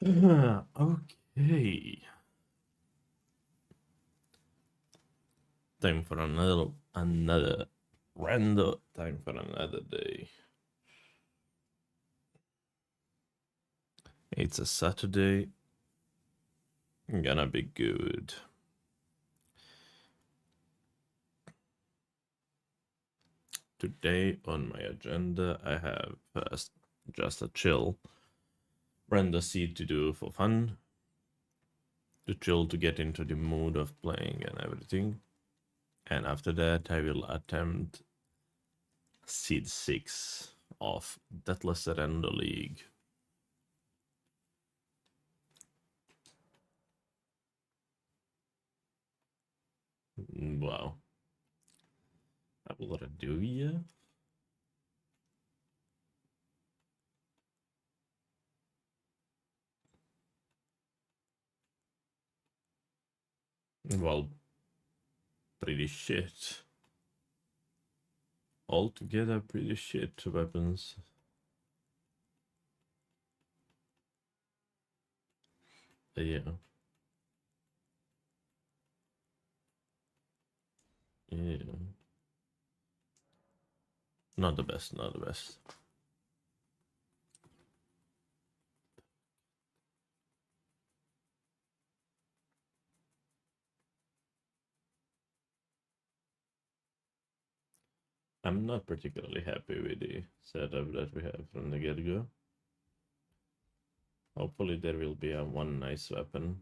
Okay. Time for another random time for another day. It's a Saturday. Gonna be good. Today on my agenda, I have first just a chill random seed to do for fun. To chill to get into the mood of playing and everything. And after that, I will attempt seed 6 of Deathless Rando League. Wow. I will do ya. Well, pretty shit. Altogether, pretty shit weapons. Yeah. Yeah. Not the best, not the best. I'm not particularly happy with the setup that we have from the get-go. Hopefully there will be a one nice weapon.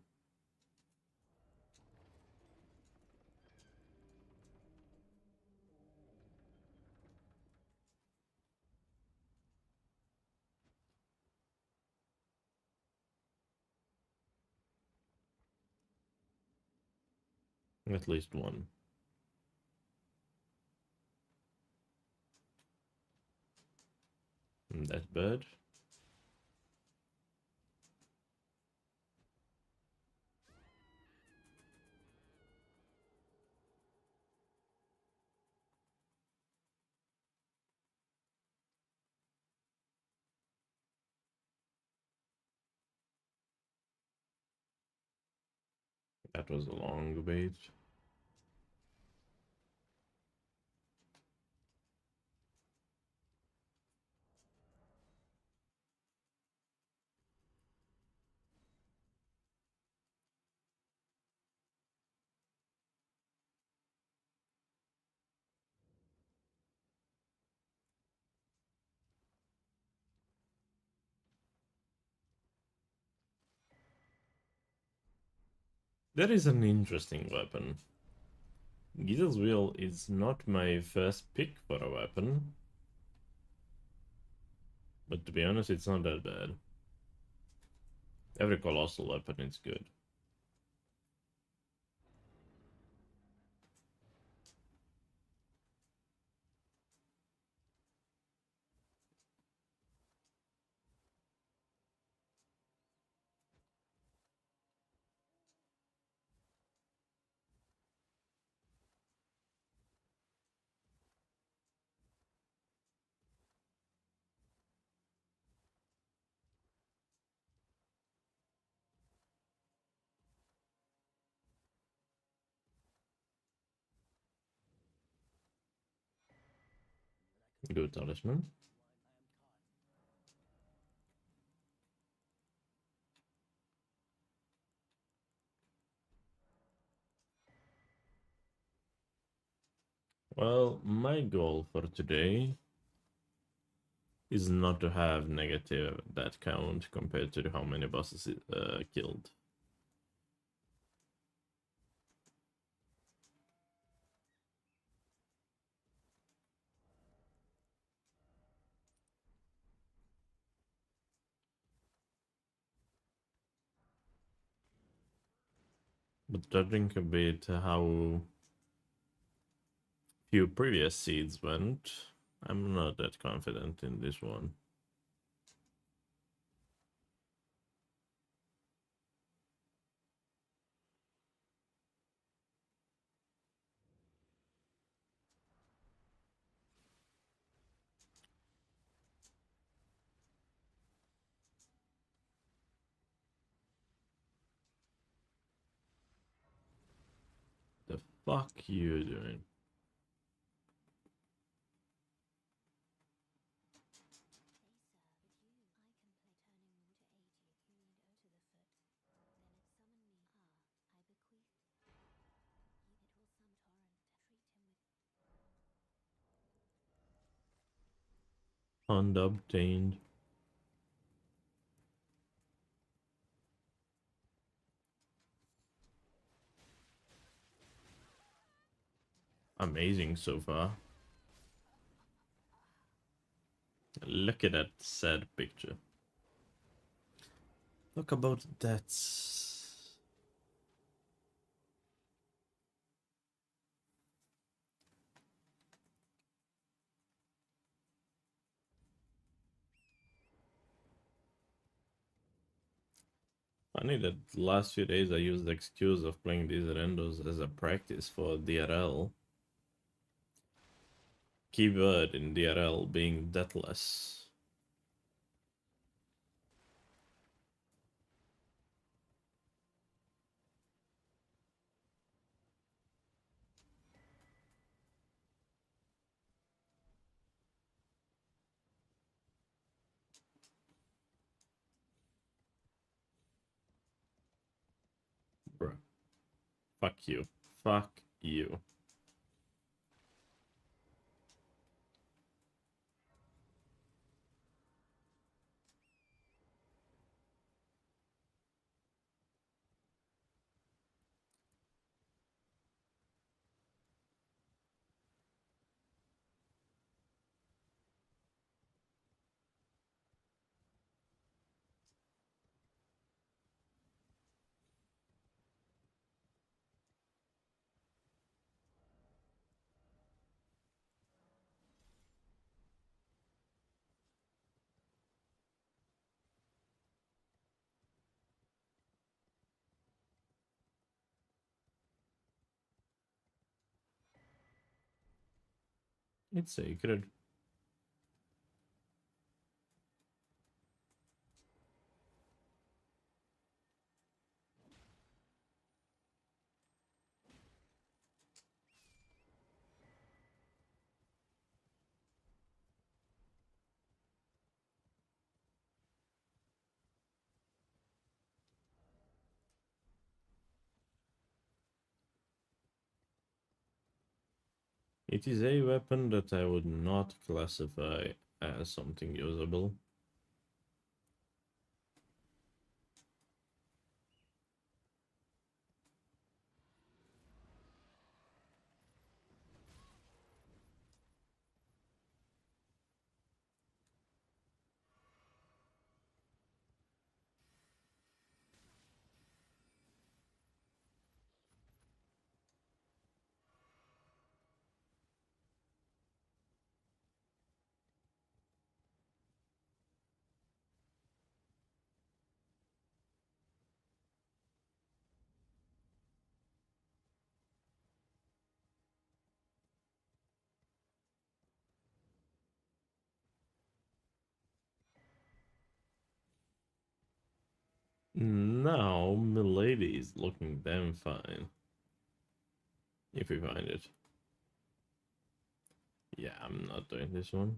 At least one. That bad. That was a long wait. That is an interesting weapon. Gizel's Wheel is not my first pick for a weapon. But to be honest, it's not that bad. Every colossal weapon is good. Good talisman. Well, my goal for today is not to have negative that count compared to how many bosses killed. But judging a bit how few previous seeds went, I'm not that confident in this one. fuck you doing? Fund obtained. Amazing so far. Look at that sad picture. Look about that. Funny that the last few days I used the excuse of playing these randos as a practice for DRL. Keyword in DRL being deathless. Bruh. Fuck you. Fuck you. It's sacred. It is a weapon that I would not classify as something usable. Now, milady is looking damn fine. If we find it. Yeah, I'm not doing this one.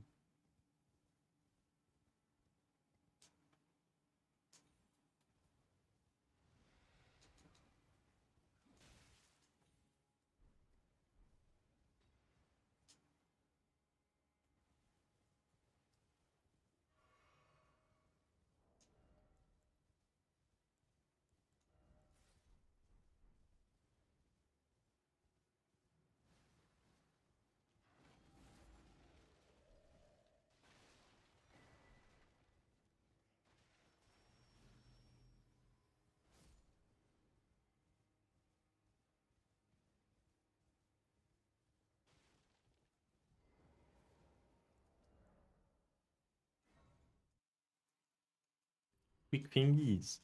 Quick fingies.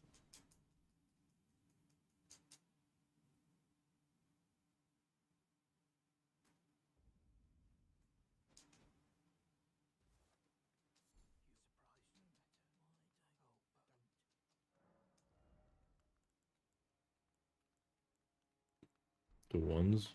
The ones.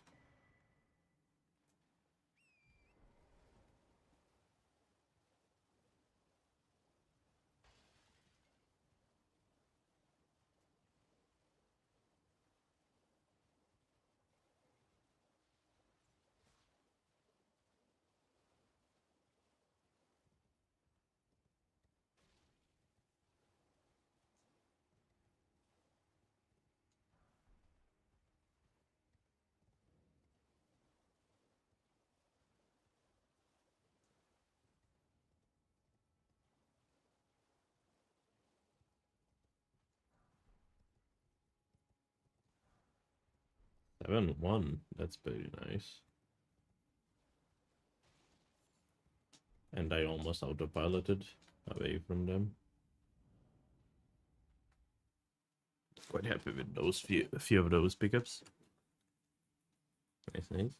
7-1. That's pretty nice. And I almost autopiloted away from them. Quite happy with those few of those pickups. Nice, nice.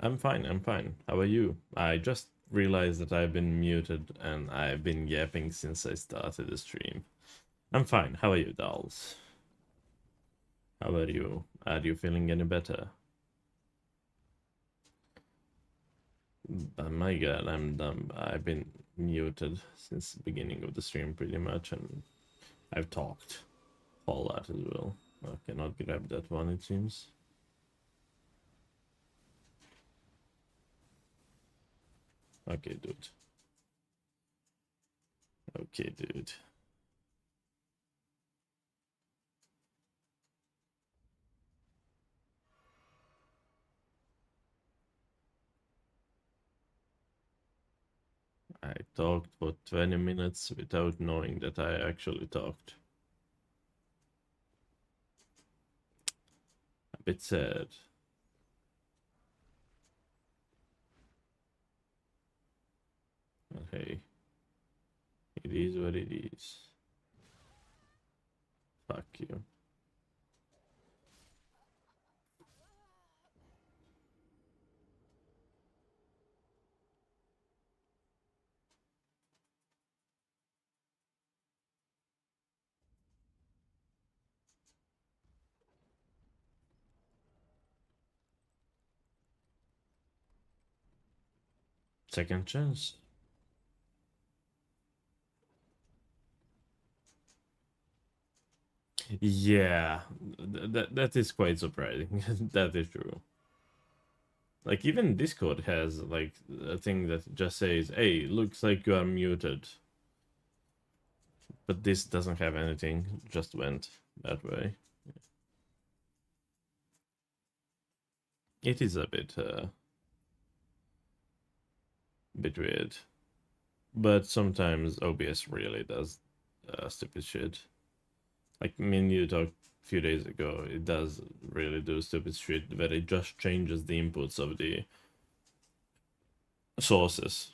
I'm fine, I'm fine. How are you? I just realized that I've been muted and I've been yapping since I started the stream. I'm fine. How are you, dolls? How are you? Are you feeling any better? Oh my god, I'm dumb. I've been muted since the beginning of the stream pretty much, and I've talked a lot as well. I cannot grab that one, it seems. Okay, dude. Okay, dude. I talked for 20 minutes without knowing that I actually talked. A bit sad. But hey, it is what it is. Fuck you. Second chance. Yeah, that is quite surprising. That is true. Like even Discord has like a thing that just says, "Hey, looks like you are muted," but this doesn't have anything. Just went that way. It is a bit weird, but sometimes OBS really does stupid shit. Like me and you talked a few days ago, it does really do stupid shit where it just changes the inputs of the sources.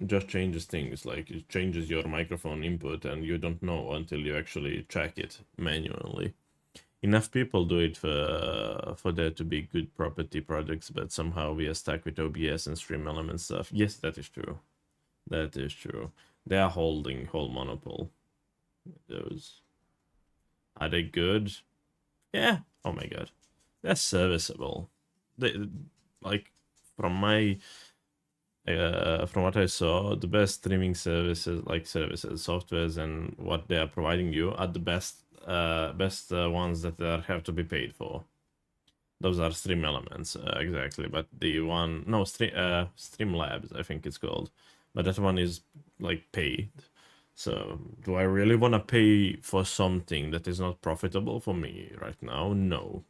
It just changes things, like it changes your microphone input and you don't know until you actually check it manually. Enough people do it for there to be good property projects, but somehow we are stuck with OBS and stream element stuff. Yes, that is true. That is true. They are holding whole monopoly. Those. Are they good? Yeah. Oh my god. They're serviceable. They, like, from my from what I saw, the best streaming services, like services, softwares, and what they are providing you are the best ones that have to be paid for. Those are Stream Elements, exactly. But the one, no, Stream Labs, I think it's called. But that one is like paid. So, do I really want to pay for something that is not profitable for me right now? No,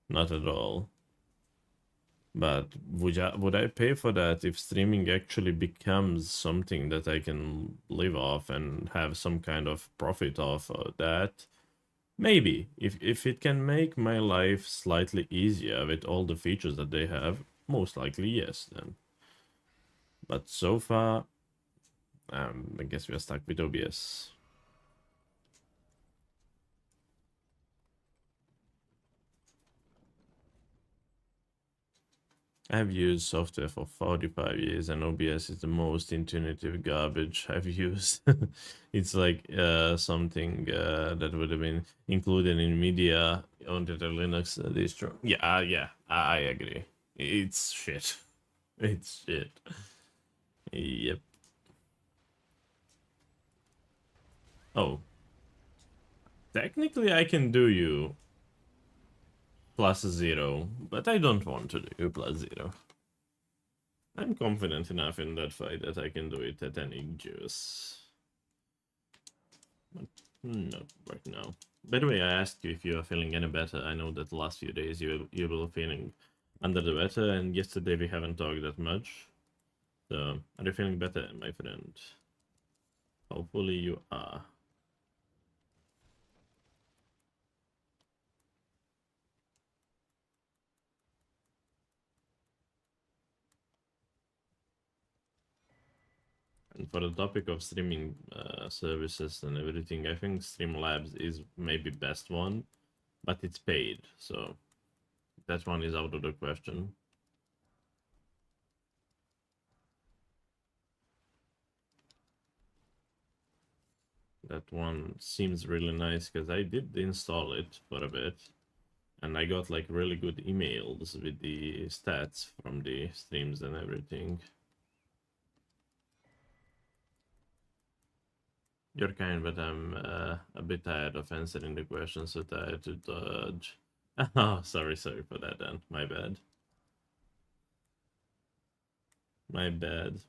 not at all. But would I pay for that if streaming actually becomes something that I can live off and have some kind of profit off of that? Maybe. If it can make my life slightly easier with all the features that they have, most likely yes then. But so far, I guess we are stuck with OBS. I've used software for 45 years and OBS is the most intuitive garbage I've used. It's like something that would have been included in media onto the Linux distro. Yeah, yeah, I agree. It's shit. It's shit. Yep. Oh, technically I can do you +0, but I don't want to do you +0. I'm confident enough in that fight that I can do it at any juice. But not right now. By the way, I asked you if you are feeling any better. I know that the last few days you were feeling under the weather, and yesterday we haven't talked that much. So, are you feeling better, my friend? Hopefully you are. And for the topic of streaming services and everything, I think Streamlabs is maybe best one, but it's paid, so That one is out of the question. That one seems really nice because I did install it for a bit. And I got like really good emails with the stats from the streams and everything. You're kind, but I'm a bit tired of answering the questions, so tired to dodge. Oh, sorry for that then. My bad. My bad.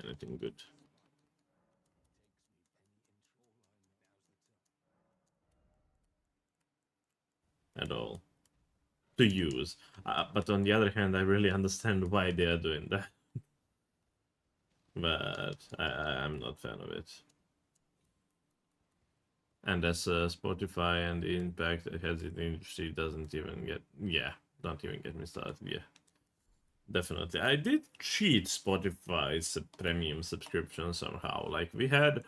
Anything good? At all. To use. But on the other hand, I really understand why they are doing that. But I'm not fan of it. And as Spotify and the impact it has in the industry doesn't even get... Yeah, don't even get me started. Yeah. Definitely. I did cheat Spotify's premium subscription somehow. Like, we had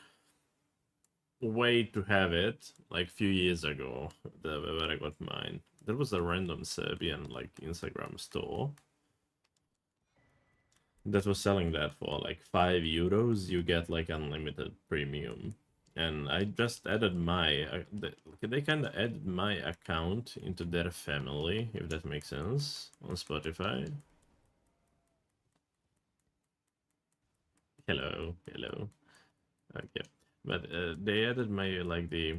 a way to have it, like, a few years ago, where I got mine. There was a random Serbian, like, Instagram store that was selling that for, like, €5. You get, like, unlimited premium. And I just added my... they kind of added my account into their family, if that makes sense, on Spotify. Hello, hello. Okay, but they added my like the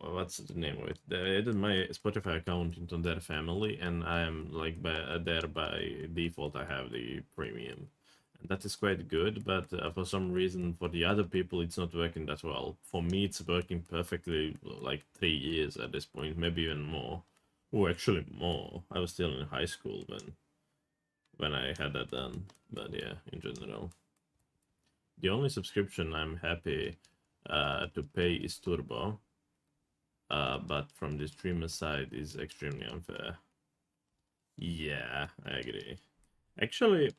what's the name of it? They added my Spotify account into their family, and I am like there by default. I have the premium, and that is quite good. But for some reason, for the other people, it's not working that well. For me, it's working perfectly. Like 3 years at this point, maybe even more. Oh, actually more. I was still in high school when I had that done. But yeah, in general. The only subscription I'm happy to pay is Turbo, but from the streamer side is extremely unfair. Yeah, I agree. Actually,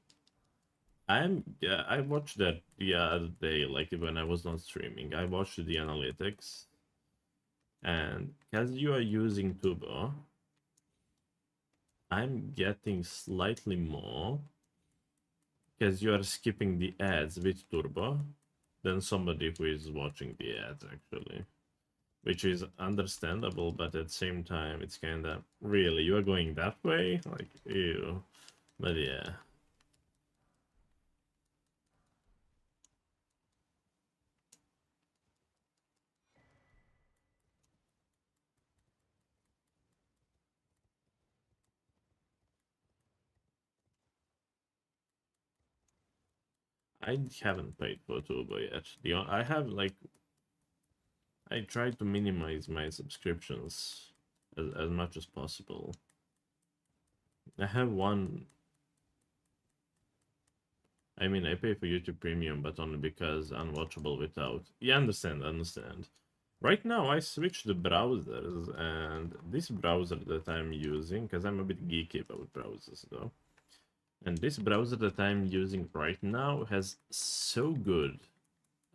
I watched that the other day, like when I was not streaming. I watched the analytics, and as you are using Turbo, I'm getting slightly more because you are skipping the ads with Turbo than somebody who is watching the ads actually. Which is understandable, but at the same time, it's kind of really you are going that way, like ew. But yeah, I haven't paid for Turbo yet. I have like I try to minimize my subscriptions as much as possible. I have one. I mean, I pay for YouTube Premium, but only because unwatchable without. Yeah, understand. Right now, I switched the browsers, and this browser that I'm using, because I'm a bit geeky about browsers, though. And this browser that I'm using right now has so good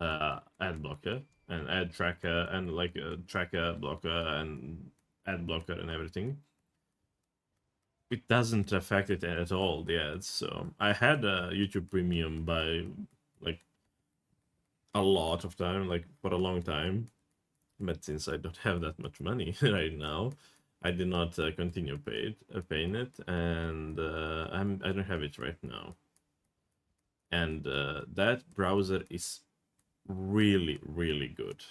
ad blocker and ad tracker and like a tracker blocker and ad blocker and everything. It doesn't affect it at all, the ads. So I had a YouTube Premium by like a lot of time, like for a long time. But since I don't have that much money right now, I did not continue paying it, and I don't have it right now. And that browser is really good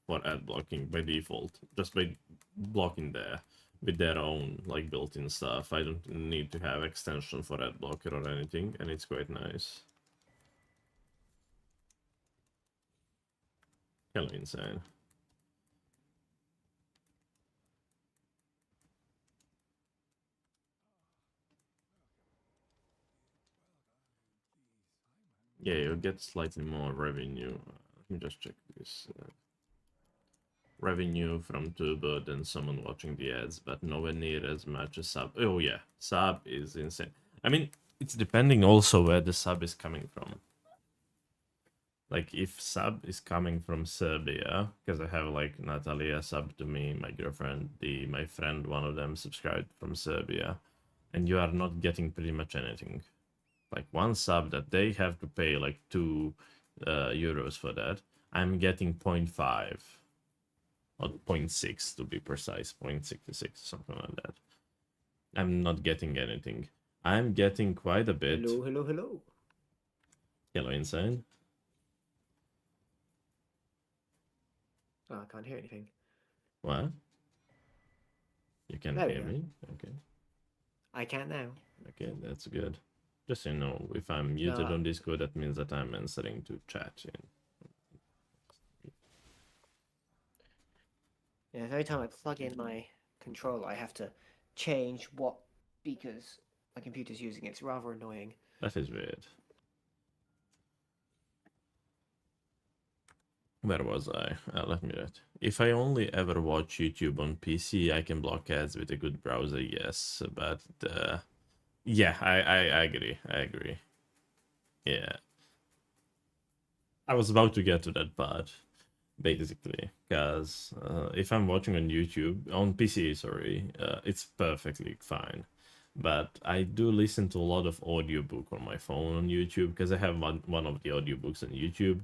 for ad blocking by default, just by blocking there with their own like built-in stuff. I don't need to have extension for ad blocker or anything, and it's quite nice. Hella insane. Yeah, you'll get slightly more revenue. Let me just check this. Revenue from Turbo than someone watching the ads, but nowhere near as much as Sub. Oh yeah, Sub is insane. I mean, it's depending also where the sub is coming from. Like if sub is coming from Serbia, because I have like Natalia sub to me, my girlfriend, my friend, one of them subscribed from Serbia, and you are not getting pretty much anything. Like one sub that they have to pay like 2 euros for that, I'm getting 0.5 or 0.6 to be precise, 0.66, something like that. I'm not getting anything. I'm getting quite a bit. Hello, hello, hello. Hello, Insane. Oh, I can't hear anything. What? You can There we hear go. me? Okay. I can now. Okay, that's good. Just so you know, if I'm muted No. on Discord, that means that I'm answering to chat. Yeah, every time I plug in my controller, I have to change what speakers my computer's using. It's rather annoying. That is weird. Where was I? Let me read. If I only ever watch YouTube on PC, I can block ads with a good browser, yes. But, yeah, I agree. I agree. Yeah. I was about to get to that part, basically. Because if I'm watching on YouTube, on PC, sorry, it's perfectly fine. But I do listen to a lot of audiobook on my phone on YouTube, because I have one of the audiobooks on YouTube.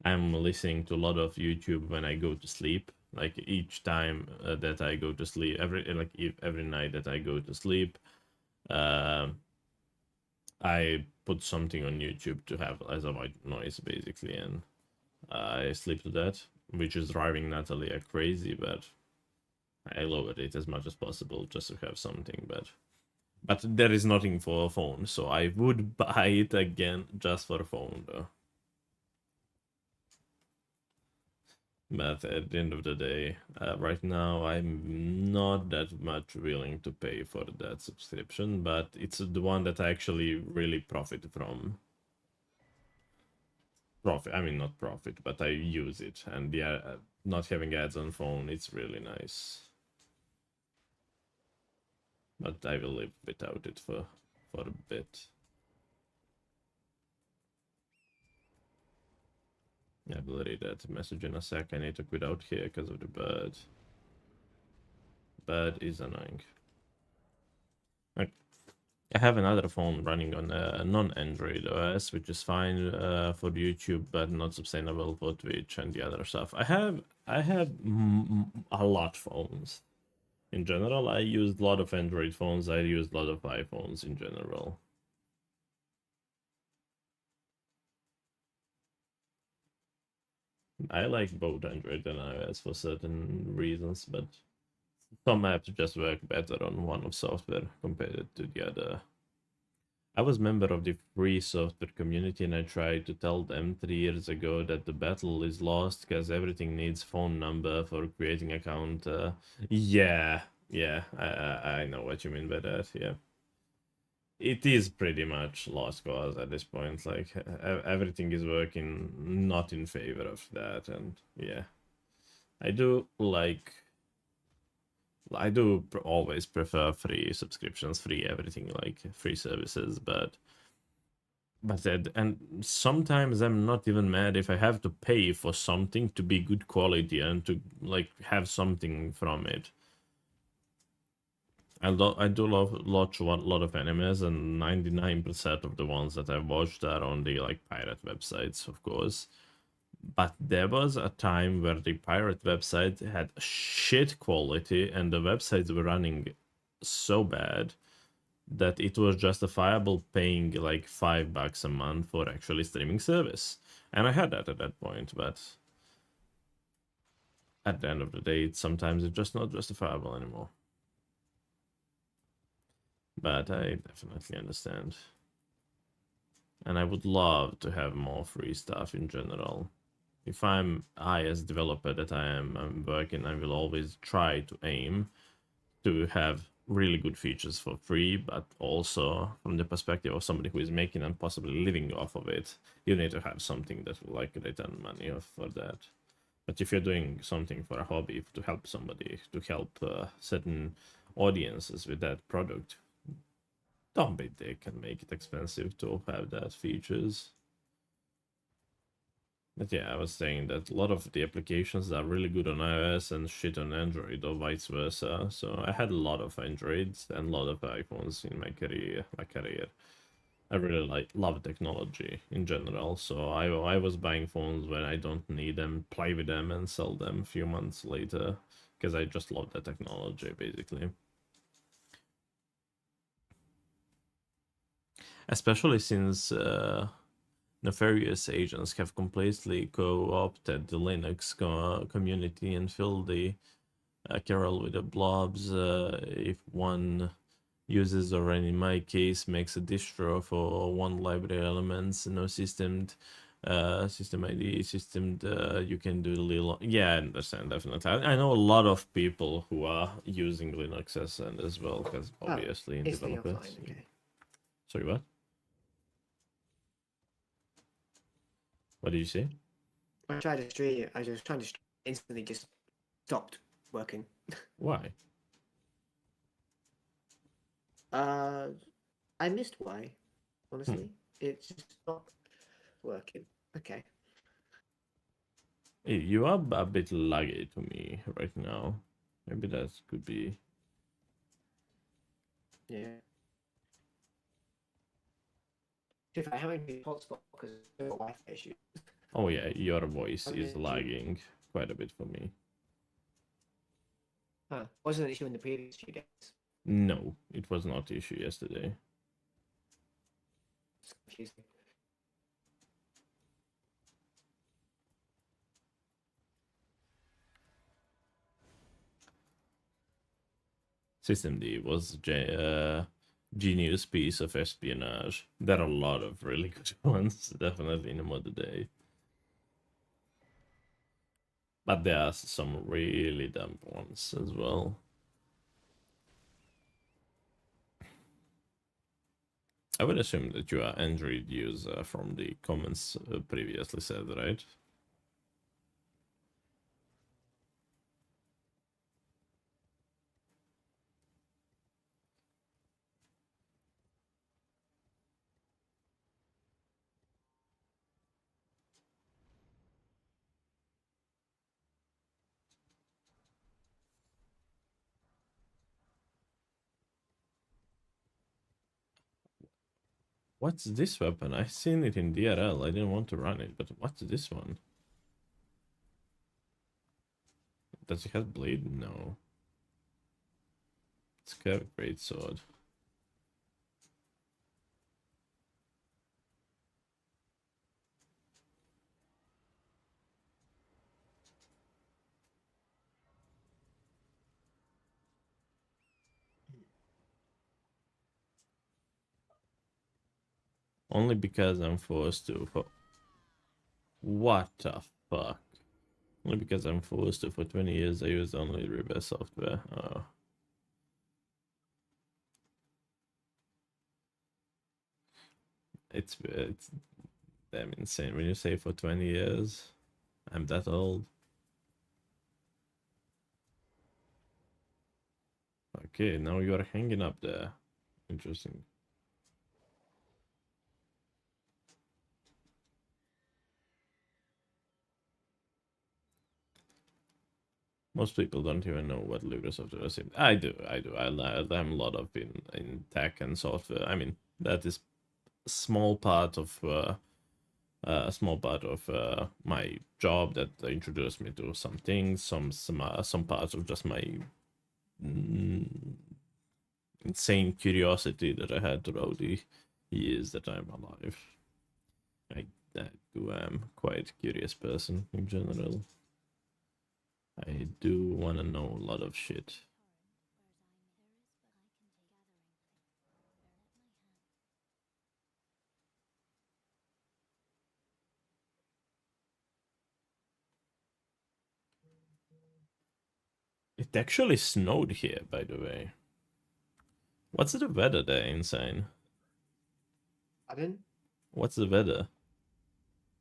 I'm listening to a lot of YouTube when I go to sleep. Like each time that I go to sleep, every night that I go to sleep, I put something on YouTube to have as a white noise, basically, and I sleep to that, which is driving Natalia crazy, but I lowered it as much as possible just to have something. But there is nothing for a phone, so I would buy it again just for a phone, though. But at the end of the day, right now I'm not that much willing to pay for that subscription, but it's the one that I actually really profit from. I mean, not profit, but I use it, and yeah, not having ads on phone, it's really nice. But I will live without it for a bit. I will read that message in a sec. I need to quit out here because of the bird. Bird is annoying. Okay. I have another phone running on a non-Android OS, which is fine for YouTube, but not sustainable for Twitch and the other stuff. I have a lot of phones. In general, I used a lot of Android phones. I used a lot of iPhones in general. I like both Android and iOS for certain reasons, but some apps just work better on one of software compared to the other. I was member of the free software community and I tried to tell them 3 years ago that the battle is lost because everything needs phone number for creating account. Yeah, I know what you mean by that, yeah. It is pretty much lost cause at this point, like everything is working not in favor of that, and yeah. I do always prefer free subscriptions, free everything, like free services, but and sometimes I'm not even mad if I have to pay for something to be good quality and to like have something from it. I do watch a lot of animes, and 99% of the ones that I've watched are on the like pirate websites, of course. But there was a time where the pirate website had shit quality and the websites were running so bad that it was justifiable paying like $5 a month for actually streaming service. And I had that at that point, but at the end of the day, sometimes it's just not justifiable anymore. But I definitely understand. And I would love to have more free stuff in general. If I as developer that I'm working, I will always try to aim to have really good features for free, but also from the perspective of somebody who is making and possibly living off of it, you need to have something that will like return money for that. But if you're doing something for a hobby, to help somebody, to help certain audiences with that product, don't be dick and make it expensive to have that features. But yeah, I was saying that a lot of the applications are really good on iOS and shit on Android, or vice versa. So I had a lot of Androids and a lot of iPhones in my career. I really love technology in general. So I was buying phones when I don't need them, play with them, and sell them a few months later because I just love the technology, basically. Especially since nefarious agents have completely co-opted the Linux community and filled the kernel with the blobs. If one uses, or in my case, makes a distro for one library elements, no system ID, you can do little. Yeah, I understand, definitely. I know a lot of people who are using Linux as well, because obviously in It's the developers. offline, okay. Sorry, what? What did you say? I tried to stream it. I was trying to stream it, instantly just stopped working. Why? I missed why. Honestly, it's just not working. Okay. Hey, you are a bit laggy to me right now. Maybe that could be. Yeah. If I haven't been hotspot because of Wi-Fi issue. Oh yeah, your voice I is missed you. lagging quite a bit for me. Huh. Wasn't an issue in the previous few days. No, it was not issue yesterday. It's confusing. System D was genius piece of espionage. There are a lot of really good ones, definitely in the modern day. But there are some really dumb ones as well. I would assume that you are Android user from the comments previously said, right? What's this weapon? I've seen it in DRL. I didn't want to run it, but what's this one? Does it have blade? No. It's a great sword. Only because I'm forced to. What the fuck? Only because I'm forced to. For 20 years, I used only reverse software. Oh. It's damn insane when you say for 20 years. I'm that old. Okay, now you're hanging up there. Interesting. Most people don't even know what LibreSoftware is. I do. I'm a lot of in tech and software. I mean, that is a small part of my job that introduced me to some things. Some parts of just my insane curiosity that I had throughout the years that I'm alive. I am quite a curious person in general. I do want to know a lot of shit. It actually snowed here, by the way. What's the weather there, Insane? Pardon? What's the weather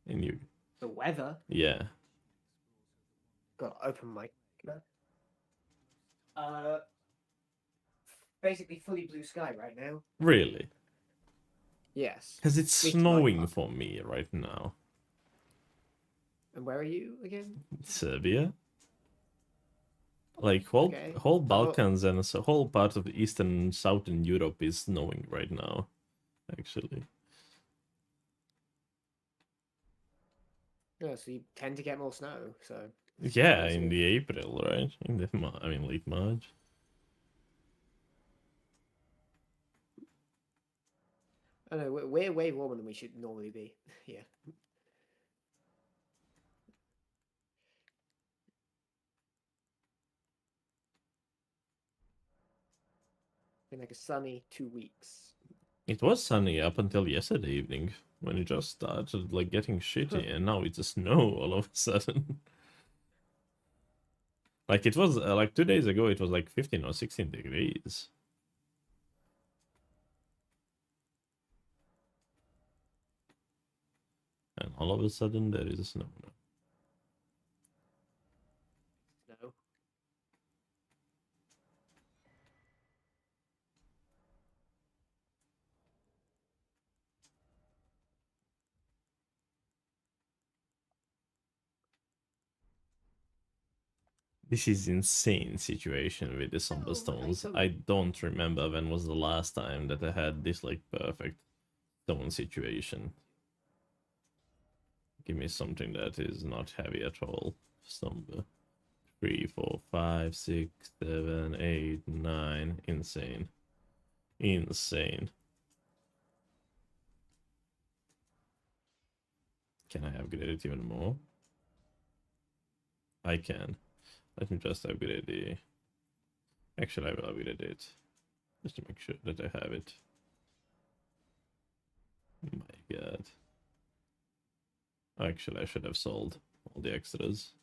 in you? The weather? Yeah. Got to open my. basically fully blue sky right now. Really? Yes. Because it's At least in my snowing part. for me right now. And where are you again? Serbia? Like whole Okay. whole I thought- Balkans and a whole part of Eastern and Southern Europe is snowing right now, actually. Yeah, so you tend to get more snow. So Yeah, That's in good. the April, right? In the I mean late March. I know we're way warmer than we should normally be. Yeah. Been like a sunny 2 weeks. It was sunny up until yesterday evening when it just started like getting shitty, and now it's a snow all of a sudden. Like it was like 2 days ago, it was like 15 or 16 degrees. And all of a sudden there is a snow. No. This is insane situation with the Somber Oh, Stones. right, I don't remember when was the last time that I had this like perfect stone situation. Give me something that is not heavy at all. Somber. 3, 4, 5, 6, 7, 8, 9. Insane. Insane. Can I upgrade it even more? I can. Let me just upgrade the... Actually, I will upgrade it. Just to make sure that I have it. My god. Actually, I should have sold all the extras.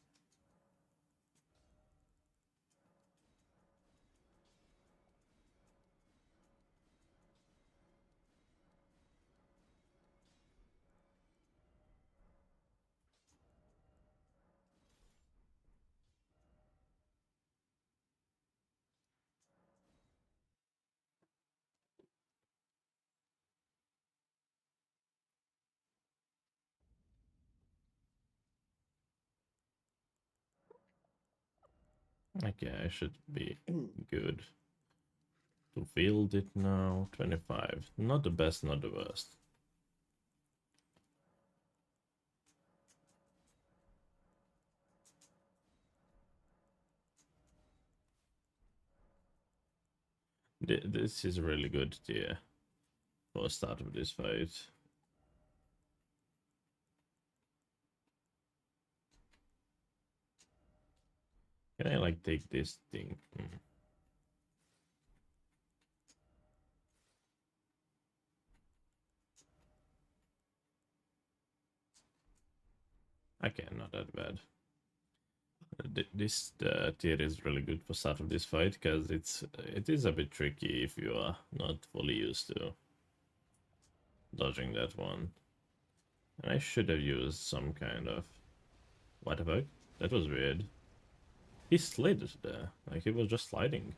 Okay, I should be good. To field it now. 25. Not the best, not the worst. This is a really good tier for start of this fight. Can I like take this thing? Okay, not that bad. This tier is really good for start of this fight because it is a bit tricky if you are not fully used to dodging that one. And I should have used some kind of... What the fuck? That was weird. He slid there, like he was just sliding.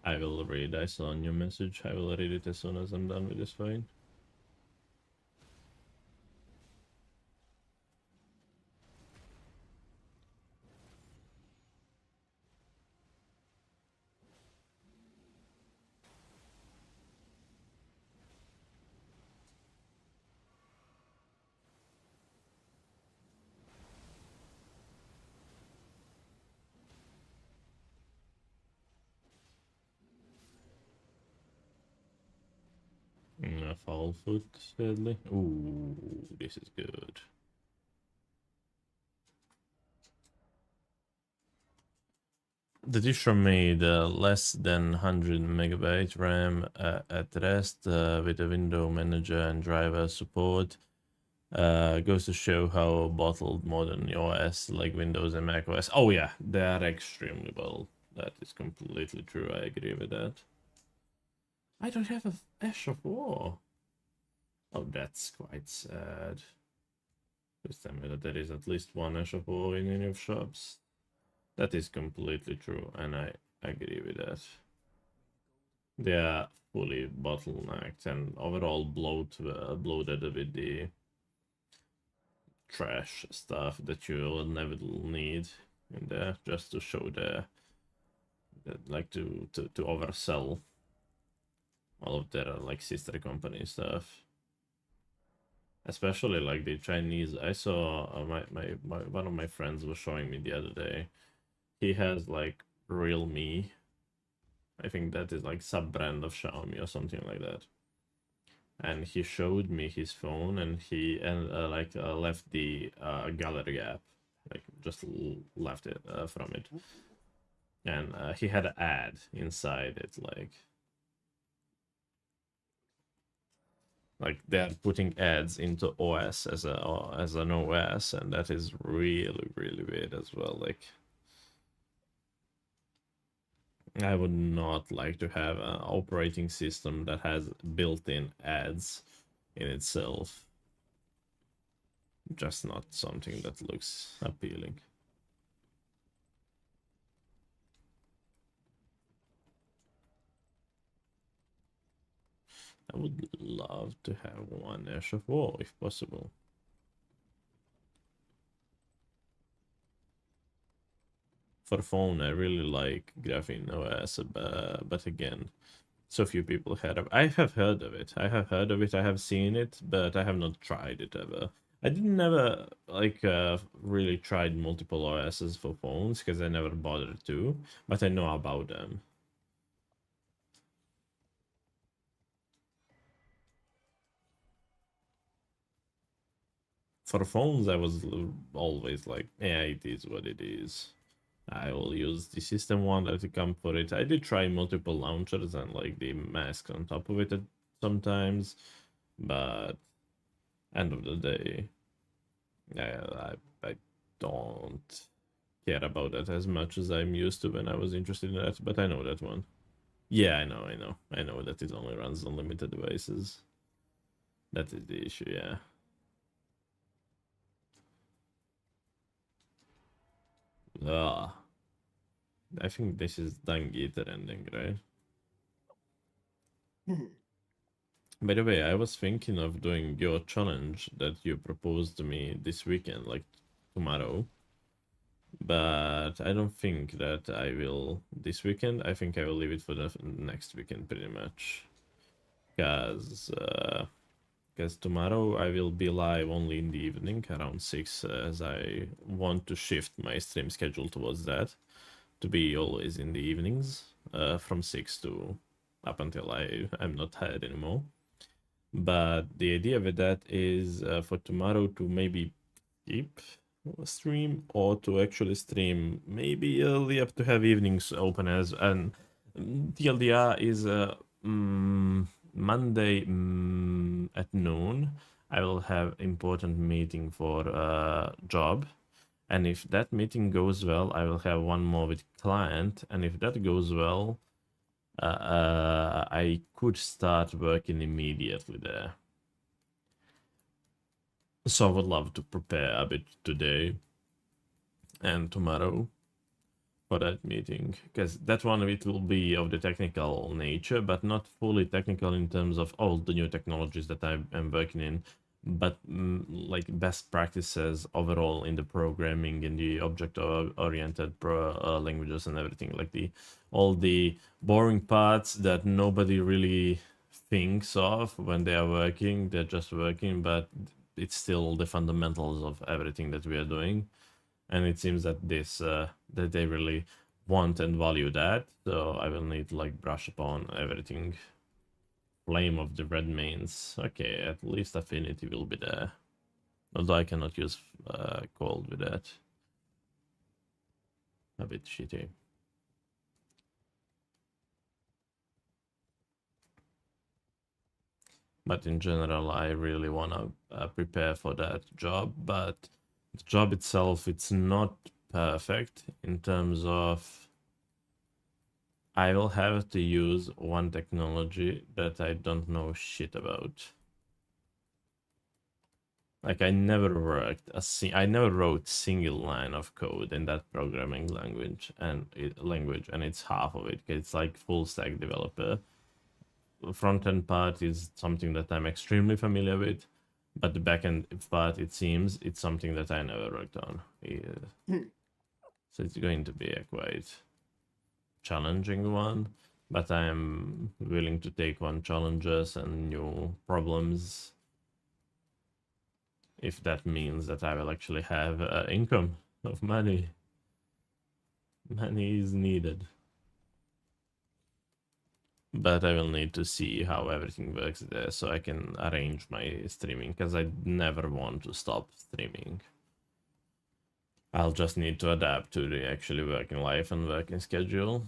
I will read. I saw your message. I will read it as soon as I'm done with this fight. Foul foot, sadly. Ooh, this is good. The distro made less than 100 megabyte RAM at rest with a window manager and driver support. Goes to show how bottled modern OS like Windows and Mac OS. Oh yeah, they are extremely well. That is completely true. I agree with that. I don't have a Ash of War. Oh, that's quite sad. Please tell me that there is at least one Eshoppo in any of shops. That is completely true, and I agree with that. They are fully bottlenecked and overall bloated with the trash stuff that you will never need in there, just to show like to oversell all of their like sister company stuff. Especially like the Chinese. I saw my one of my friends was showing me the other day. He has like Realme. I think that is like sub brand of Xiaomi or something like that. And he showed me his phone, and he left the gallery app, like just left it from it, and he had an ad inside it, like they're putting ads into OS as an OS, and that is really weird as well. Like, I would not like to have an operating system that has built-in ads in itself. Just not something that looks appealing. I would love to have one Ash of War if possible. For phone, I really like Graphene OS, but again, so few people heard of. I have heard of it. I have seen it, but I have not tried it ever. I didn't never like really tried multiple OSs for phones because I never bothered to, but I know about them. For phones, I was always like, yeah, it is what it is. I will use the system one that will come for it. I did try multiple launchers and like the mask on top of it sometimes, but end of the day, I don't care about that as much as I'm used to when I was interested in that. But I know that one. Yeah, I know that it only runs on limited devices. That is the issue. Yeah. Ah, I think this is Dung Eater ending, right? By the way, I was thinking of doing your challenge that you proposed to me this weekend, like tomorrow. But I don't think that I will this weekend. I think I will leave it for the next weekend pretty much. Because tomorrow I will be live only in the evening around 6, as I want to shift my stream schedule towards that, to be always in the evenings, from 6 to up until I'm not tired anymore. But the idea with that is for tomorrow to maybe skip a stream, or to actually stream maybe early up to have evenings open as. And TLDR is Monday at noon. I will have important meeting for job, and if that meeting goes well, I will have one more with client, and if that goes well, I could start working immediately there. So I would love to prepare a bit today and tomorrow for that meeting, because that one it will be of the technical nature, but not fully technical in terms of all the new technologies that I am working in, but like best practices overall in the programming, in the object-oriented languages and everything, like all the boring parts that nobody really thinks of when they are working. They're just working, but it's still the fundamentals of everything that we are doing. And it seems that that they really want and value that, so I will need to like brush upon everything. Flame of the red mains. Okay, at least affinity will be there, although I cannot use cold with that. A bit shitty. But in general, I really want to prepare for that job. But the job itself, it's not perfect in terms of I will have to use one technology that I don't know shit about. Like I never I never wrote single line of code in that programming language, and it's half of it. It's like full stack developer. Front end part is something that I'm extremely familiar with, but the back end part, it seems, it's something that I never worked on. So it's going to be a quite challenging one, but I'm willing to take on challenges and new problems if that means that I will actually have income of money. Money is needed. But I will need to see how everything works there so I can arrange my streaming, because I never want to stop streaming. I'll just need to adapt to the actually working life and working schedule.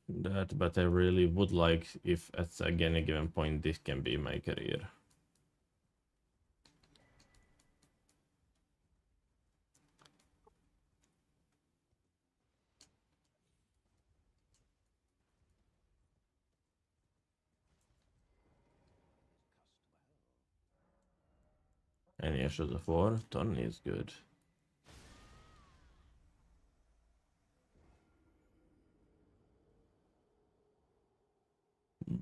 But I really would like if at again a given point this can be my career. Any issues before? Tony is good.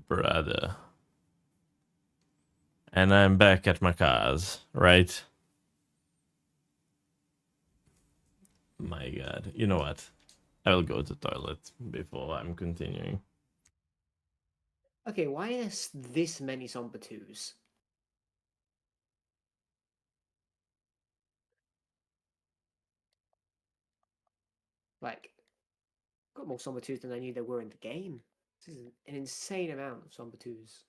Brother. And I'm back at my cars, right? My god. You know what? I will go to the toilet before I'm continuing. Okay, why is this many Zomba 2s? Like, got more Zomba 2s than I knew there were in the game. This is an insane amount of Zomba 2s.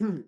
Hmm.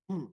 Hmm.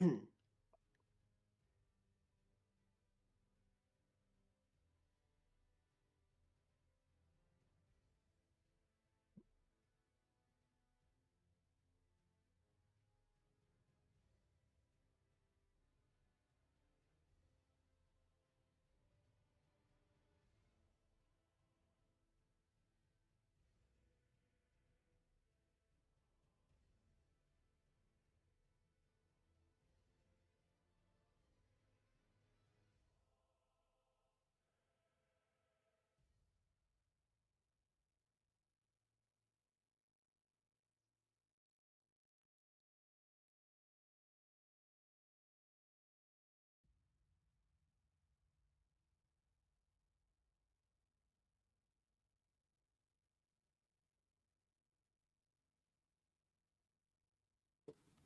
Hmm.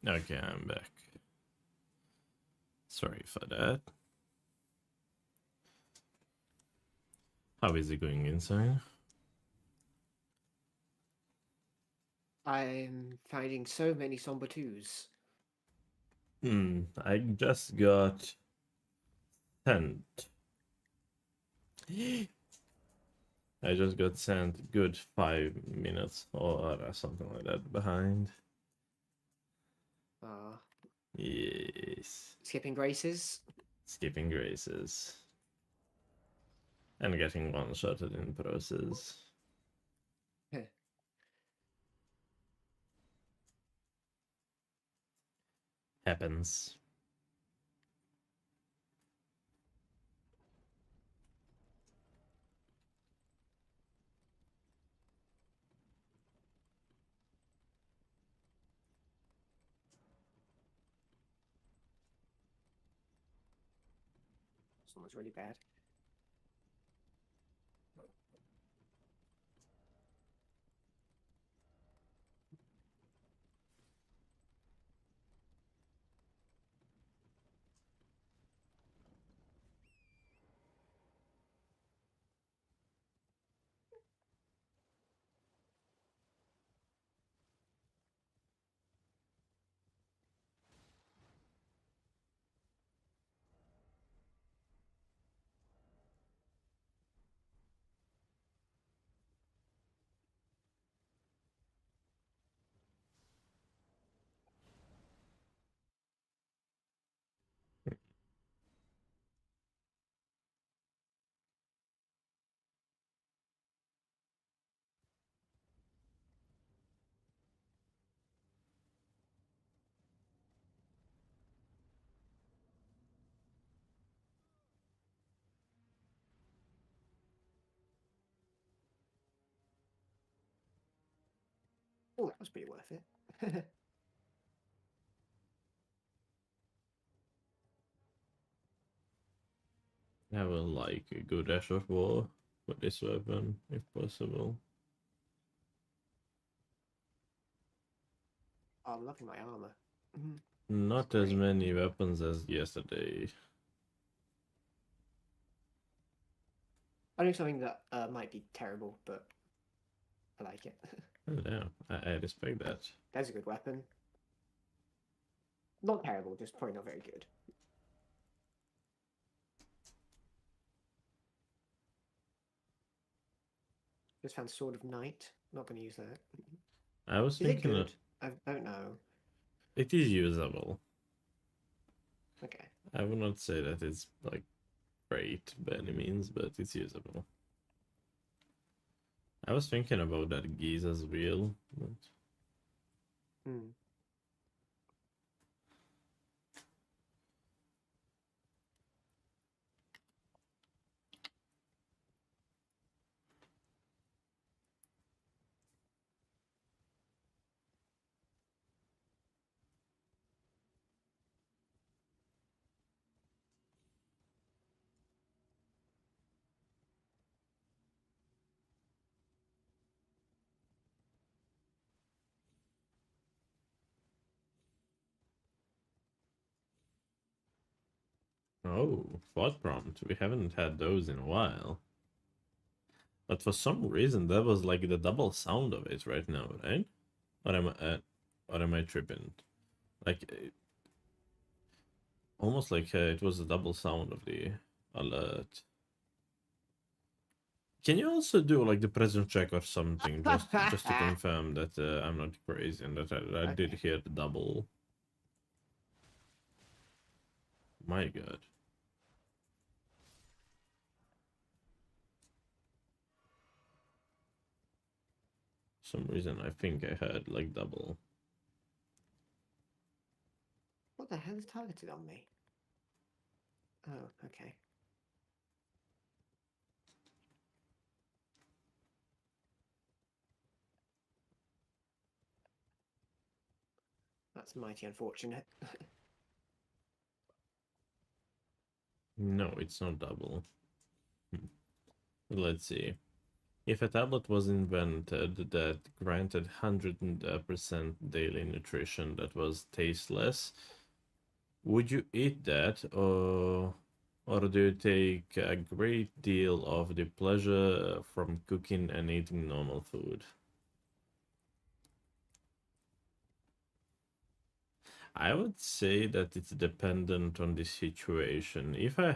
Okay, I'm back. Sorry for that. How is it going inside? I'm finding so many somber twos. I just got sent. I just got sent good 5 minutes or something like that behind. Yes. Skipping graces. Skipping graces. And getting one-shotted in process. Happens. Someone's really bad. Oh, that was pretty worth it. I will like a good Ash of War for this weapon, if possible. Oh, I'm loving my armor. Not as many weapons as yesterday. I know something that might be terrible, but I like it. Yeah, I respect that. That's a good weapon. Not terrible, just probably not very good. Just found Sword of Night. Not going to use that. I was Is it thinking good? I don't know. it is usable. Okay. I would not say that it's like great by any means, but it's usable. I was thinking about that Giza's wheel, but Hmm. oh, thought prompt. We haven't had those in a while. But for some reason, that was like the double sound of it right now, right? Or am I tripping? Like, almost like it was the double sound of the alert. Can you also do like the presence check or something, just to confirm that I'm not crazy and that I did Okay. hear the double? My God. Some reason I think I heard like double. What the hell is targeted on me? Oh, okay. That's mighty unfortunate. No, it's not double. Let's see. If a tablet was invented that granted 100% daily nutrition that was tasteless, would you eat that, or do you take a great deal of the pleasure from cooking and eating normal food? I would say that it's dependent on the situation. If I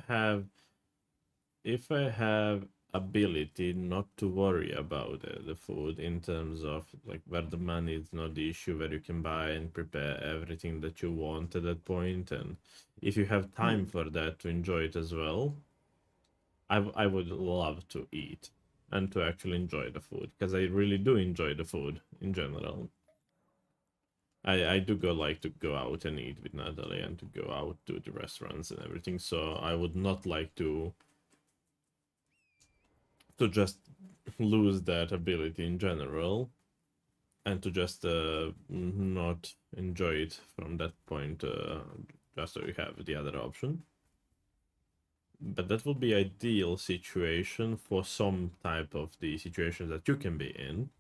have ability not to worry about the food in terms of like where the money is not the issue, where you can buy and prepare everything that you want at that point, and if you have time for that to enjoy it as well, I would love to eat and to actually enjoy the food because I really do enjoy the food in general. I do go like to go out and eat with Natalie and to go out to the restaurants and everything. So I would not like to just lose that ability in general and to just not enjoy it from that point, just so you have the other option. But that would be ideal situation for some type of the situations that you can be in,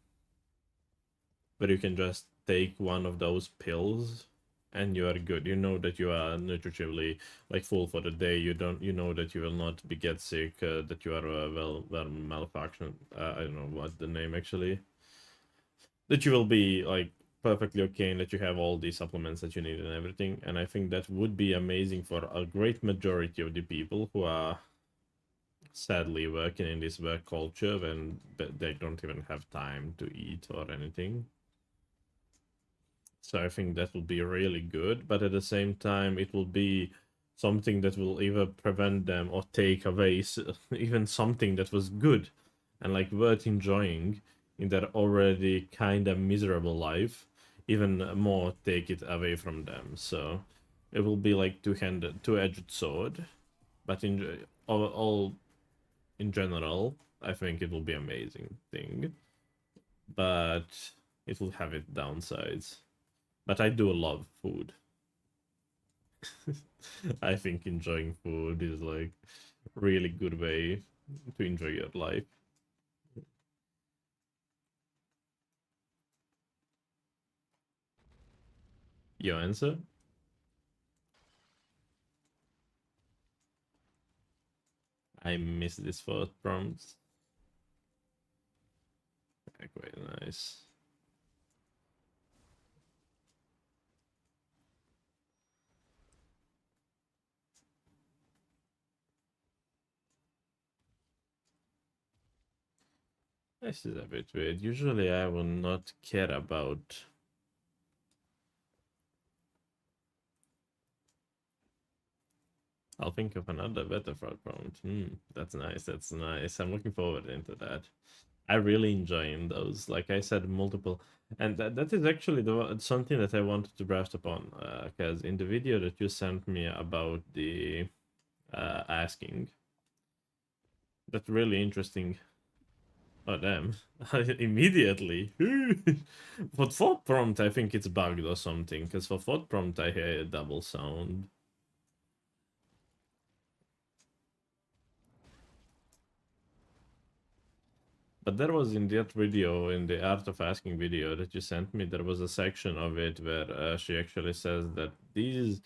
where you can just take one of those pills and you are good. You know that you are nutritively like full for the day. You know that you will not be get sick, that you are well malfunction. I don't know what the name actually. That you will be like perfectly okay and that you have all the supplements that you need and everything. And I think that would be amazing for a great majority of the people who are sadly working in this work culture when they don't even have time to eat or anything. So I think that will be really good, but at the same time, it will be something that will either prevent them or take away even something that was good and like worth enjoying in their already kind of miserable life, even more take it away from them. So it will be like two-edged sword, but in all in general, I think it will be amazing thing, but it will have its downsides. But I do love food. I think enjoying food is like really good way to enjoy your life. Your answer? I miss this first prompts. Quite nice. This is a bit weird. Usually I will not care about. I'll think of another better fraud prompt. That's nice. That's nice. I'm looking forward into that. I really enjoying those. Like I said, multiple, and that is actually something that I wanted to brush upon. Because in the video that you sent me about the asking, that's really interesting. Oh damn! Immediately. For thought prompt, I think it's bugged or something. Because for thought prompt, I hear a double sound. But there was in that video, in the Art of Asking video that you sent me, there was a section of it where she actually says that these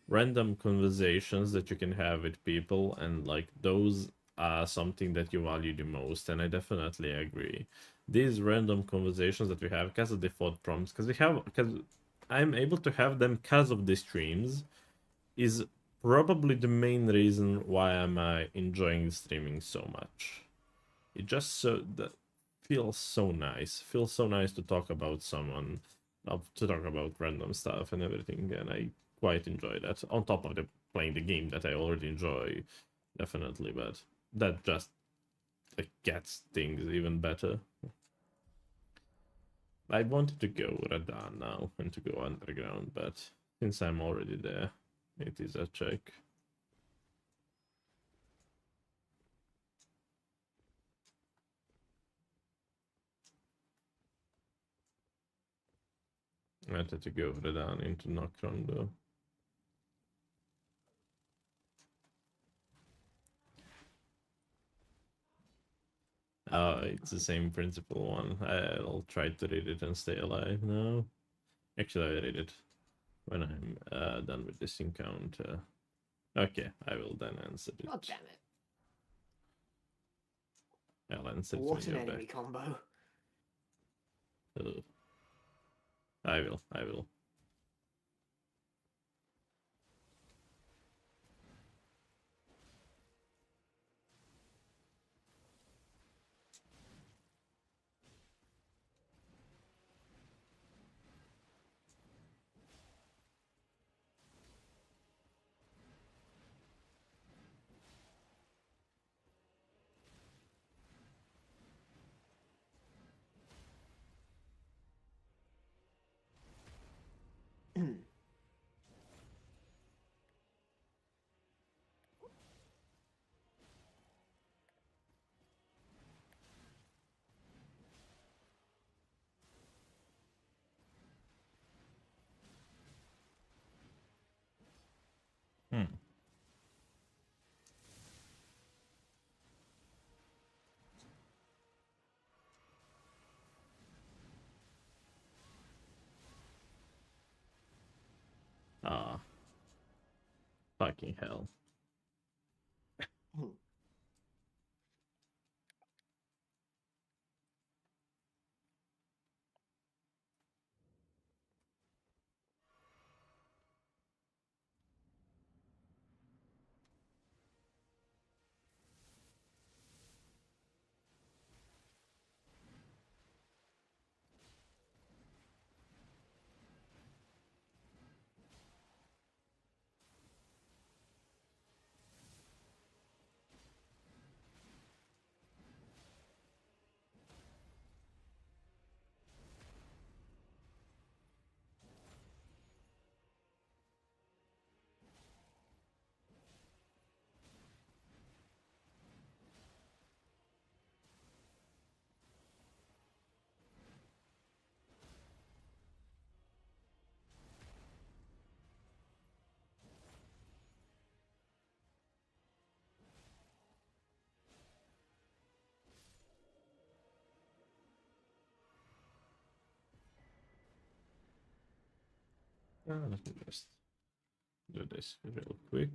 random conversations that you can have with people and like those are something that you value the most, and I definitely agree. These random conversations that we have because of the thought prompts, because I'm able to have them because of the streams, is probably the main reason why am I enjoying streaming so much. It just so that feels so nice. Feels so nice to talk about someone, to talk about random stuff and everything, and I quite enjoy that. On top of the playing the game that I already enjoy, definitely, but that just like gets things even better. I wanted to go Radan now and to go underground, but since I'm already there, it is a check. I had to go Radan into Nocturne though. It's the same principle one. I'll try to read it and stay alive now. Actually, I read it when I'm done with this encounter. Okay, I will then answer it. God damn it. I'll answer it What when an you're enemy back. combo. I will. fucking hell. Let me just do this real quick.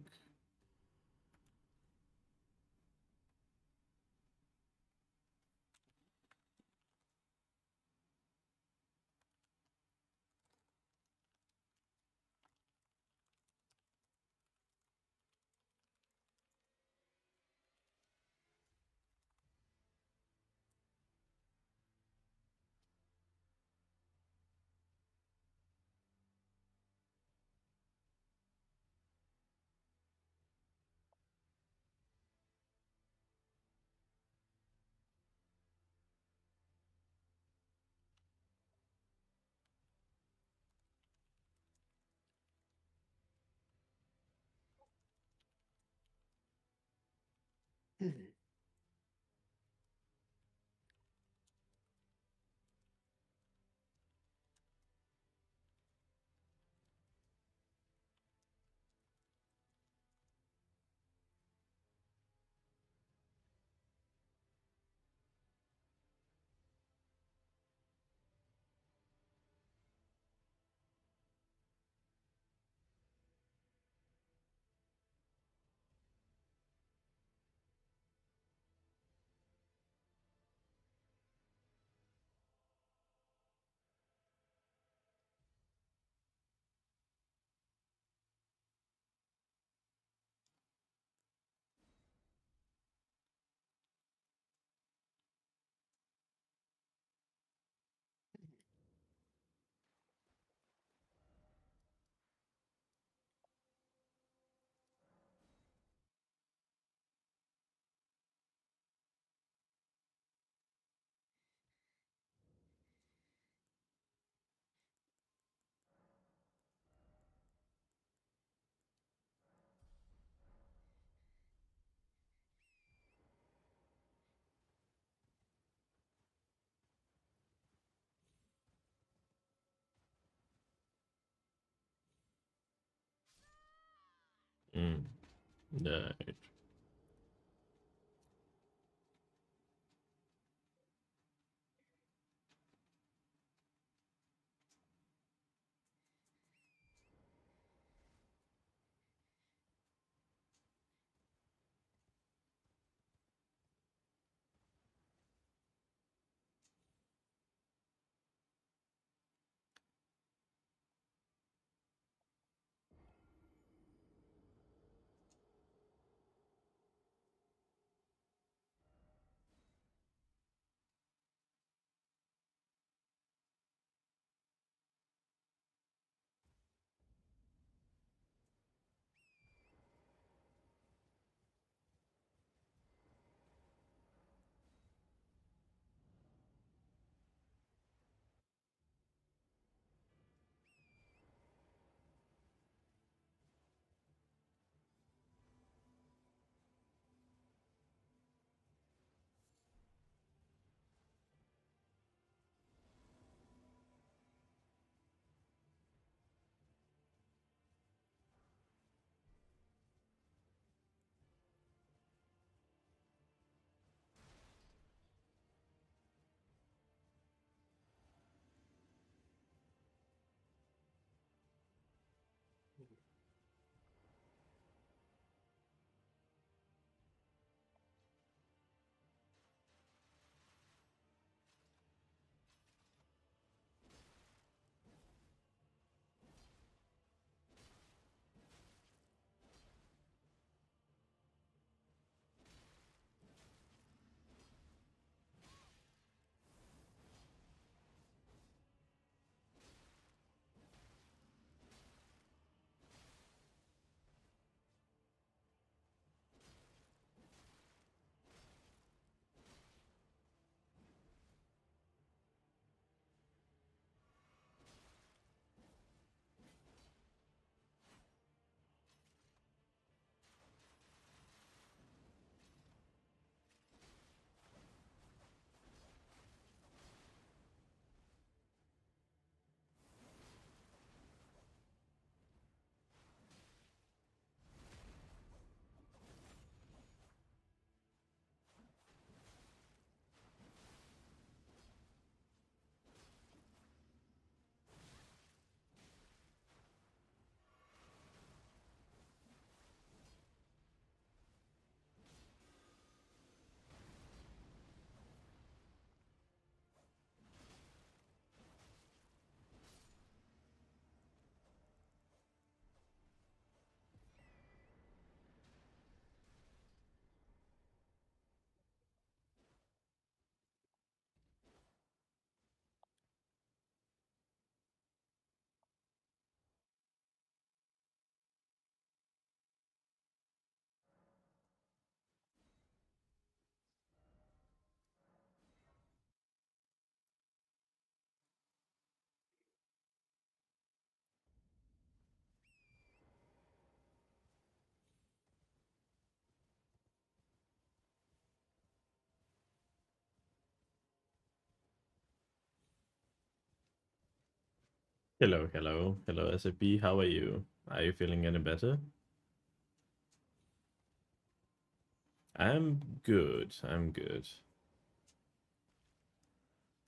Right. Hello, hello, hello, SAP. How are you? Are you feeling any better? I'm good. I'm good.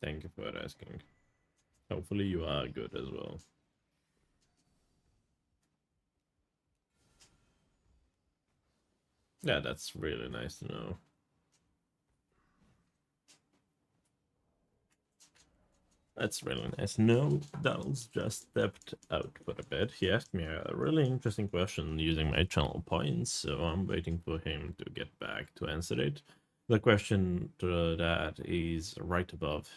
Thank you for asking. Hopefully, you are good as well. Yeah, that's really nice to know. That's really nice. No, Dal's just stepped out for a bit. He asked me a really interesting question using my channel points, so I'm waiting for him to get back to answer it. The question to that is right above.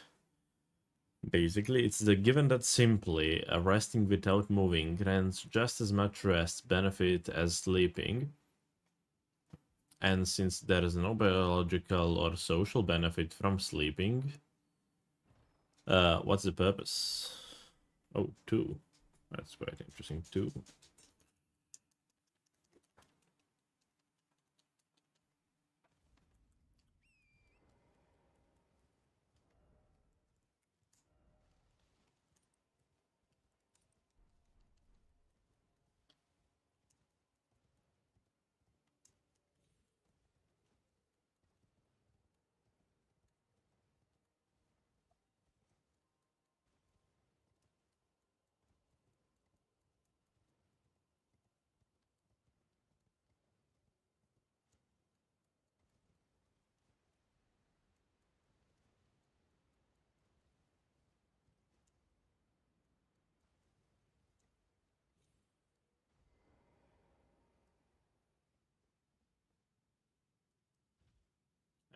Basically, it's the given that simply resting without moving grants just as much rest benefit as sleeping, and since there is no biological or social benefit from sleeping, what's the purpose? Oh, two. That's quite interesting, too.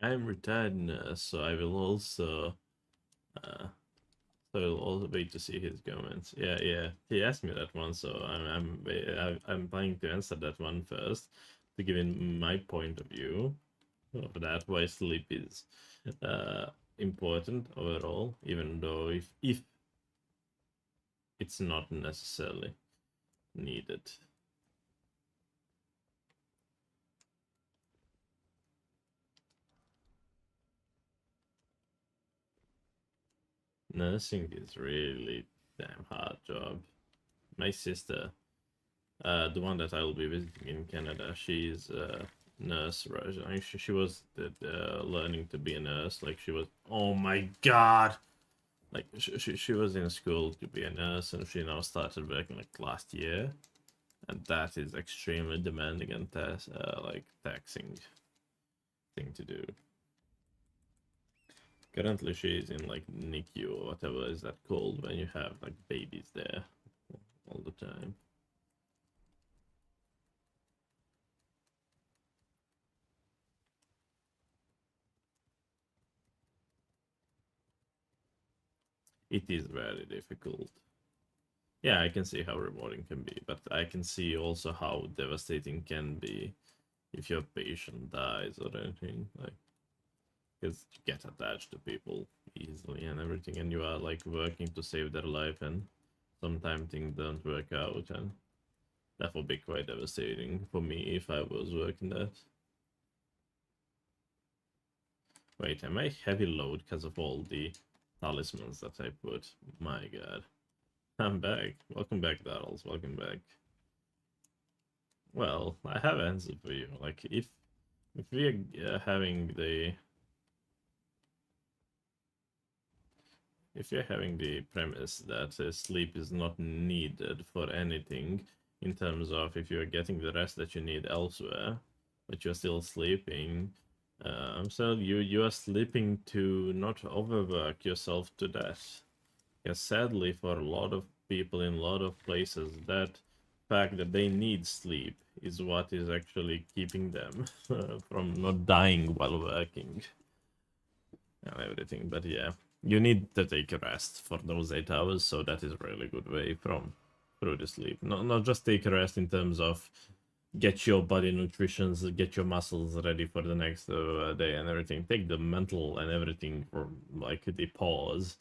I'm retired nurse, so I will also uh, so I'll also wait to see his comments. Yeah, yeah. He asked me that one, so I'm planning to answer that one first to give him my point of view of that why sleep is uh, important overall, even though if it's not necessarily needed. Nursing is really damn hard job. My sister, the one that I will be visiting in Canada, she's a nurse. Right? I mean, she was learning to be a nurse. Like she was. Oh my god! Like she was in school to be a nurse, and she now started working like last year, and that is extremely demanding and like taxing thing to do. Currently, she is in like NICU or whatever is that called when you have like babies there all the time. It is very difficult. Yeah, I can see how rewarding can be, but I can see also how devastating can be if your patient dies or anything. Like, because you get attached to people easily and everything, and you are like working to save their life, and sometimes things don't work out, and that would be quite devastating for me if I was working that. Wait, am I heavy load because of all the talismans that I put? My god. I'm back. Welcome back, Darrells. Welcome back. Well, I have an answer for you. Like, if we're having the if you're having the premise that sleep is not needed for anything in terms of if you're getting the rest that you need elsewhere, but you're still sleeping, so you are sleeping to not overwork yourself to death. Because sadly, for a lot of people in a lot of places, that fact that they need sleep is what is actually keeping them from not dying while working and everything. But yeah, you need to take a rest for those 8 hours, so that is a really good way from through the sleep. Not just take a rest in terms of get your body nutrition, get your muscles ready for the next day and everything. Take the mental and everything for like the pause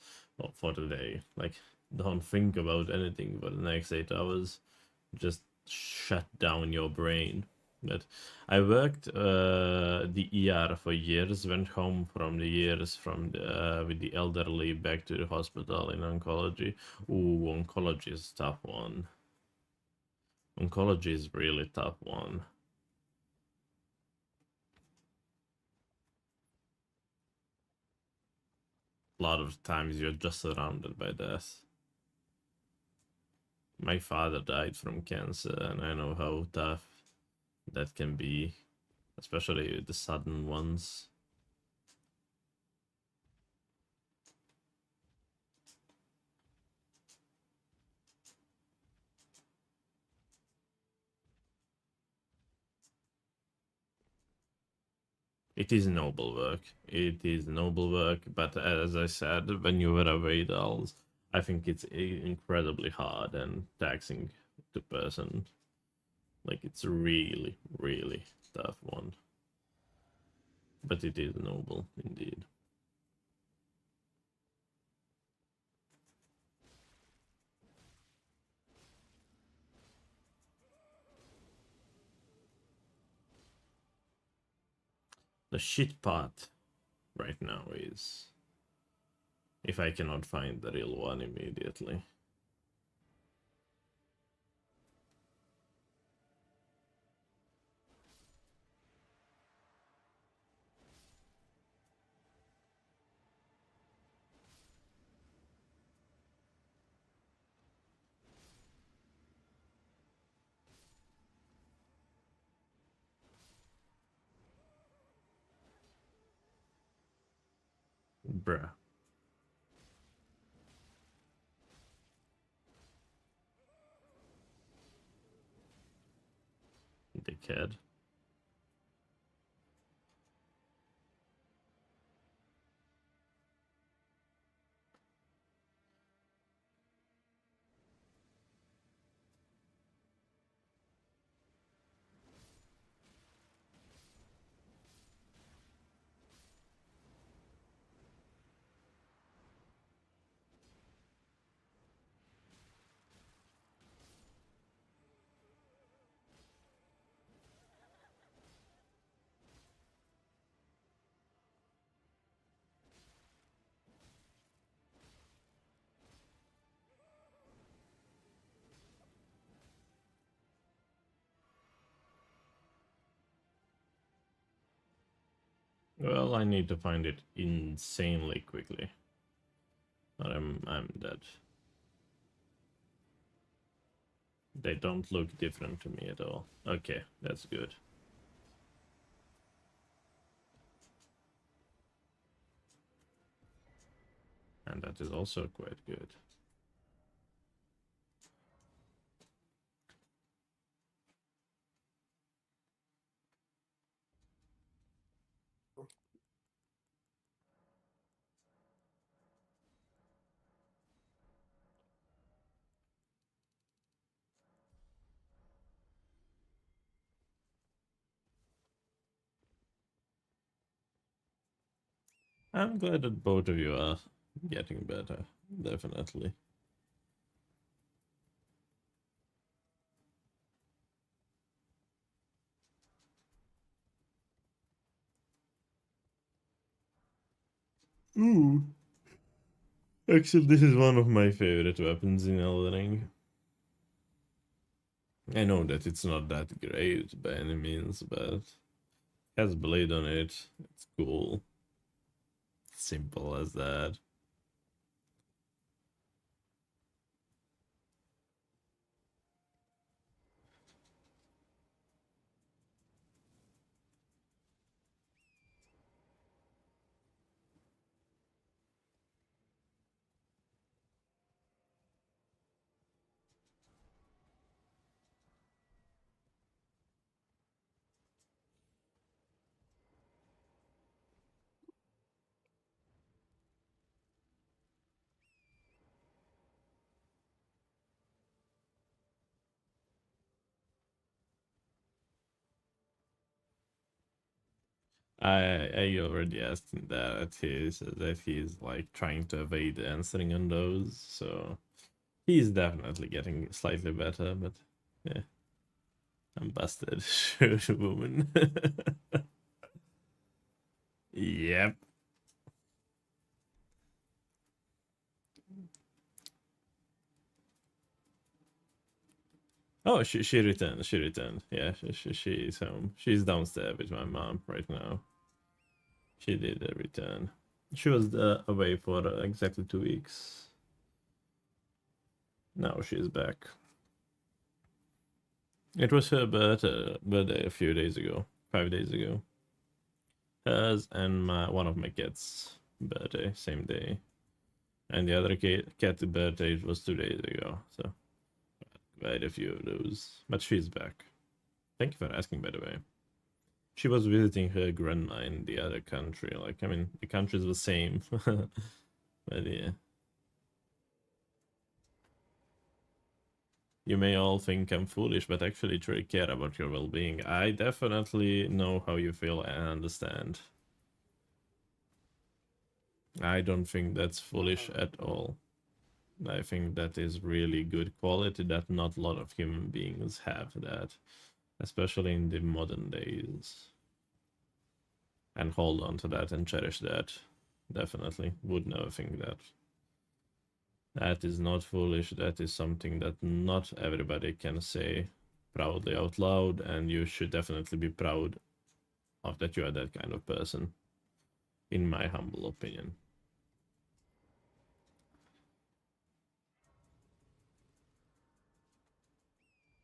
for the day. Like don't think about anything for the next 8 hours. Just shut down your brain. But I worked the ER for years. Went home from the years from with the elderly back to the hospital in oncology. Ooh, oncology is a tough one. Oncology is really tough one. A lot of times you're just surrounded by death. My father died from cancer, and I know how tough that can be, especially the sudden ones. It is noble work. It is noble work, but as I said, when you were away dolls, I think it's incredibly hard and taxing to person. Like it's a really, really tough one. But it is noble indeed. The shit part right now is if I cannot find the real one immediately. Bruh. Dickhead. Well, I need to find it insanely quickly. Or I'm dead. They don't look different to me at all. Okay, that's good. And that is also quite good. I'm glad that both of you are getting better. Definitely. Ooh. Actually, this is one of my favorite weapons in Elden Ring. I know that it's not that great by any means, but it has blade on it. It's cool. Simple as that. I already asked him that. He says that he's like trying to evade answering on those, so he's definitely getting slightly better, but yeah. I'm busted. Shoot, woman. Yep. Oh, she returned. She returned. Yeah, she's home. She's downstairs with my mom right now. She did a return. She was away for exactly 2 weeks. Now she's back. It was her birthday a few days ago, 5 days ago. Hers and one of my cats' birthday, same day. And the other cat's birthday was 2 days ago. So quite a few of those. But she's back. Thank you for asking, by the way. She was visiting her grandma in the other country. Like, I mean, the country's the same. But yeah. You may all think I'm foolish, but actually truly care about your well-being. I definitely know how you feel and understand. I don't think that's foolish at all. I think that is really good quality that not a lot of human beings have that, especially in the modern days. And hold on to that and cherish that. Definitely would never think that. That is not foolish. That is something that not everybody can say proudly out loud, and you should definitely be proud of that you are that kind of person, in my humble opinion.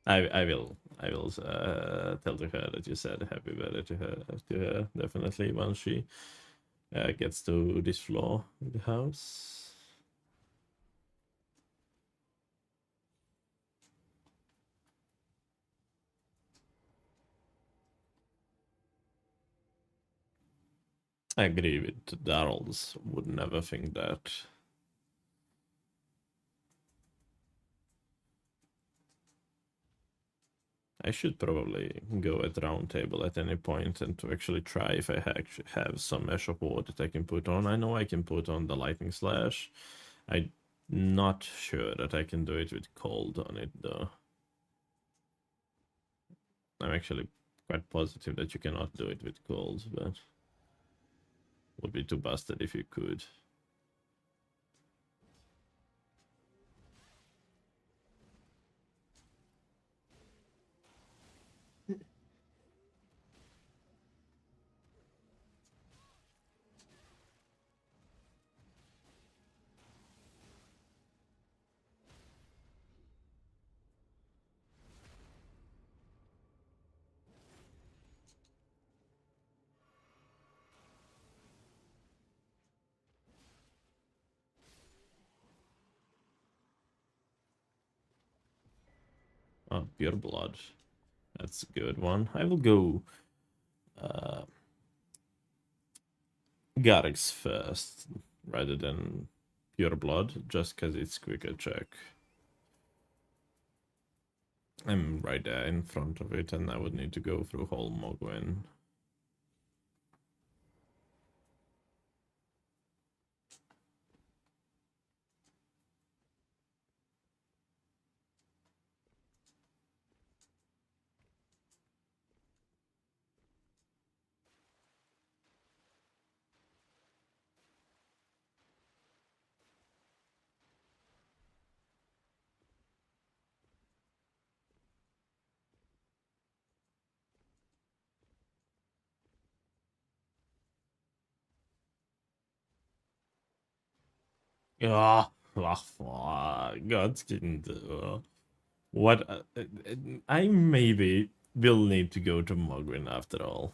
I will tell to her that you said happy birthday to her definitely once she gets to this floor of the house. I agree with Darrell's. Would never think that. I should probably go at round table at any point and to actually try if I actually have some mesh of war that I can put on. I know I can put on the lightning slash. I'm not sure that I can do it with cold on it though. I'm actually quite positive that you cannot do it with cold, but would be too busted if you could. Oh, pure blood. That's a good one. I will go Garrix first rather than pure blood, just because it's quicker check. I'm right there in front of it, and I would need to go through whole Mogwin. Ah, God didn't. What? I maybe will need to go to Mogwin after all.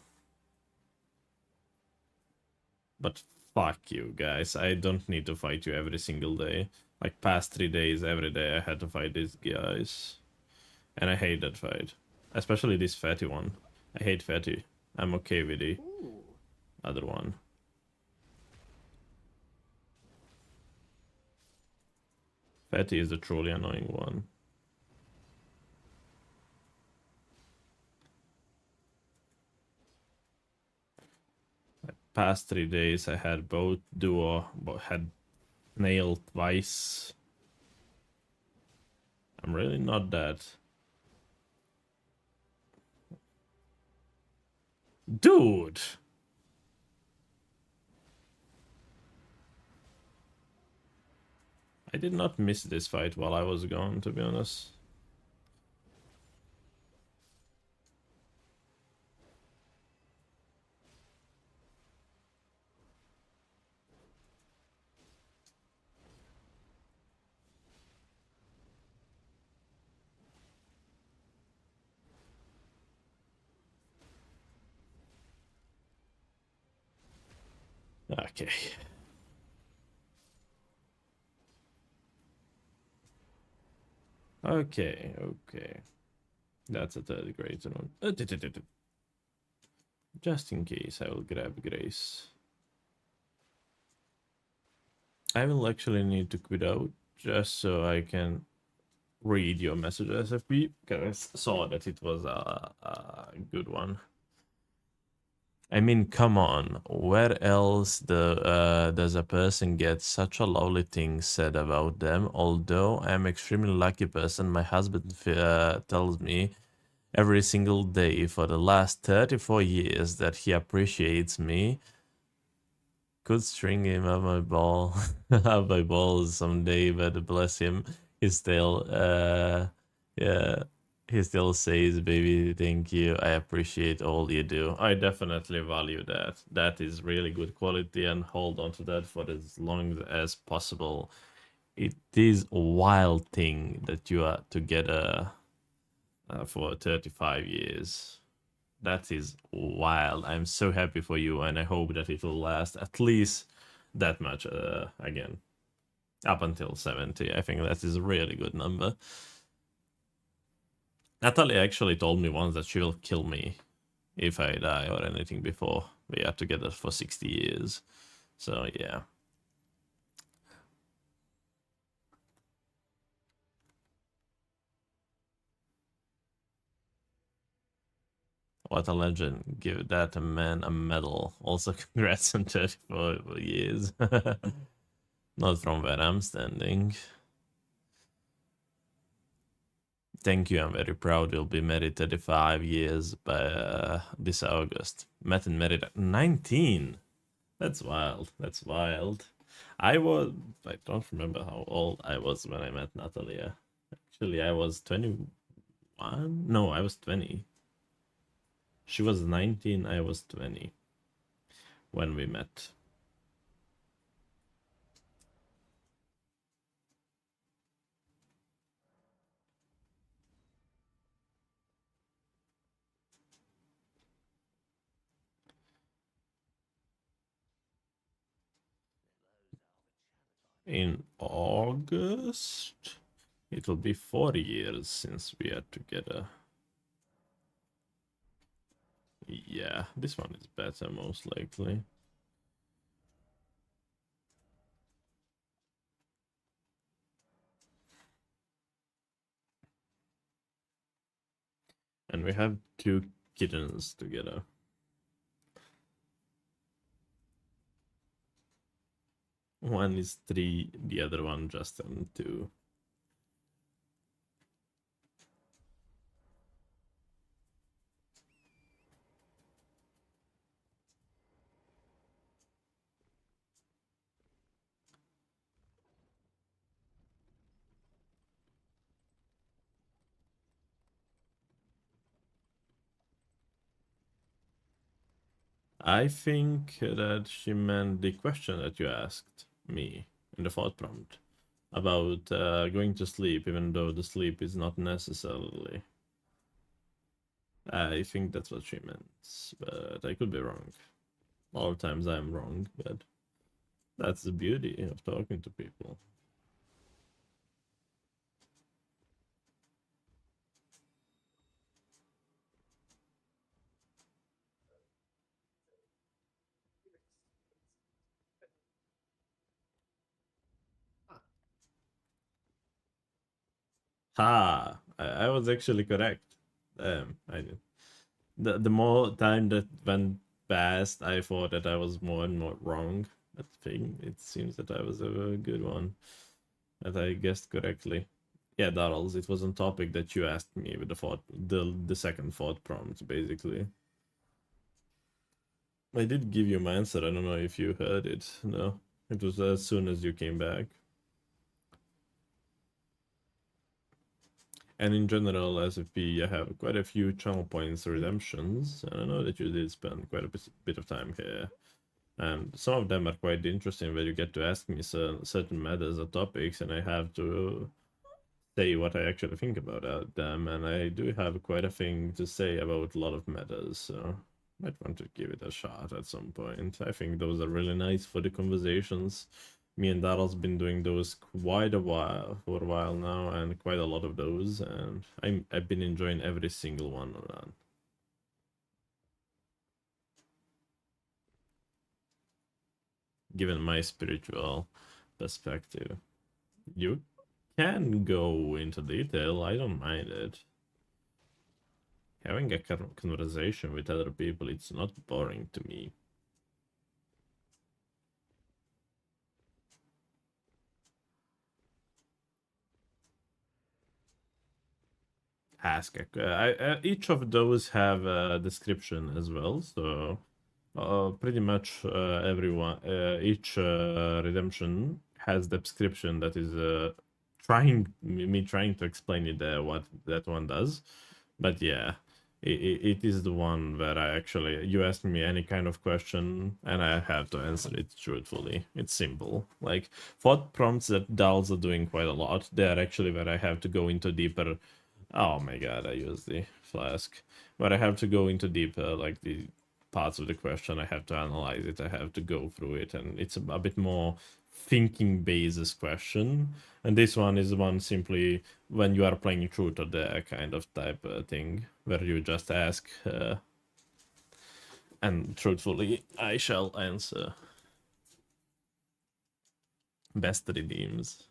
But fuck you guys, I don't need to fight you every single day. Like past 3 days, every day I had to fight these guys. And I hate that fight. Especially this fatty one. I hate fatty. I'm okay with the other one. Fatty is the truly annoying one. Past 3 days I had both duo, but had nailed twice. I'm really not that Dude! I did not miss this fight while I was gone, to be honest. Okay. Okay. That's a third grade one. Just in case, I will grab Grace. I will actually need to quit out just so I can read your message SFP because I saw that it was a good one. I mean, come on, where else does a person get such a lovely thing said about them? Although I'm extremely lucky person, my husband tells me every single day for the last 34 years that he appreciates me. Could string him up my ball, up my balls someday, but bless him, he still, yeah, he still says, "Baby, thank you. I appreciate all you do." I definitely value that. That is really good quality, and hold on to that for as long as possible. It is a wild thing that you are together for 35 years. That is wild. I'm so happy for you, and I hope that it will last at least that much again. Up until 70. I think that is a really good number. Natalie actually told me once that she will kill me if I die or anything before we are together for 60 years. So, yeah. What a legend. Give that man a medal. Also, congrats on 34 years. Not from where I'm standing. Thank you, I'm very proud. We'll be married 35 years by this August. Met and married at 19. That's wild. That's wild. I don't remember how old I was when I met Natalia. Actually, I was 21. No, I was 20. She was 19, I was 20 when we met. In August, it will be 4 years since we are together. Yeah, this one is better, most likely. And we have 2 kittens together. One is 3, the other one just 2. I think that she meant the question that you asked me in the thought prompt about going to sleep, even though the sleep is not necessarily. I think that's what she meant, but I could be wrong. All the times I'm wrong, but that's the beauty of talking to people. Ha! I was actually correct. I did. The more time that went past, I thought that I was more and more wrong. But thing, it seems that I was a good one. That I guessed correctly. Yeah, Darrells, it was on topic that you asked me with the second thought prompt, basically. I did give you my answer. I don't know if you heard it. No, it was as soon as you came back. And in general, as FP, I have quite a few channel points redemptions, and I know that you did spend quite a bit of time here. And some of them are quite interesting, where you get to ask me certain matters or topics, and I have to say what I actually think about them. And I do have quite a thing to say about a lot of matters, so might want to give it a shot at some point. I think those are really nice for the conversations. Me and Daryl's been doing those for a while now, and quite a lot of those, and I've been enjoying every single one of that. Given my spiritual perspective, you can go into detail. I don't mind it. Having a conversation with other people, it's not boring to me. Ask each of those have a description as well, so pretty much everyone each redemption has the description that is trying to explain it there what that one does. But yeah, it is the one where I actually, you ask me any kind of question and I have to answer it truthfully. It's simple. Like thought prompts that DALs are doing quite a lot, they're actually where I have to go into deeper. Oh my god, I used the flask. But I have to go into deeper, like the parts of the question, I have to analyze it, I have to go through it, and it's a bit more thinking basis question. And this one is one simply when you are playing truth or dare kind of type thing, where you just ask, and truthfully, I shall answer. Best redeems.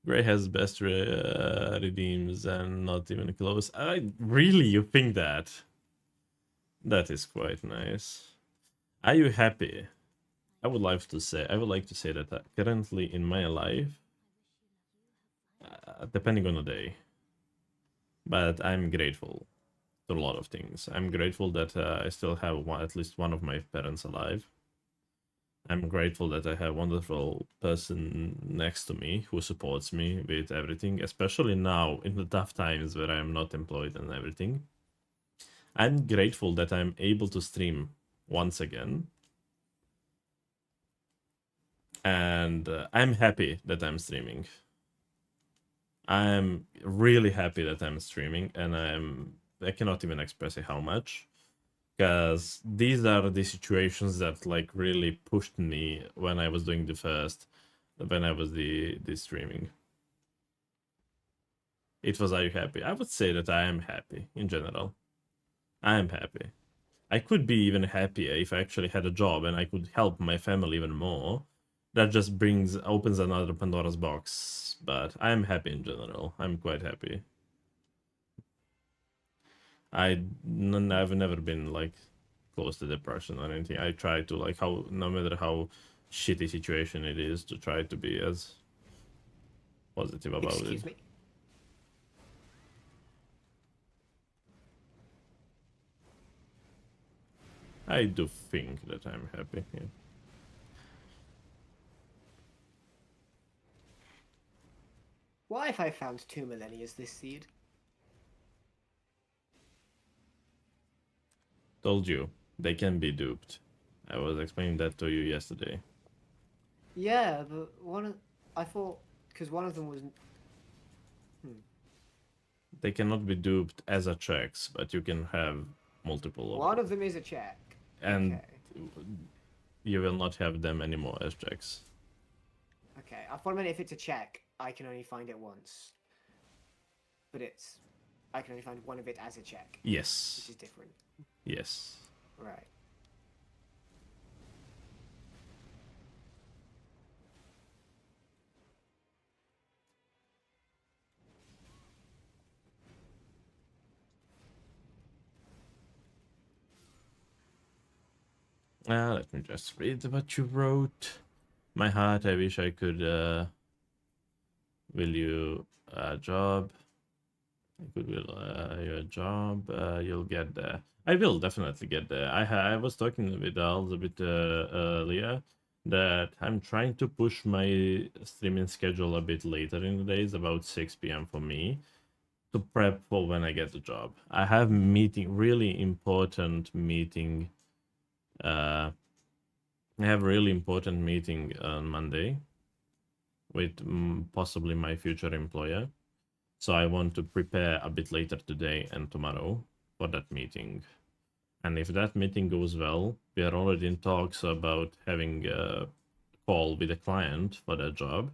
Gray has best redeems and not even close. You think that? That is quite nice. Are you happy? I would like to say that currently in my life, depending on the day, but I'm grateful to a lot of things. I'm grateful that I still have at least one of my parents alive. I'm grateful that I have a wonderful person next to me who supports me with everything, especially now in the tough times where I'm not employed and everything. I'm grateful that I'm able to stream once again. And I'm happy that I'm streaming. I'm really happy that I'm streaming, and I cannot even express how much. Because these are the situations that like really pushed me when I was doing when I was the streaming. It was, are you happy? I would say that I am happy in general. I am happy. I could be even happier if I actually had a job and I could help my family even more. That just opens another Pandora's box. But I'm happy in general. I'm quite happy. I've never been like close to depression or anything. I try to like no matter how shitty situation it is, to try to be as positive about Excuse it. me. I do think that I'm happy. Yeah. Why have I found 2 millennia as this seed? Told you, they can be duped. I was explaining that to you yesterday. Yeah, but I thought, because one of them was... They cannot be duped as a checks, but you can have multiple One of them is a check. and Okay. you will not have them anymore as checks. Okay, I thought if it's a check, I can only find it once. But I can only find one of it as a check. Yes. Which is different. Yes. Right. Let me just read what you wrote. My heart, I wish I could will you a job. I could will your job. You'll get there. I will definitely get there. I was talking with Al a bit earlier that I'm trying to push my streaming schedule a bit later in the days, about 6 p.m. for me, to prep for when I get the job. I have really important meeting. I have a really important meeting on Monday with possibly my future employer. So I want to prepare a bit later today and tomorrow for that meeting. And if that meeting goes well, we are already in talks about having a call with a client for that job.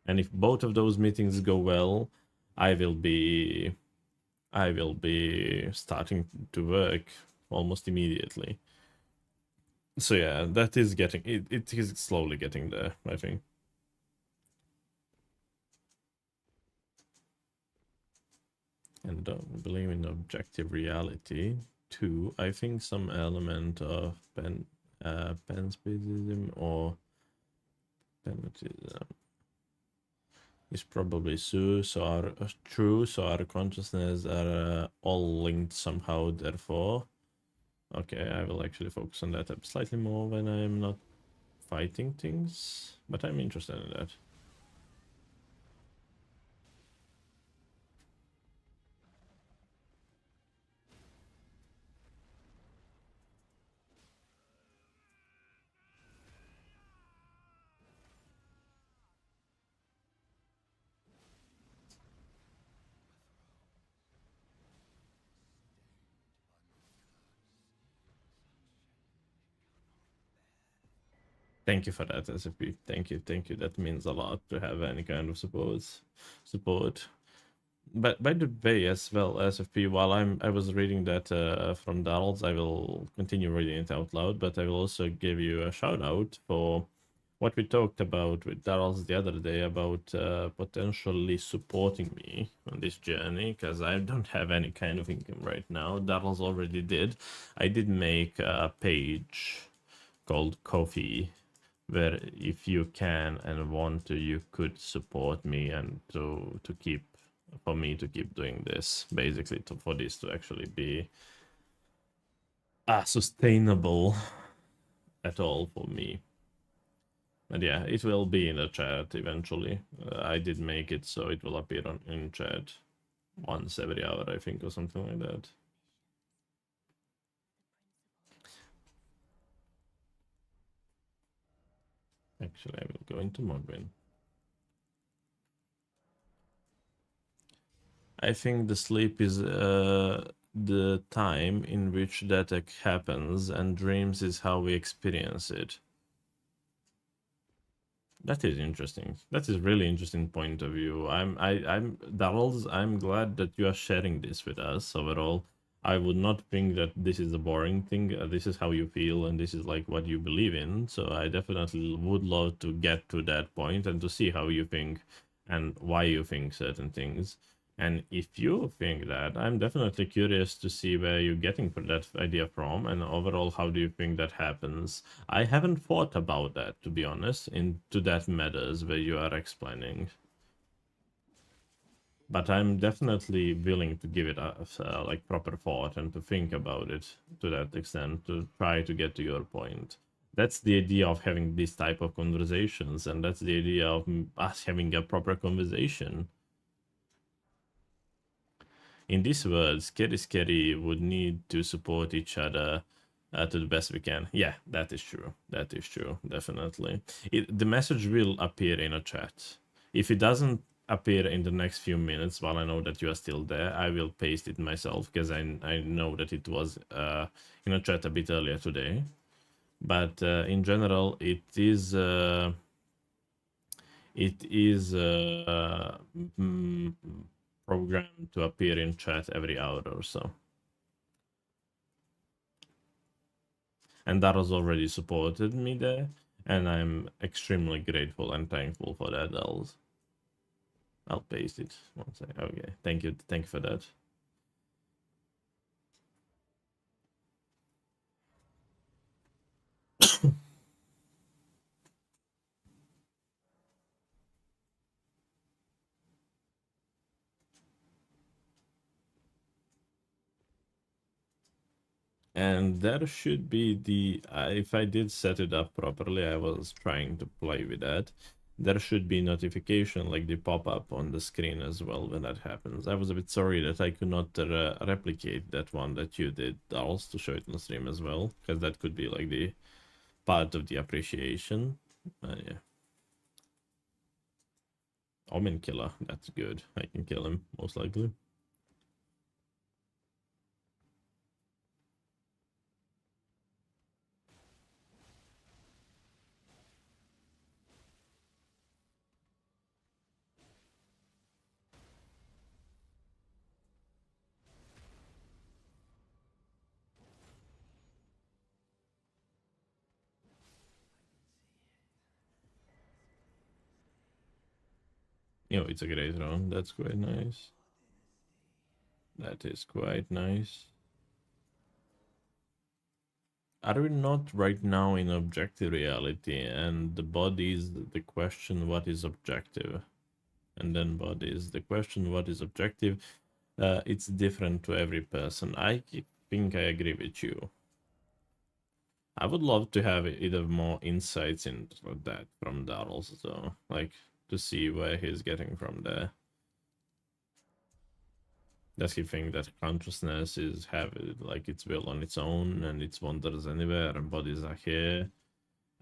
And if both of those meetings go well, I will be starting to work almost immediately. So yeah, that is getting it is slowly getting there, I think. And don't believe in objective reality. Two, I think some element of panspermism or penaltism is probably true, so our consciousness are all linked somehow, therefore. Okay, I will actually focus on that slightly more when I'm not fighting things, but I'm interested in that. Thank you for that, SFP. Thank you. That means a lot to have any kind of support. But by the way, as well, SFP, while I was reading that from Donald's, I will continue reading it out loud, but I will also give you a shout out for what we talked about with Darrell's the other day about potentially supporting me on this journey, because I don't have any kind of income right now. Darrell's already did. I did make a page called Kofi, where if you can and want to, you could support me and to keep for me to keep doing this, basically for this to actually be sustainable at all for me. And yeah, it will be in the chat eventually. I did make it so it will appear in chat once every hour, I think, or something like that. Actually, I will go into Modwin. I think the sleep is the time in which that happens, and dreams is how we experience it. That is interesting. That is really interesting point of view. I'm Darrell's. I'm glad that you are sharing this with us. Overall, I would not think that this is a boring thing. This is how you feel, and this is like what you believe in. So I definitely would love to get to that point and to see how you think and why you think certain things. And if you think that, I'm definitely curious to see where you're getting that idea from, and overall, how do you think that happens? I haven't thought about that, to be honest, into that matters where you are explaining. But I'm definitely willing to give it a like proper thought and to think about it to that extent to try to get to your point. That's the idea of having this type of conversations, and that's the idea of us having a proper conversation. In this world, Scary would need to support each other to the best we can. Yeah, that is true. That is true, definitely. The message will appear in a chat. If it doesn't appear in the next few minutes while I know that you are still there, I will paste it myself because I know that it was in a chat a bit earlier today. But in general, it is programmed to appear in chat every hour or so. And that has already supported me there, and I'm extremely grateful and thankful for that. I'll paste it once. Okay, thank you for that. And there should be the, if I did set it up properly, I was trying to play with that. There should be notification like the pop-up on the screen as well when that happens. I was a bit sorry that I could not replicate that one that you did, also to show it on stream as well, because that could be like the part of the appreciation. Yeah. Omen killer, that's good. I can kill him, most likely. You know, it's a great round. That's quite nice. That is quite nice. Are we not right now in objective reality? And the body is the question, what is objective? And then body is the question, what is objective? It's different to every person. I think I agree with you. I would love to have either more insights into that from Darrell's, though. Like, to see where he's getting from there. Does he think that consciousness is have like its will on its own and it wanders anywhere and bodies are here?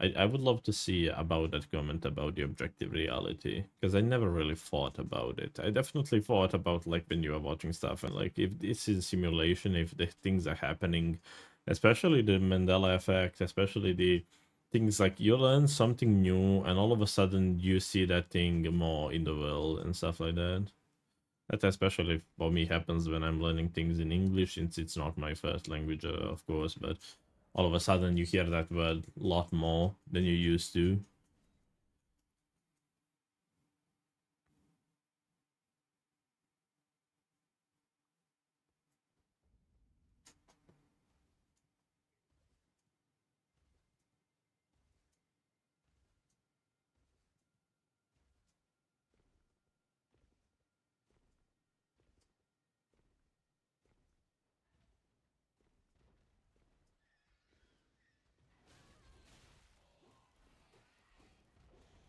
I would love to see about that comment about the objective reality, because I never really thought about it. I definitely thought about like when you are watching stuff and like if this is simulation, if the things are happening, especially the Mandela effect, especially the things like you learn something new and all of a sudden you see that thing more in the world and stuff like that. That especially for me happens when I'm learning things in English, since it's not my first language, of course, but all of a sudden you hear that word a lot more than you used to.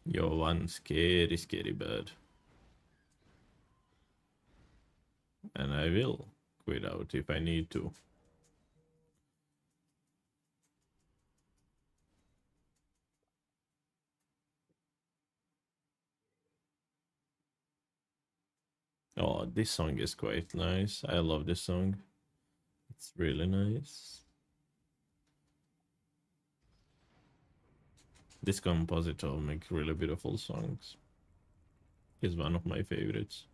You're one scary, scary bird. And I will quit out if I need to. Oh, this song is quite nice. I love this song. It's really nice. This compositor makes really beautiful songs. He's one of my favorites.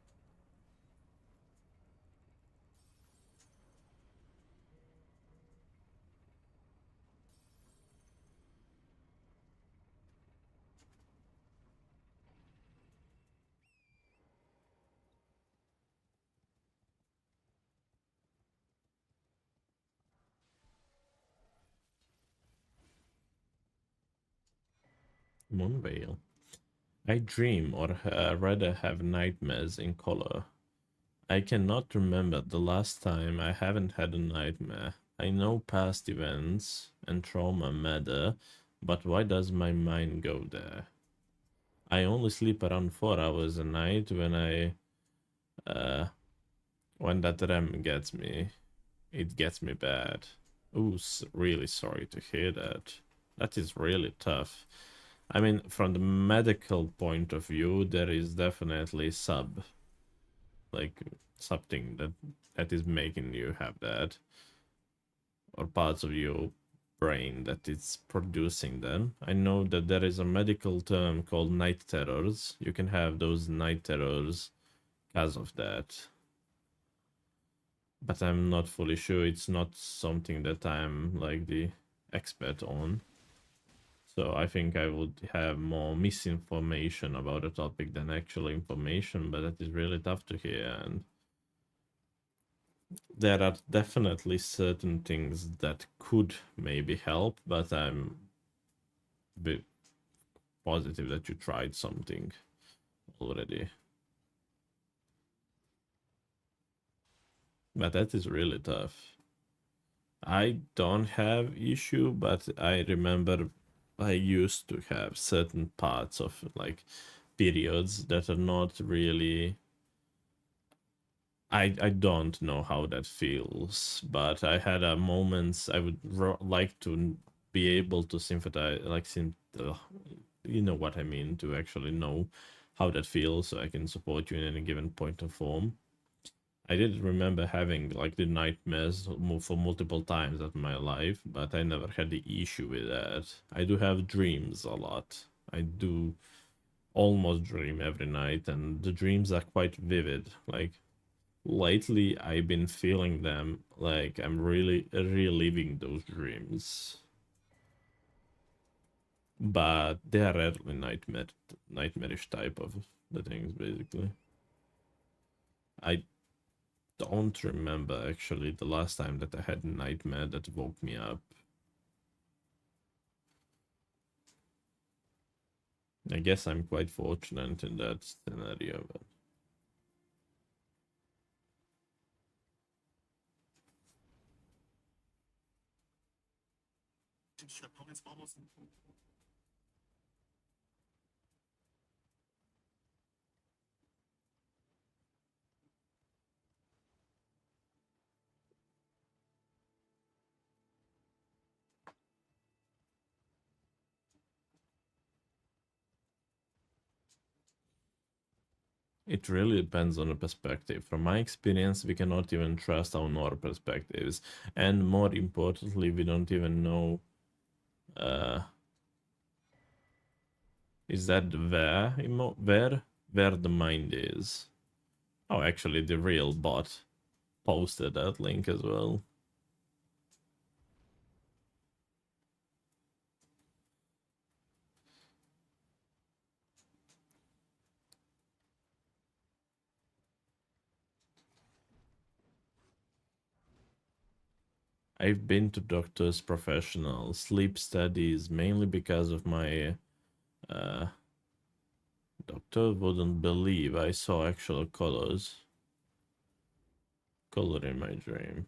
Moonveil. I dream or rather have nightmares in color. I cannot remember the last time I haven't had a nightmare. I know past events and trauma matter, but why does my mind go there? I only sleep around 4 hours a night when that REM gets me. It gets me bad. Ooh, really sorry to hear that. That is really tough. I mean, from the medical point of view, there is definitely something that is making you have that, or parts of your brain that is producing them. I know that there is a medical term called night terrors. You can have those night terrors because of that. But I'm not fully sure. It's not something that I'm like the expert on. So I think I would have more misinformation about the topic than actual information, but that is really tough to hear. And there are definitely certain things that could maybe help, but I'm a bit positive that you tried something already. But that is really tough. I don't have issue, but I remember I used to have certain parts of like periods that are not really. I don't know how that feels, but I had a moments I would like to be able to sympathize, like you know what I mean, to actually know how that feels, so I can support you in any given point of form. I did remember having like the nightmares for multiple times in my life, but I never had the issue with that. I do have dreams a lot. I do almost dream every night, and the dreams are quite vivid. Like lately, I've been feeling them like I'm really reliving those dreams, but they are rarely nightmarish type of the things. Basically, I don't remember actually the last time that I had a nightmare that woke me up. I guess I'm quite fortunate in that scenario. But it really depends on the perspective. From my experience, we cannot even trust our own perspectives, and more importantly, we don't even know. Uh, is that where the mind is? Oh, actually, the real bot posted that link as well. I've been to doctors, professional sleep studies, mainly because of my doctor wouldn't believe I saw actual color in my dream.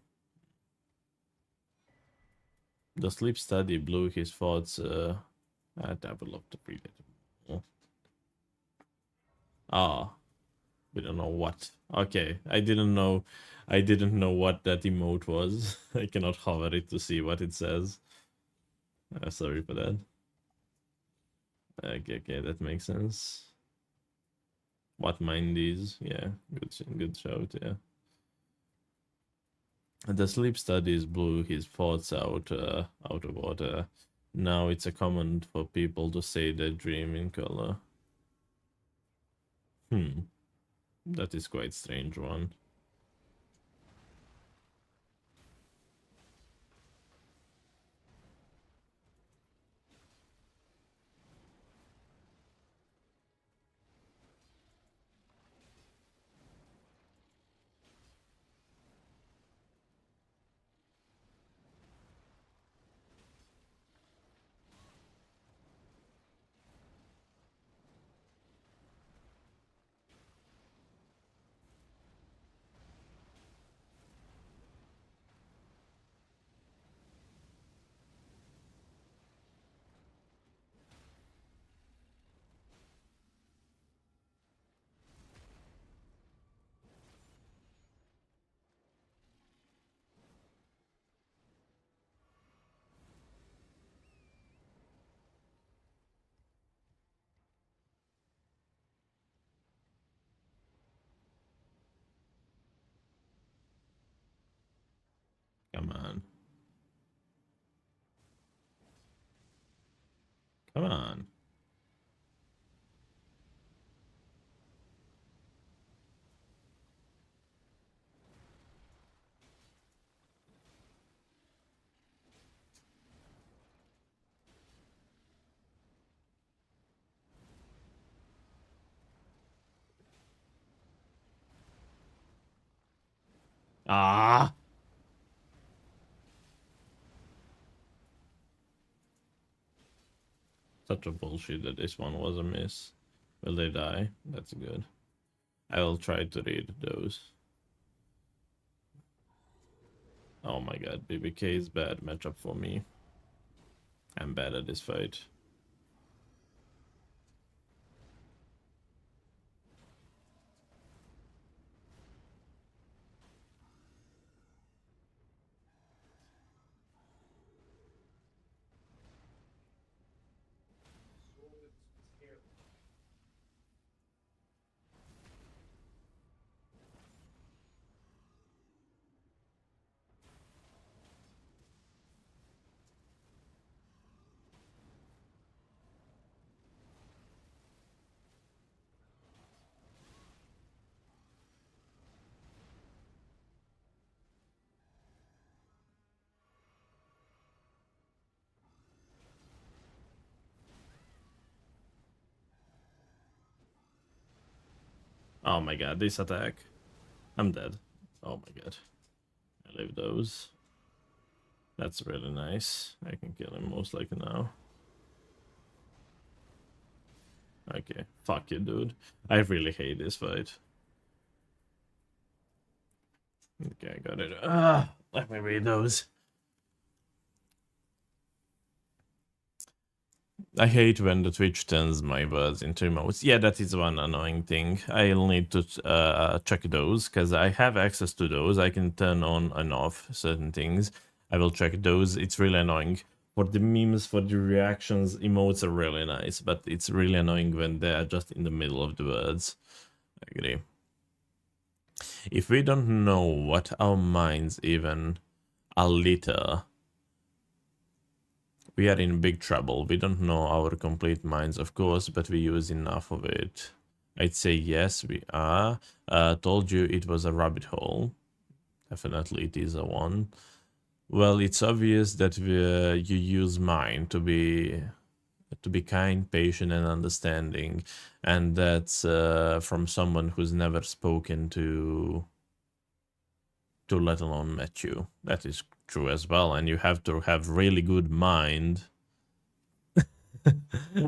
The sleep study blew his thoughts. I would love to read it. Oh. Ah, we don't know what. Okay, I didn't know what that emote was. I cannot hover it to see what it says. Sorry for that. Okay, that makes sense. What mind is? Yeah, good shout. Yeah. The sleep studies blew his thoughts out of water. Now it's a common for people to say they dream in color. Hmm, that is quite strange one. Come on. Come on. Ah! Such a bullshit that this one was a miss. Will they die? That's good. I will try to read those. Oh my god, BBK is bad matchup for me. I'm bad at this fight. Oh my god, this attack. I'm dead. Oh my god. I leave those. That's really nice. I can kill him most likely now. Okay, fuck you, dude. I really hate this fight. Okay, I got it. Let me read those. I hate when the Twitch turns my words into emotes. Yeah, that is one annoying thing. I'll need to check those, because I have access to those. I can turn on and off certain things. I will check those. It's really annoying. For the memes, for the reactions, emotes are really nice, but it's really annoying when they are just in the middle of the words. I agree. If we don't know what our minds even a little, we are in big trouble. We don't know our complete minds, of course, but we use enough of it. I'd say yes, we are. Told you it was a rabbit hole. Definitely it is a one. Well, it's obvious that you use mine to be kind, patient, and understanding, and that's from someone who's never spoken to let alone met you. That is true as well, and you have to have really good mind.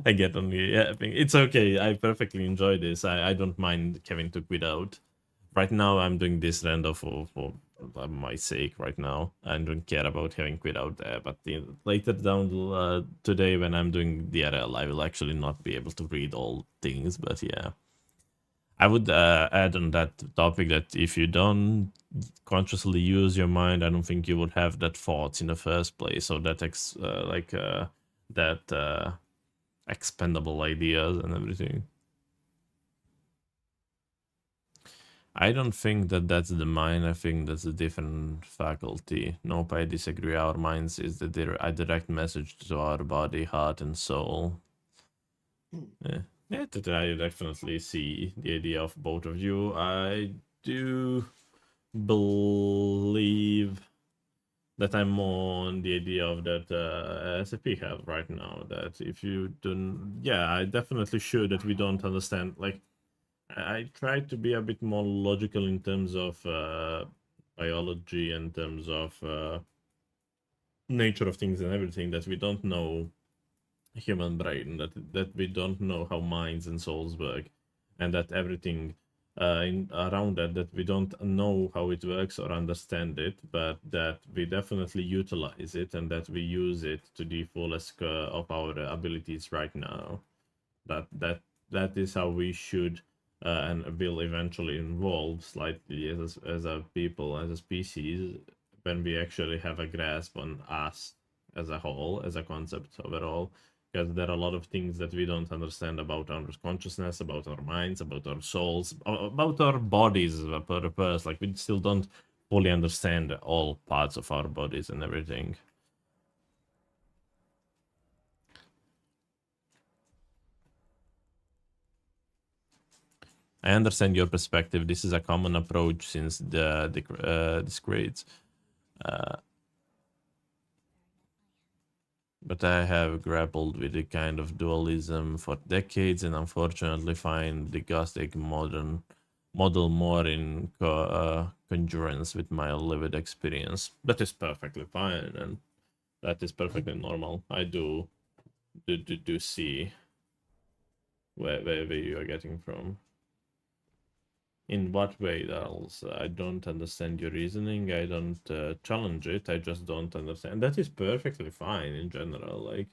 I get only it's okay. I perfectly enjoy this. I don't mind having to quit out. Right now I'm doing this rando for my sake right now. I don't care about having quit out there, but later down today when I'm doing DRL, I will actually not be able to read all things, but yeah. I would add on that topic that if you don't consciously use your mind, I don't think you would have that thoughts in the first place. So that expendable ideas and everything. I don't think that that's the mind. I think that's a different faculty. Nope, I disagree. Our minds is a direct message to our body, heart, and soul. Yeah. Yeah, I definitely see the idea of both of you. I do believe that I'm more on the idea of that SAP have right now. That if you don't, yeah, I definitely sure that we don't understand. Like, I try to be a bit more logical in terms of biology, in terms of nature of things and everything. That we don't know human brain, that we don't know how minds and souls work, and that everything around that we don't know how it works or understand it, but that we definitely utilize it and that we use it to the fullest of our abilities right now. That is how we should and will eventually evolve slightly as a people, as a species, when we actually have a grasp on us as a whole, as a concept overall, because there are a lot of things that we don't understand about our consciousness, about our minds, about our souls, about our bodies as a purpose. Like, we still don't fully understand all parts of our bodies and everything. I understand your perspective. This is a common approach since this grades. But I have grappled with the kind of dualism for decades, and unfortunately find the Gothic model more in congruence with my lived experience. That is perfectly fine, and that is perfectly normal. I do see where you are getting from. In what way, Darls? I don't understand your reasoning. I don't challenge it. I just don't understand. That is perfectly fine in general. Like,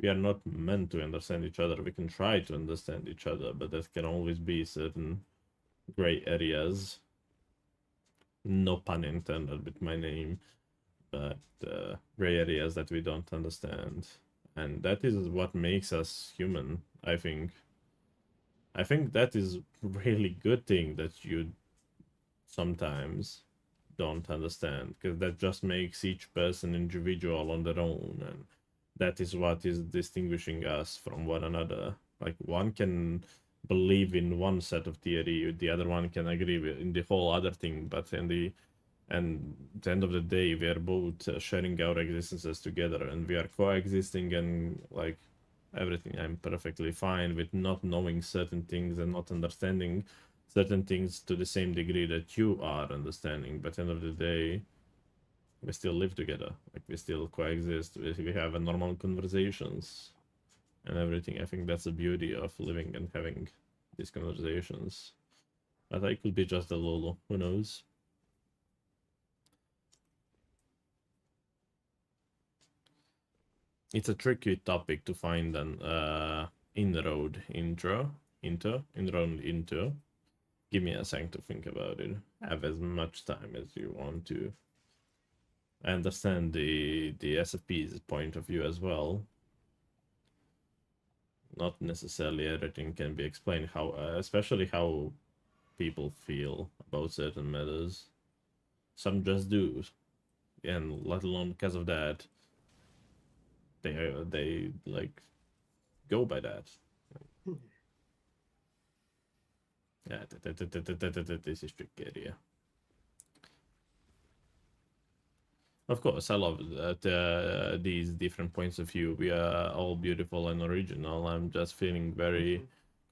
we are not meant to understand each other. We can try to understand each other, but that can always be certain gray areas. No pun intended with my name, but gray areas that we don't understand. And that is what makes us human, I think. I think that is really good thing that you sometimes don't understand, because that just makes each person individual on their own, and that is what is distinguishing us from one another. Like, one can believe in one set of theory, the other one can agree with in the whole other thing, but in the and at the end of the day, we are both sharing our existences together, and we are coexisting, and like everything. I'm perfectly fine with not knowing certain things and not understanding certain things to the same degree that you are understanding. But at the end of the day, we still live together. Like, we still coexist. We have a normal conversations and everything. I think that's the beauty of living and having these conversations. But I could be just a Lolo. Who knows? It's a tricky topic to find an inroad into. Give me a second to think about it. Have as much time as you want to. I understand the SFP's point of view as well. Not necessarily everything can be explained, how especially how people feel about certain matters. Some just do, and let alone because of that, they like go by that. Yeah, this is tricky area. Of course, I love that these different points of view. We are all beautiful and original. I'm just feeling very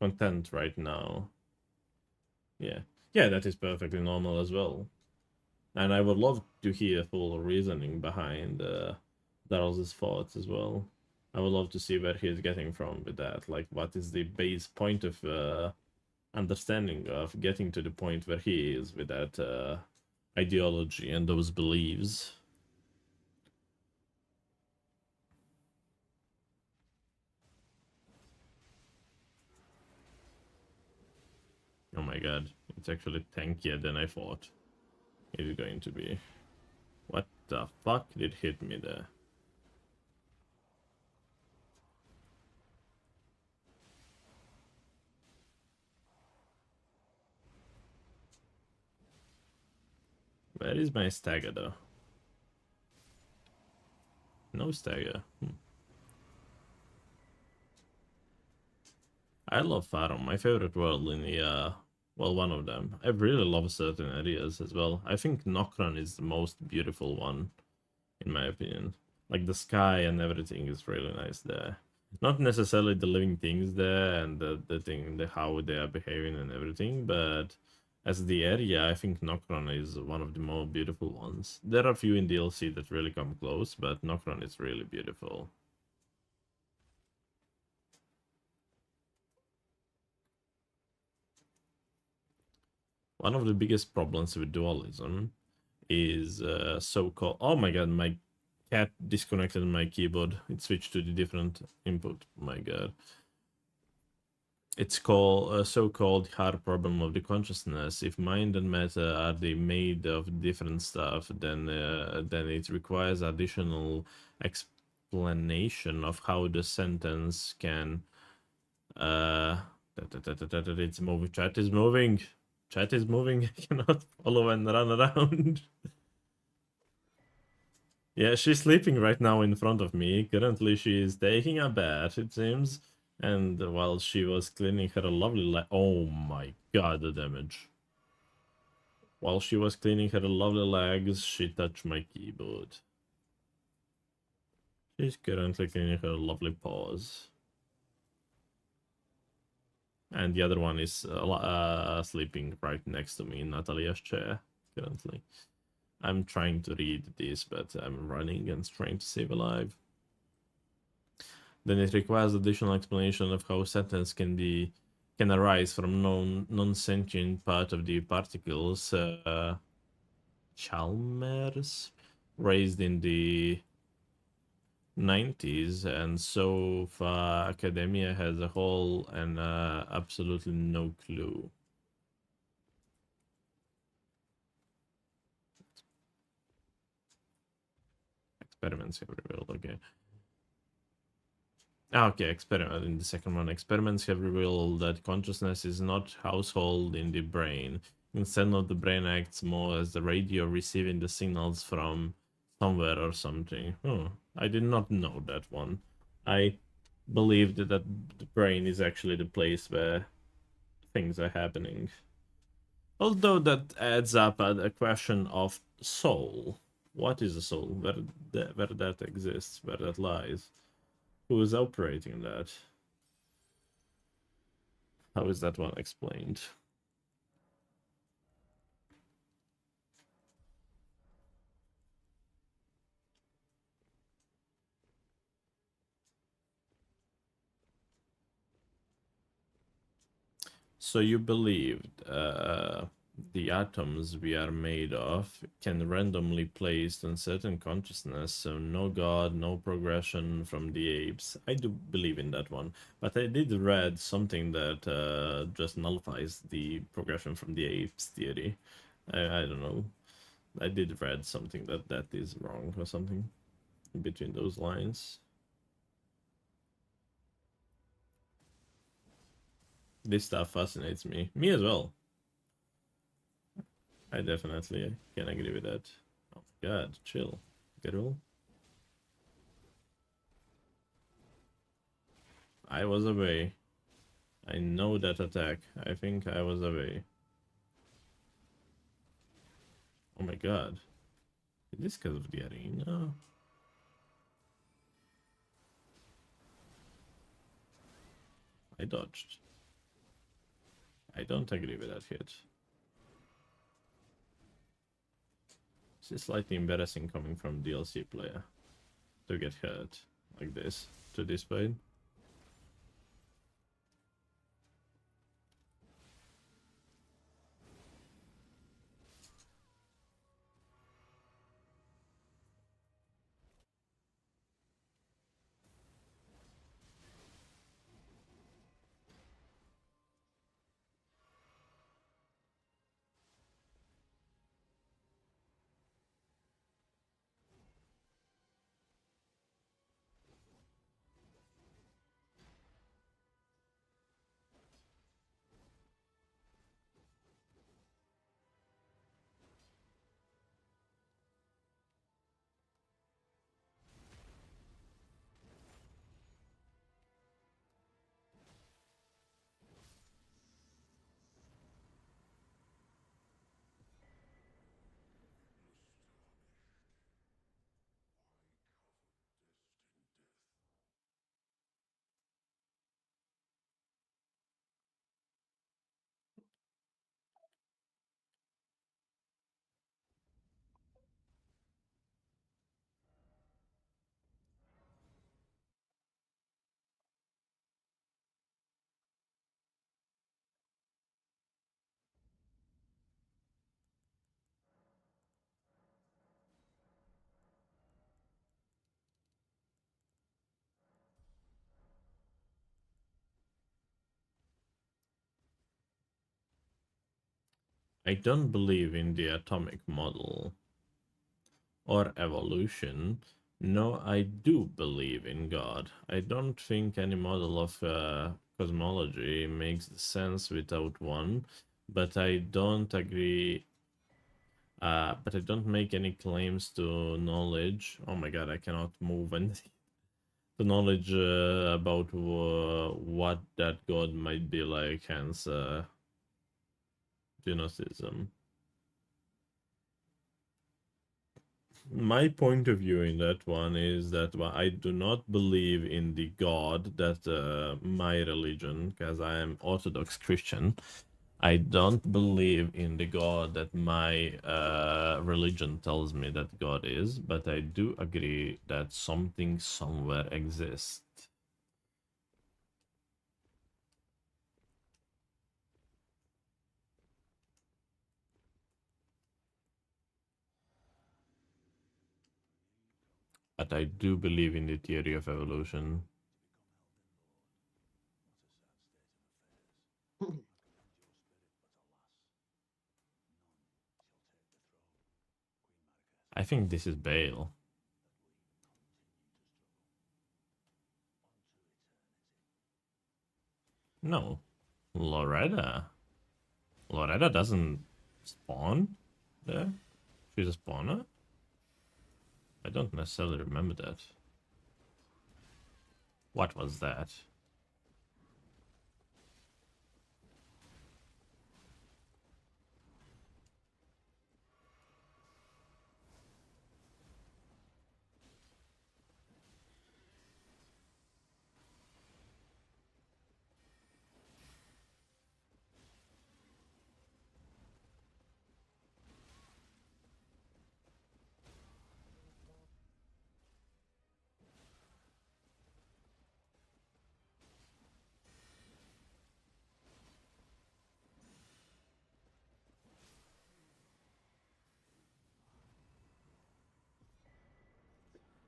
content right now. Yeah, yeah, that is perfectly normal as well. And I would love to hear full reasoning behind Daryl's thoughts as well. I would love to see where he's getting from with that. Like, what is the base point of understanding of getting to the point where he is with that ideology and those beliefs. Oh my god, it's actually tankier than I thought it is going to be. What the fuck did hit me there? Where is my stagger though? No stagger. I love Farum, my favorite world in the well, one of them. I really love certain areas as well. I think Nokran is the most beautiful one, in my opinion. Like, the sky and everything is really nice there. Not necessarily the living things there and the how they are behaving and everything, but as the area, I think Nokran is one of the more beautiful ones. There are a few in DLC that really come close, but Nokran is really beautiful. One of the biggest problems with dualism is so-called... Oh my god, my cat disconnected my keyboard. It switched to the different input. My god. It's called a so-called hard problem of the consciousness. If mind and matter are made of different stuff, then it requires additional explanation of how the sentence can... It's moving. Chat is moving. Chat is moving. I cannot follow and run around. Yeah, she's sleeping right now in front of me. Currently, she is taking a bath, it seems. And while she was cleaning her lovely oh my god, the damage. While she was cleaning her lovely legs, she touched my keyboard. She's currently cleaning her lovely paws. And the other one is sleeping right next to me in Natalia's chair, currently. I'm trying to read this, but I'm running and trying to save a life. Then it requires additional explanation of how sentence can can arise from non-sentient part of the particles. Chalmers, raised in the 90s, and so far academia as a whole and absolutely no clue. Experiments have revealed, okay. Okay, experiment in the second one. Experiments have revealed that consciousness is not household in the brain. Instead of the brain acts more as the radio receiving the signals from somewhere or something. I did not know that one. I believed that the brain is actually the place where things are happening. Although that adds up at a question of soul. What is a soul? Where that exists? Where that lies? Who is operating that? How is that one explained? So you believed the atoms we are made of can randomly placed on certain consciousness, so no god, no progression from the apes. I do believe in that one, but I did read something that just nullifies the progression from the apes theory. I don't know. I did read something that is wrong or something in between those lines. This stuff fascinates me. Me as well. I definitely can agree with that. Oh my god, chill. Girl. I was away. I know that attack. I think I was away. Oh my god. Is this because of the arena? I dodged. I don't agree with that hit. It's slightly embarrassing coming from DLC player to get hurt like this to this point. I don't believe in the atomic model or evolution. No, I do believe in God. I don't think any model of cosmology makes sense without one, but I don't agree. But I don't make any claims to knowledge. Oh my god, I cannot move and the knowledge about what that God might be like, hence Gnosticism. My point of view in that one is that I do not believe in the God that my religion, because I am Orthodox Christian, I don't believe in the God that my religion tells me that God is, but I do agree that something somewhere exists. But I do believe in the theory of evolution. I think this is Bale. No. Loretta. Loretta doesn't spawn there? She's a spawner? I don't necessarily remember that. What was that?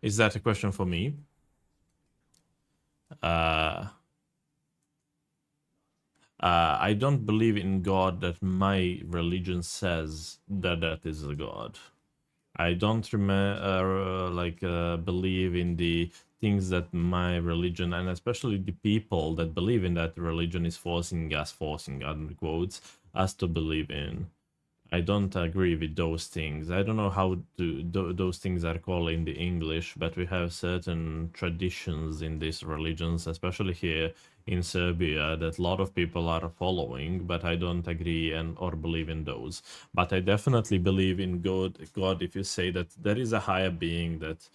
Is that a question for me? I don't believe in God that my religion says that that is a God. I don't believe in the things that my religion and especially the people that believe in that religion is forcing under quotes, us to believe in. I don't agree with those things. I don't know how those things are called in the English, but we have certain traditions in these religions, especially here in Serbia, that a lot of people are following, but I don't agree and or believe in those. But I definitely believe in God. God, if you say that there is a higher being that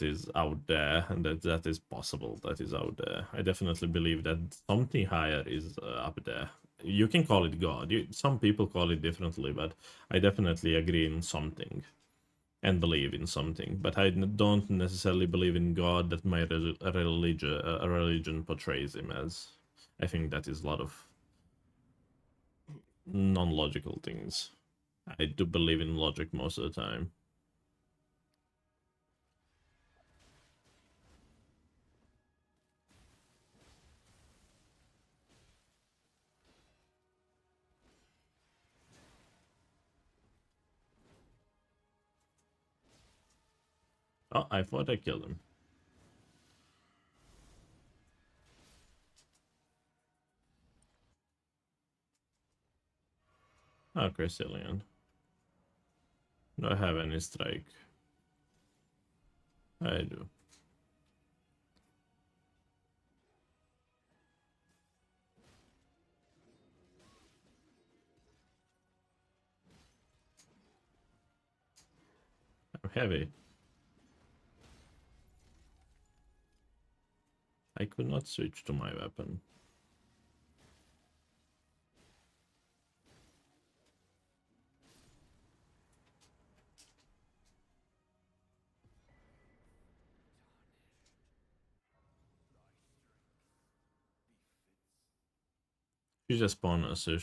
is out there and that is possible, that is out there. I definitely believe that something higher is up there. You can call it God. Some people call it differently, but I definitely agree in something and believe in something. But I don't necessarily believe in God that my religion portrays him as. I think that is a lot of non-logical things. I do believe in logic most of the time. Oh, I thought I killed him. Oh, Crystallian. Do I have any strike? I do. I'm heavy. I could not switch to my weapon. She's a spawner, so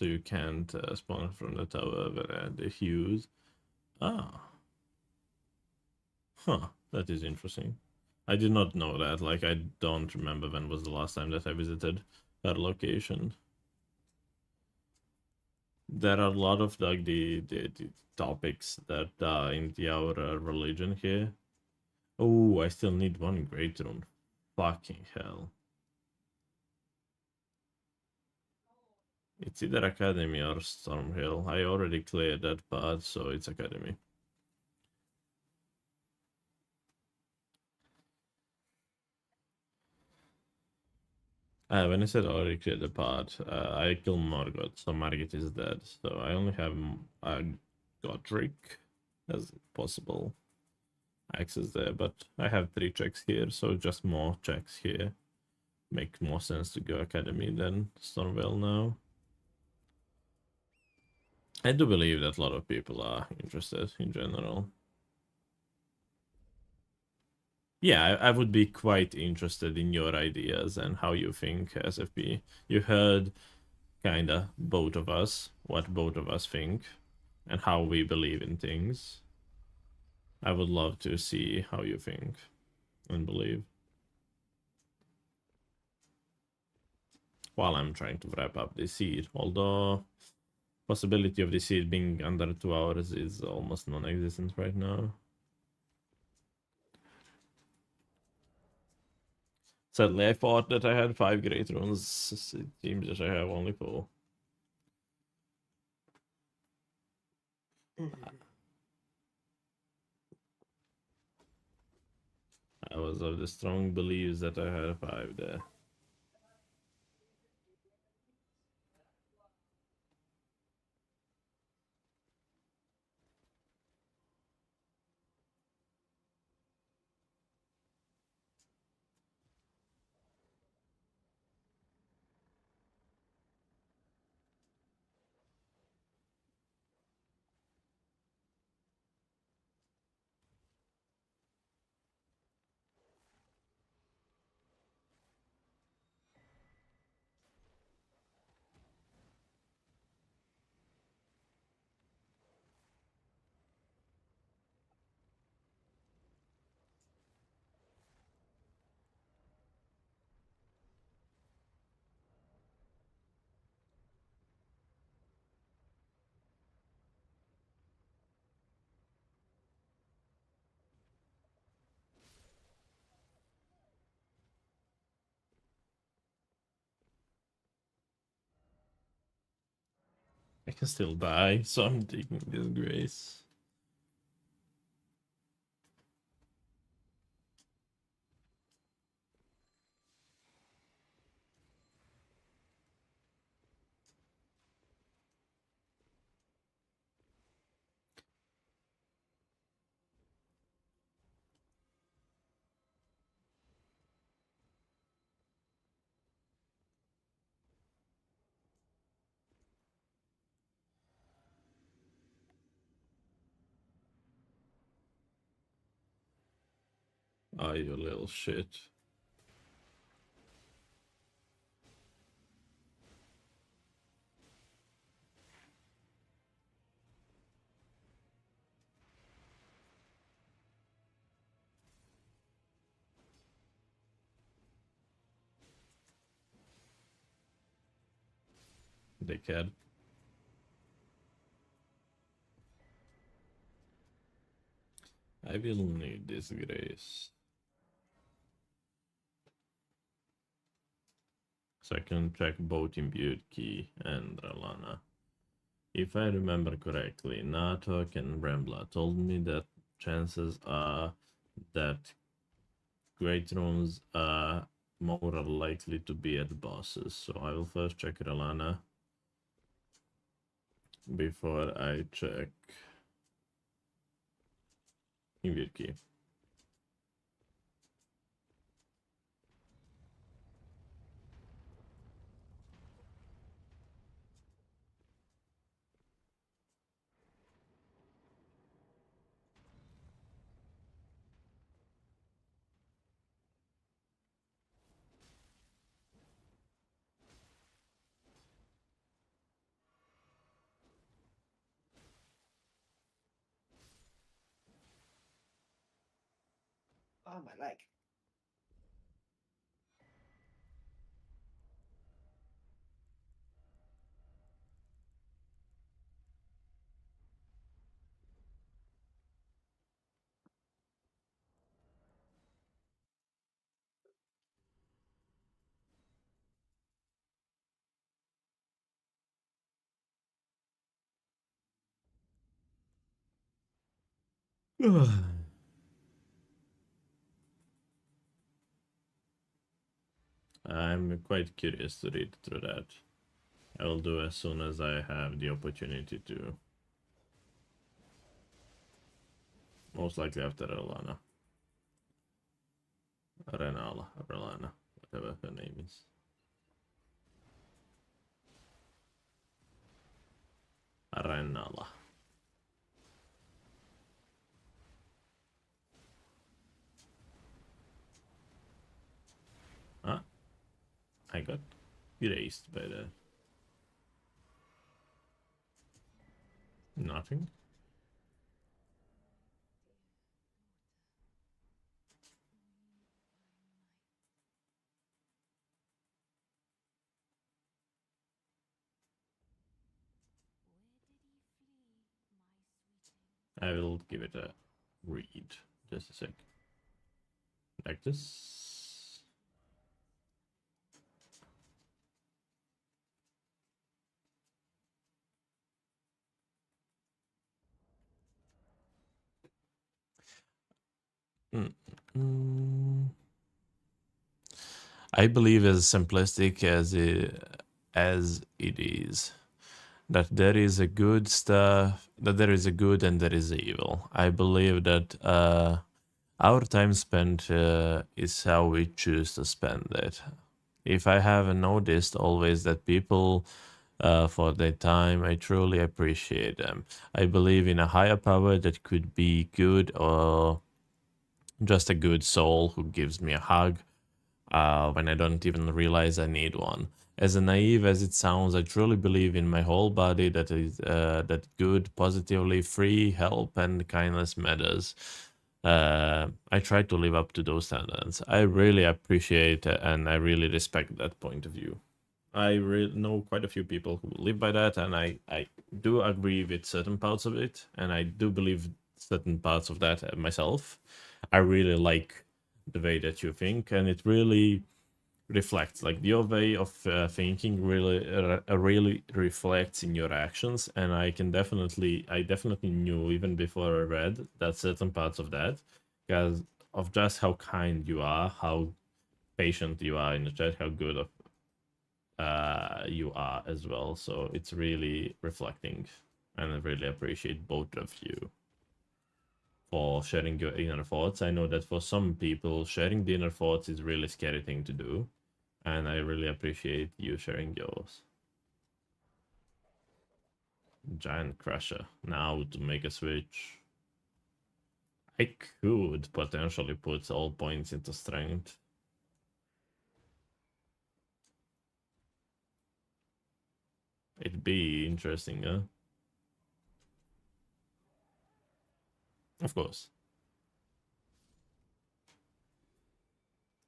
you can't spawn from the tower where the hues. Ah, huh. That is interesting. I did not know that. Like, I don't remember when was the last time that I visited her location. There are a lot of like the topics that are in our religion here. Oh, I still need one great rune. Fucking hell. It's either Academy or Stormhill. I already cleared that part, so it's Academy. When I said already cleared the part, I killed Margot, so Margit is dead. So I only have Godric as possible access there, but I have 3 checks here, so just more checks here. Make more sense to go Academy than Stormvale now. I do believe that a lot of people are interested in general. Yeah, I would be quite interested in your ideas and how you think SFP. You heard kinda both of us, what both of us think. and how we believe in things. I would love to see how you think and believe. While I'm trying to wrap up this seed, although possibility of this seed being under 2 hours is almost non-existent right now. Sadly, I thought that I had 5 great runes. It seems that I have only 4. I was of the strong beliefs that I had 5 there. I can still die, so I'm taking this grace. Ah, you little shit. Dickhead. I will need this grace. So I can check both Imbued Key and Ralana. If I remember correctly, Natok and Rambla told me that chances are that great runes are more likely to be at bosses. So I will first check Ralana before I check Imbued Key. Oh, my leg. I'm quite curious to read through that. I will do as soon as I have the opportunity to. Most likely after Alana. Relana, whatever her name is. Renala. Ah, I got erased by that. Nothing. I will give it a read. Just a sec. Like this. I believe as simplistic as it is, that there is a good stuff, that there is a good and there is evil. I believe that our time spent is how we choose to spend it. If I have noticed always that people for their time, I truly appreciate them. I believe in a higher power that could be good or just a good soul who gives me a hug when I don't even realize I need one. As naive as it sounds, I truly believe in my whole body that is that good, positively free help and kindness matters. I try to live up to those standards. I really appreciate and I really respect that point of view. I know quite a few people who live by that, and I do agree with certain parts of it, and I do believe certain parts of that myself. I really like the way that you think, and it really reflects, like your way of thinking really reflects in your actions, and I definitely knew even before I read that certain parts of that, because of just how kind you are, how patient you are in the chat, how good of you are as well. So it's really reflecting, and I really appreciate both of you for sharing your inner thoughts. I know that for some people, sharing the inner thoughts is really scary thing to do, and I really appreciate you sharing yours. Giant Crusher. Now to make a switch, I could potentially put all points into strength. It'd be interesting, huh? Of course.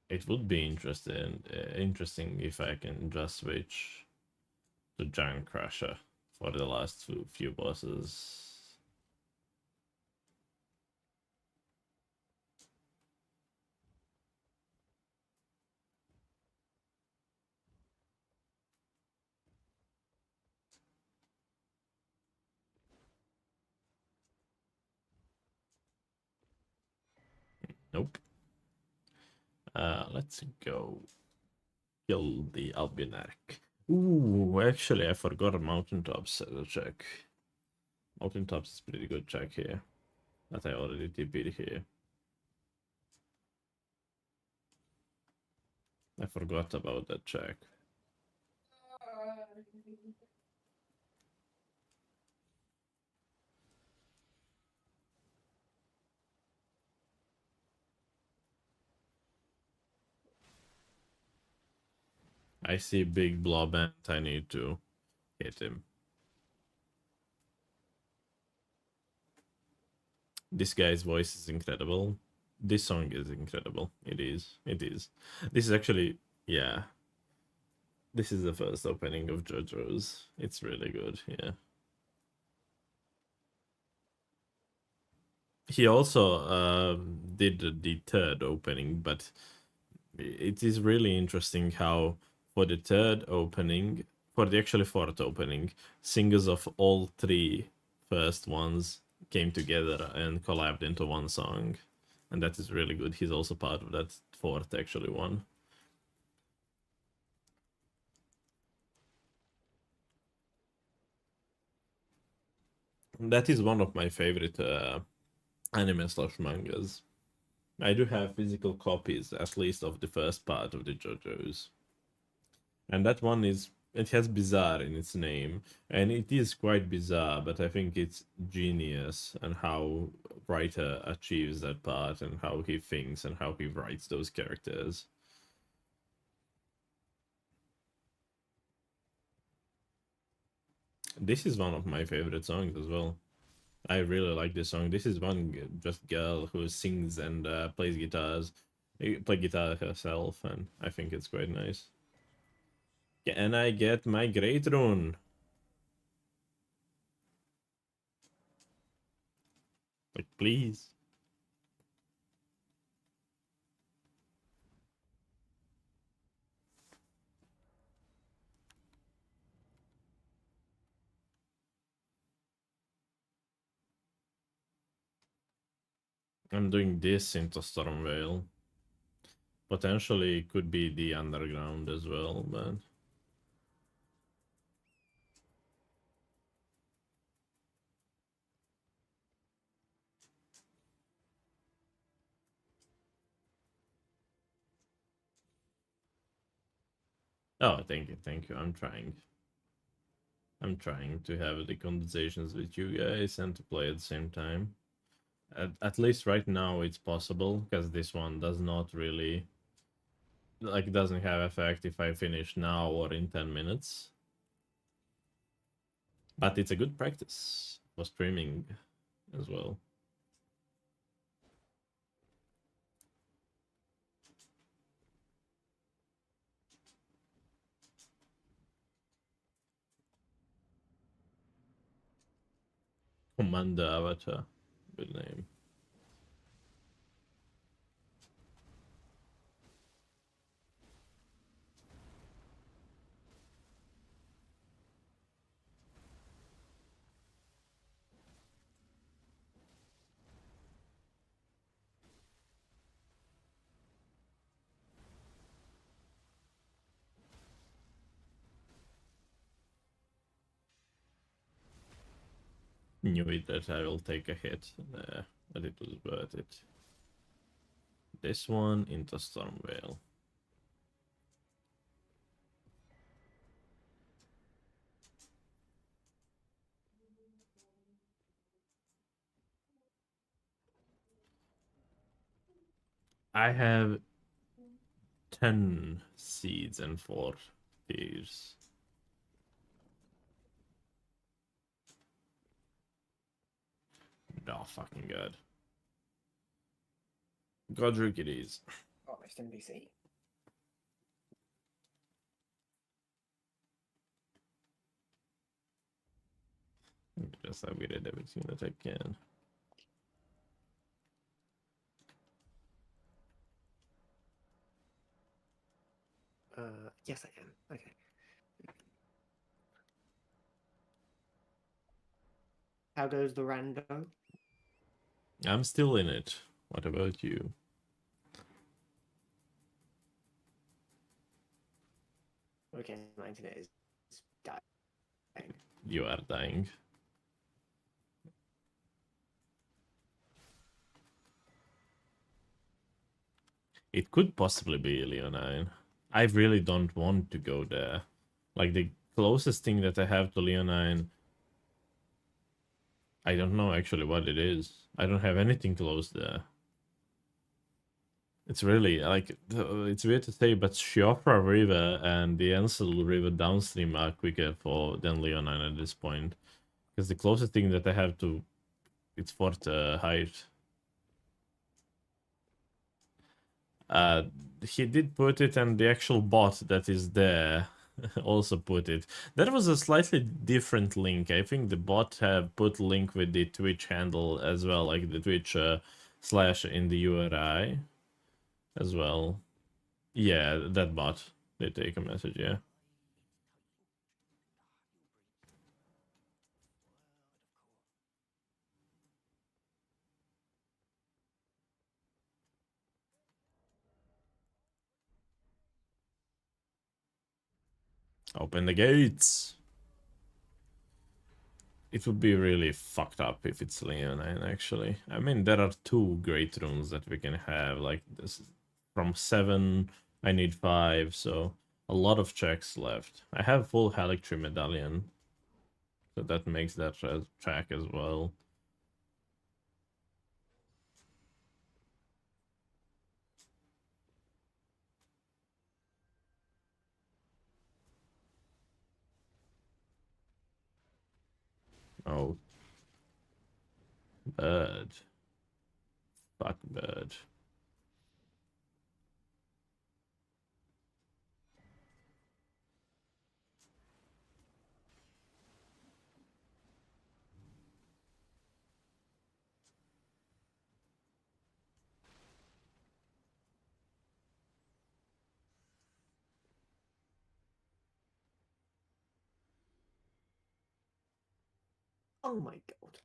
It would be interesting if I can just switch to Giant Crusher for the last few bosses. Nope. Let's go kill the Albinac. Ooh, actually, I forgot a Mountaintops as a check. Mountaintops is pretty good check here. That I already TP'd here. I forgot about that check. I see big blob and I need to hit him. This guy's voice is incredible. This song is incredible. It is. It is. This is actually, yeah. This is the first opening of JoJo's. It's really good, yeah. He also did the third opening, but it is really interesting how for the third opening, for the actually fourth opening, singers of all three first ones came together and collabed into one song, and that is really good. He's also part of that fourth actually one. That is one of my favorite anime/mangas. I do have physical copies, at least of the first part of the JoJo's. And that one is, it has bizarre in its name, and it is quite bizarre, but I think it's genius and how writer achieves that part and how he thinks and how he writes those characters. This is one of my favorite songs as well. I really like this song. This is one just girl who sings and plays guitars, play guitar herself, and I think it's quite nice. Can I get my great rune? Like, please. I'm doing this into Stormvale. Potentially could be the underground as well, but oh, thank you, thank you. I'm trying. I'm trying to have the conversations with you guys and to play at the same time. At least right now it's possible because this one does not really like doesn't have effect if I finish now or in 10 minutes. But it's a good practice for streaming as well. Commander Avatar. Good name. Knew it that I will take a hit, but it was worth it. This one into Stormvale. I have 10 seeds and 4 tears. Oh, fucking god. Godric it is. Almost NPC. Just upgraded everything that I can. Yes, I can. Okay. How goes the rando? I'm still in it. What about you? Okay, my internet is dying. You are dying. It could possibly be Leonine. I really don't want to go there. Like, the closest thing that I have to Leonine, I don't know actually what it is. I don't have anything close there. It's really, like, it's weird to say, but Shiofra River and the Ansel River downstream are quicker than Leonine at this point. Because the closest thing that I have to it's Fort Height. Uh, he did put it, and the actual bot that is there also put it. That was a slightly different link. I think the bot have put link with the Twitch handle as well, like the Twitch slash in the URI as well. Yeah, that bot. They take a message, yeah. Open the gates. It would be really fucked up if it's Leonine, actually. I mean, there are 2 great runes that we can have. Like, this from 7, I need 5, so a lot of checks left. I have full Halictry Medallion, so that makes that track as well. Oh, Bird. Fuck bird. Oh my god.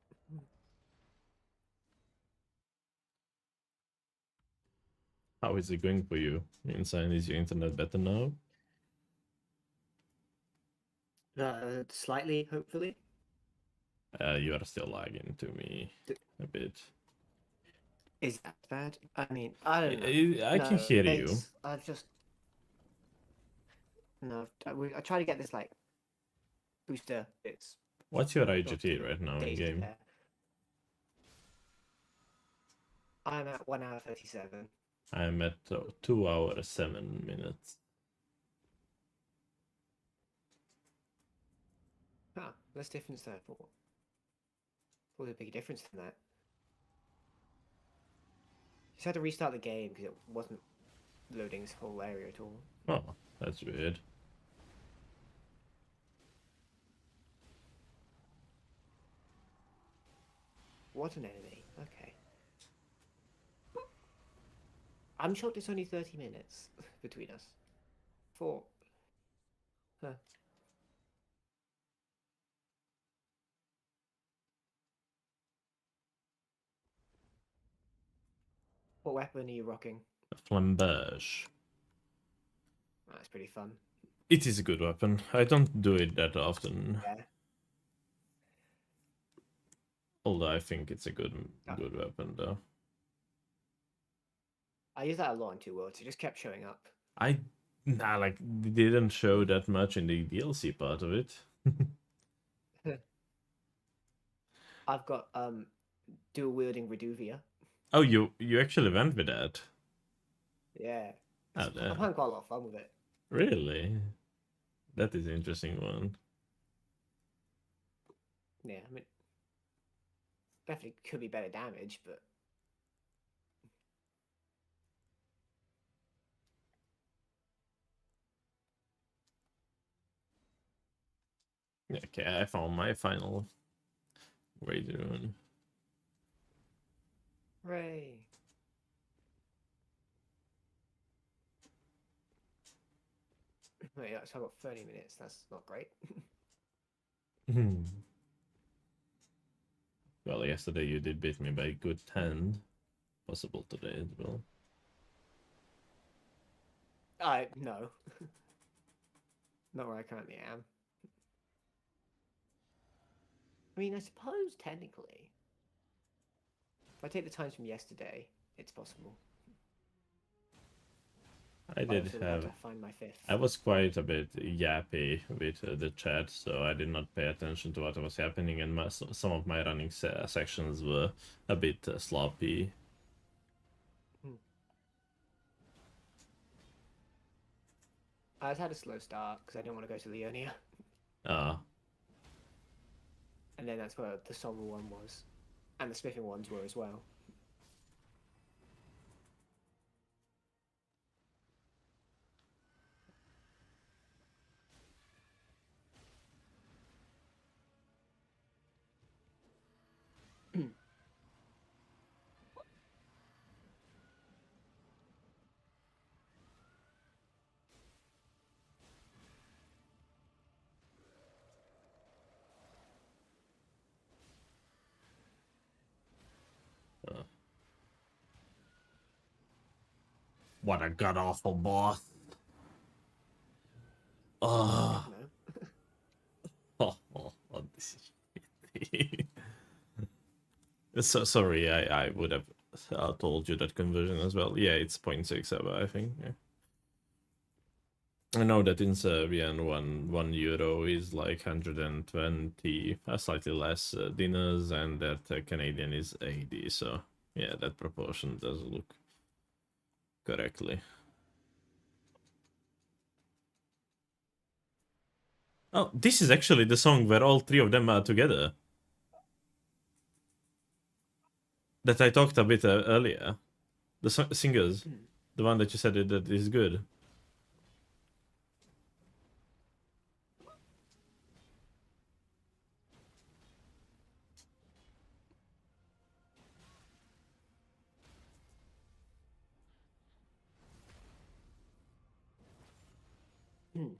How is it going for you? Insane, is your internet better now? Slightly, hopefully. You are still lagging to me a bit. Is that bad? I mean, I don't know. I can No, hear you. it's I've just no. I try to get this like booster. It's What's your not IGT right now in dated game? there. I'm at 1 hour 37. I'm at 2 hours 7 minutes. Ah, less difference there. What a big difference than that. Just had to restart the game because it wasn't loading this whole area at all. Oh, that's weird. What an enemy. Okay. I'm shocked it's only 30 minutes between us. 4. Huh. What weapon are you rocking? A flamberge. That's pretty fun. It is a good weapon. I don't do it that often. Yeah. Although I think it's a good Oh. good weapon though. I use that a lot in Two Worlds. It just kept showing up. Like they didn't show that much in the DLC part of it. I've got dual wielding Reduvia. Oh, you actually went with that? Yeah. Oh, I'm damn. having quite a lot of fun with it. Really? That is an interesting one. Yeah, I mean, definitely could be better damage, but Okay, I found my final raid rune. hooray! Oh, yeah, so I've got 30 minutes. That's not great. Well, yesterday you did beat me by a good 10. Possible today as well. No, not where I currently am. I mean, I suppose technically, if I take the times from yesterday, it's possible. I But I did also have... want to find my 5th. I was quite a bit yappy with the chat, so I did not pay attention to what was happening, and some of my running sections were a bit sloppy. I just had a slow start because I didn't want to go to Leonia. Ah. And then that's where the Sombra one was. And the Smithing ones were as well. What a god-awful boss. Oh. This is shitty. So sorry, I would have told you that conversion as well. Yeah, it's 0.67, I think. Yeah. I know that in Serbian, one euro is like 120, slightly less dinars, and that Canadian is 80. So yeah, that proportion does look correctly. Oh, this is actually the song where all three of them are together. that I talked a bit earlier. The singers, Hmm. the one that you said that is good. Hmm.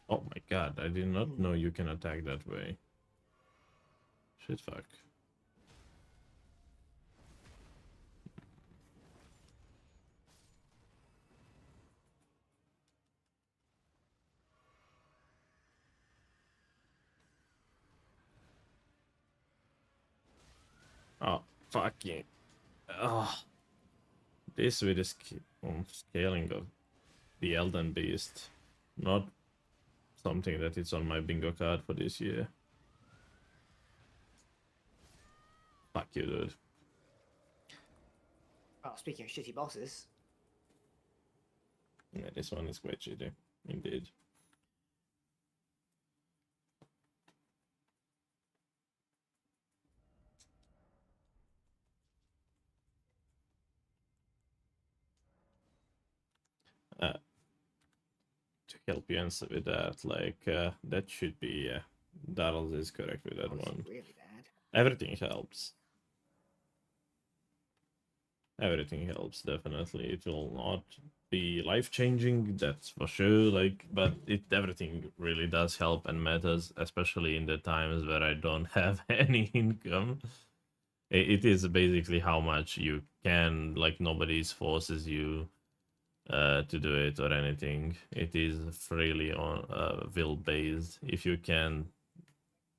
Oh my god, I did not Hmm. know you can attack that way. Shit, fuck. Oh, fucking. Oh, this with the scaling of the Elden Beast. Not something that is on my bingo card for this year. Fuck you, dude. Oh, speaking of shitty bosses. Yeah, this one is quite shitty. Indeed. Uh, to help you answer with that, like, that should be, Darrell is correct with that Oh, this is one. really bad. Everything helps. Everything helps, definitely. It will not be life-changing, that's for sure, like, but everything really does help and matters, especially in the times where I don't have any income. It is basically how much you can, like, nobody forces you to do it or anything. It is freely on will based. If you can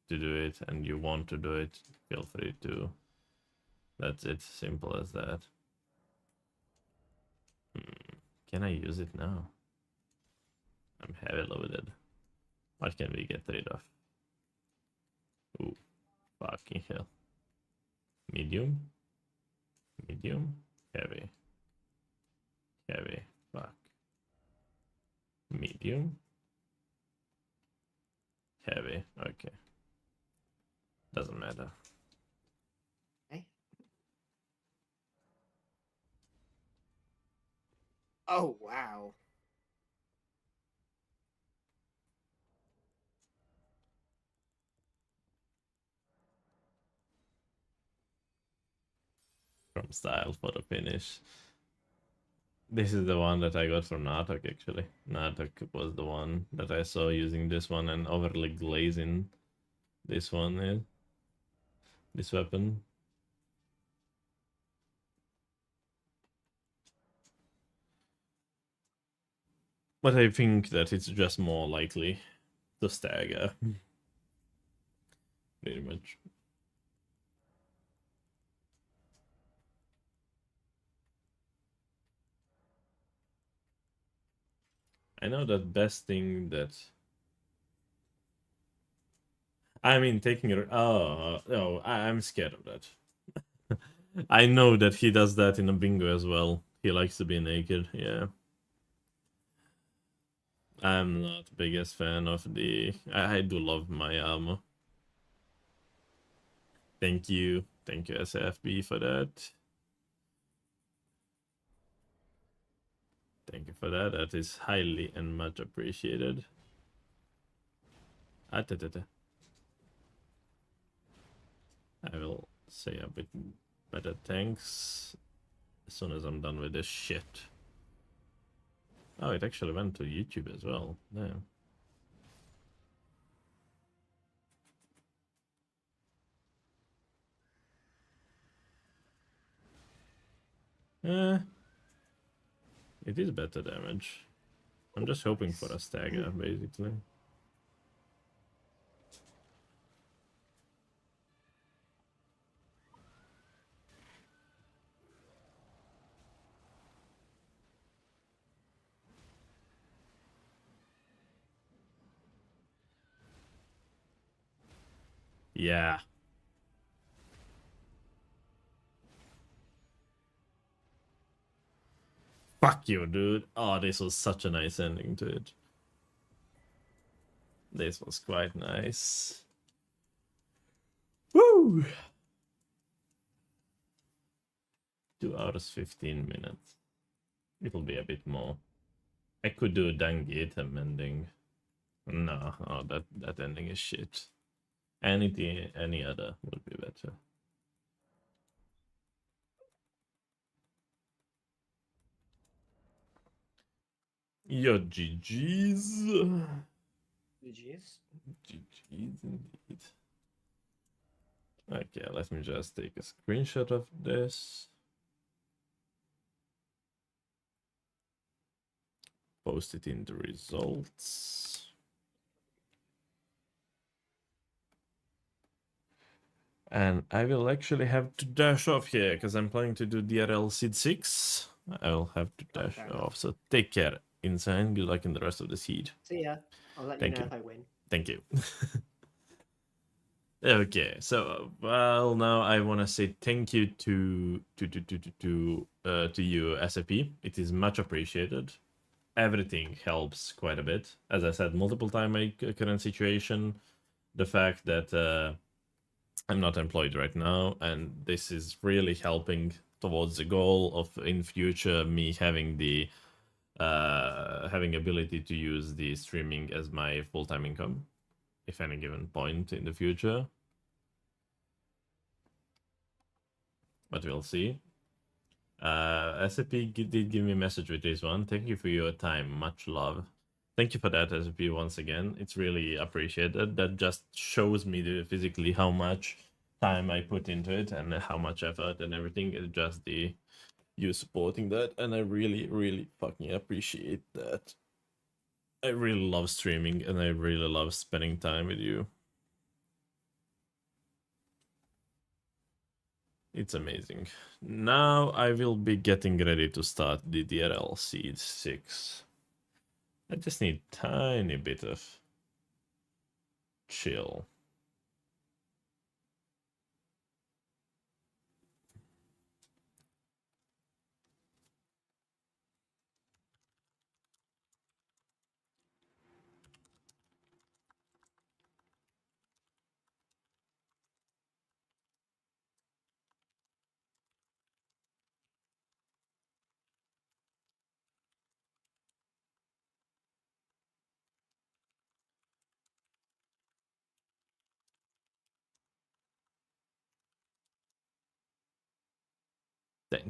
to do it and you want to do it, feel free to. That's it, simple as that. Can I use it now? I'm heavy loaded. What can we get rid of? Ooh, fucking hell. Medium? Medium? Heavy. Heavy. Fuck. Medium? Heavy. Okay. Doesn't matter. Okay. Oh, wow. From style for the finish. This is the one that I got from Natok, actually. Natok was the one that I saw using this one and overly glazing this one here. This weapon. But I think that it's just more likely to stagger. Pretty much. I know that best thing that... I mean, taking it... Oh, I'm scared of that. I know that he does that in a bingo as well. He likes to be naked, yeah. I'm not the biggest fan of the... I do love my armor. Thank you. Thank you, SFB, for that. Thank you for that. That is highly and much appreciated. I will say a bit better thanks as soon as I'm done with this shit. Oh, it actually went to YouTube as well. Damn. Eh, it is better damage. I'm just hoping for a stagger, basically. Yeah. Fuck you, dude. Oh, this was such a nice ending to it. This was quite nice. Woo! 2 hours 15 minutes. It'll be a bit more. I could do a Dangitem ending. No, oh, that ending is shit. Any other would be better. Your GG's. GG's. GG's indeed. Okay, let me just take a screenshot of this. Post it in the results. And I will actually have to dash off here because I'm planning to do DRL Seed 6. I will have to dash off. So take care, Insane. Good luck in the rest of the seed. See ya. I'll let Thank you know you. if I win. Thank you. Okay, so well now I want to say thank you to you SAP. It is much appreciated. Everything helps quite a bit. As I said multiple times, my current situation, the fact that I'm not employed right now, and this is really helping towards the goal of in future me having the having ability to use the streaming as my full-time income, if any given point in the future. But we'll see. SAP did give me a message with this one. Thank you for your time. Much love. Thank you for that, SAP, once again. It's really appreciated. That just shows me physically how much time I put into it and how much effort and everything. It's just the you supporting that, and I really, really fucking appreciate that. I really love streaming, and I really love spending time with you. It's amazing. Now I will be getting ready to start the DRL Seed 6. I just need tiny bit of chill.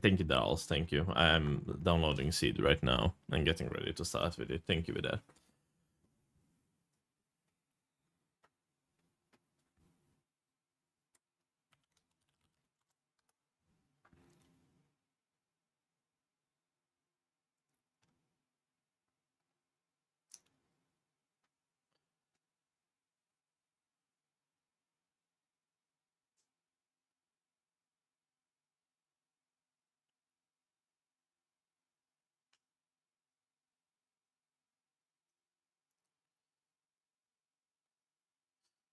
Thank you, Darls. Thank you. I am downloading Seed right now and getting ready to start with it. Thank you with that.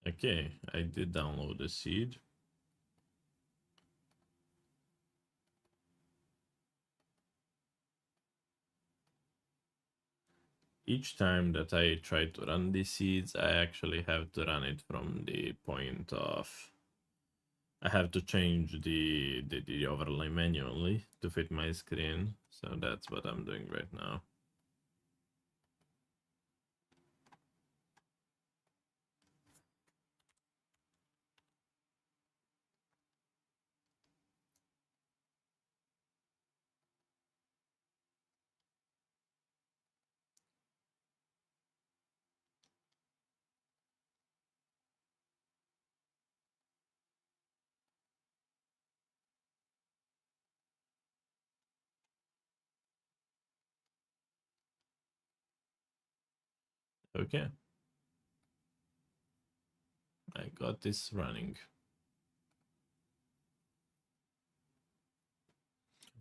Okay, I did download the Seed. Each time that I try to run these seeds, I actually have to run it from the point of... I have to change the overlay manually to fit my screen. So that's what I'm doing right now. Okay. I got this running.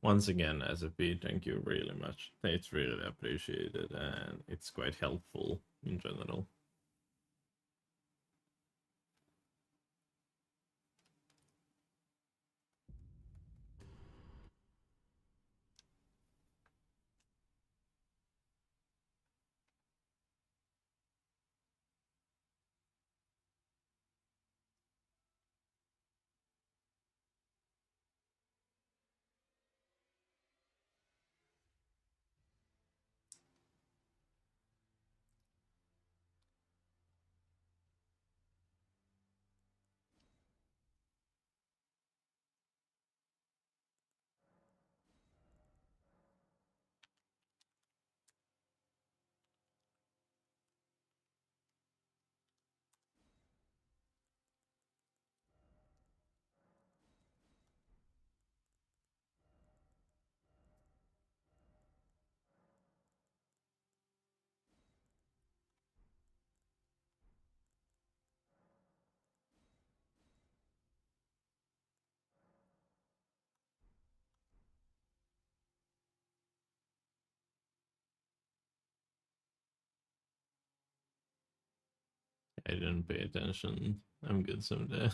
Once again, as a P, thank you really much. It's really appreciated and it's quite helpful in general. I didn't pay attention. I'm good someday.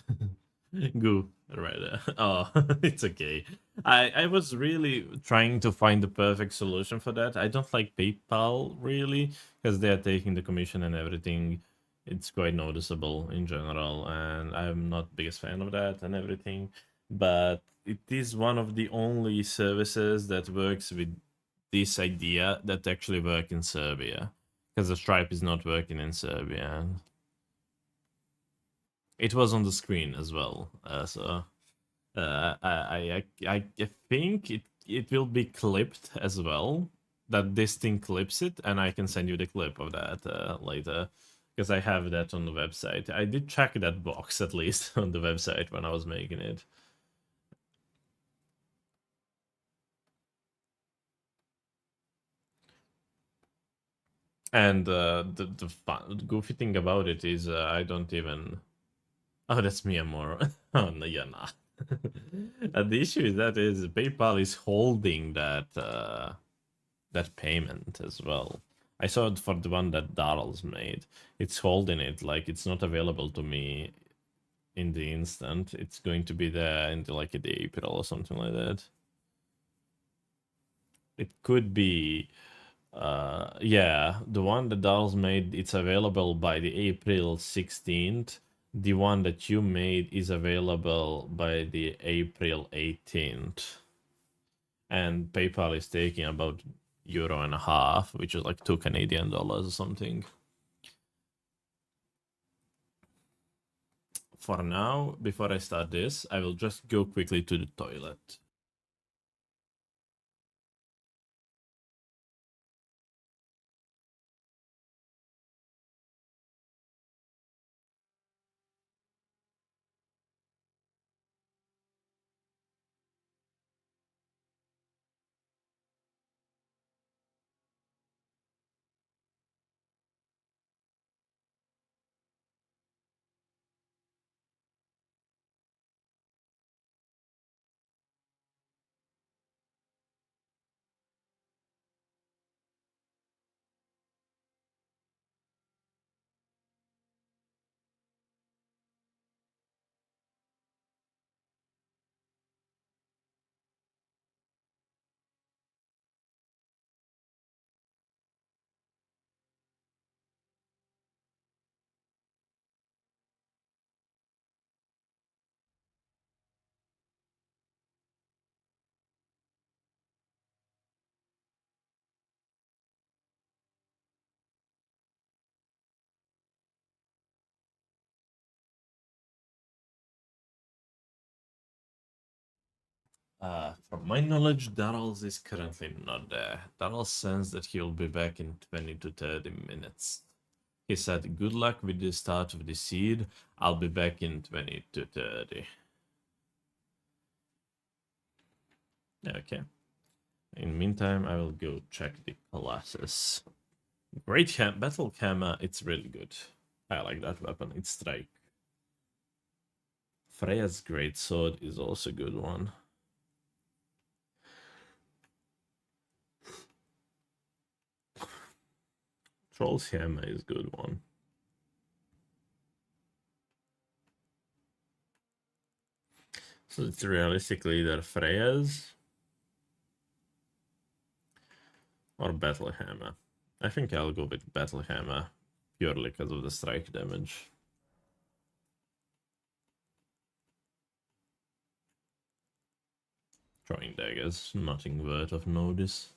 Go right. Oh, it's okay. I was really trying to find the perfect solution for that. I don't like PayPal really because they are taking the commission and everything. It's quite noticeable in general, and I'm not biggest fan of that and everything. But it is one of the only services that works with this idea that actually work in Serbia, because the Stripe is not working in Serbia. It was on the screen as well, so I think it will be clipped as well. That this thing clips it, and I can send you the clip of that later, because I have that on the website. I did check that box at least on the website when I was making it. And the goofy thing about it is I don't even. Oh, that's me more. Oh no, you're not. The issue is that is PayPal is holding that payment as well. I saw it for the one that Darrell's made. It's holding it, like it's not available to me in the instant. It's going to be there until like the April or something like that. It could be yeah, the one that Darrell's made, it's available by the April 16th. The one that you made is available by the April 18th. And PayPal is taking about €1.50, which is like $2 Canadian or something. For now, before I start this, I will just go quickly to the toilet. From my knowledge, Darrell's is currently not there. Darrell says that he'll be back in 20 to 30 minutes. He said, good luck with the start of the seed. I'll be back in 20 to 30. Okay. In the meantime, I will go check the classes. Great battle hammer, it's really good. I like that weapon, it's strike. Freya's great sword is also a good one. Troll's hammer is a good one. So it's realistically either Freya's or Battle Hammer. I think I'll go with Battle Hammer purely because of the strike damage. Throwing daggers, nothing worth of notice.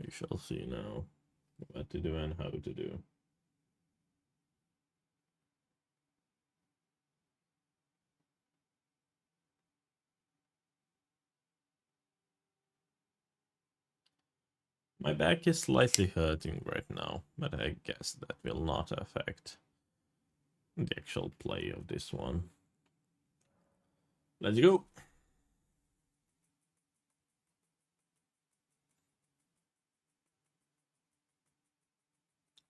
We shall see now what to do and how to do. My back is slightly hurting right now, but I guess that will not affect the actual play of this one. Let's go!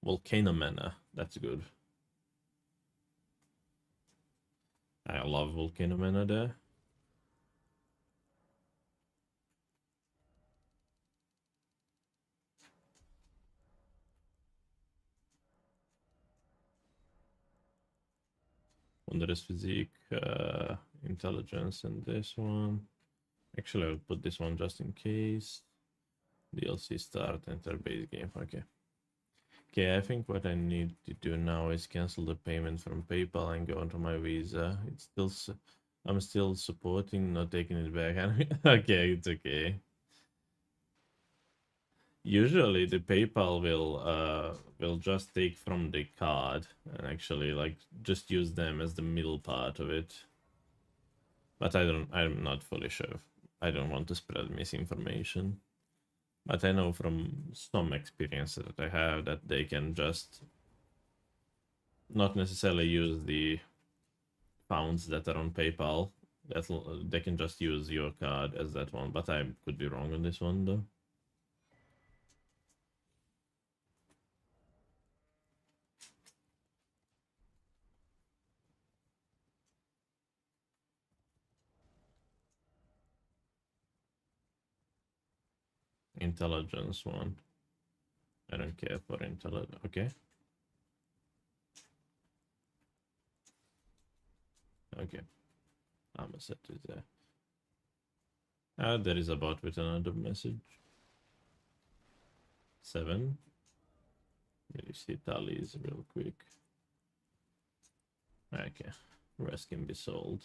Volcano Mana, that's good. I love Volcano Mana there. Wondrous physique, intelligence, and this one. Actually, I'll put this one just in case. DLC start, enter base game. Okay. Okay, I think what I need to do now is cancel the payment from PayPal and go onto my Visa. It's still, I'm still supporting, not taking it back. Okay, it's okay. Usually the PayPal will just take from the card and actually like just use them as the middle part of it. But I'm not fully sure. I don't want to spread misinformation. But I know from some experience that I have that they can just not necessarily use the funds that are on PayPal. That they can just use your card as that one. But I could be wrong on this one though. Intelligence one. I don't care for intelligence. Okay. Okay. I'm set to there. There is a bot with another message. 7. Let me see tallies real quick. Okay. Rest can be sold.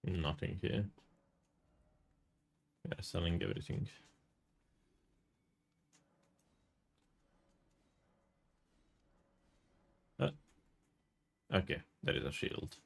Nothing here. Yeah, selling everything. Okay, there is a shield.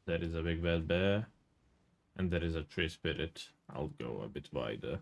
There is a big bad bear. And there is a tree spirit. I'll go a bit wider.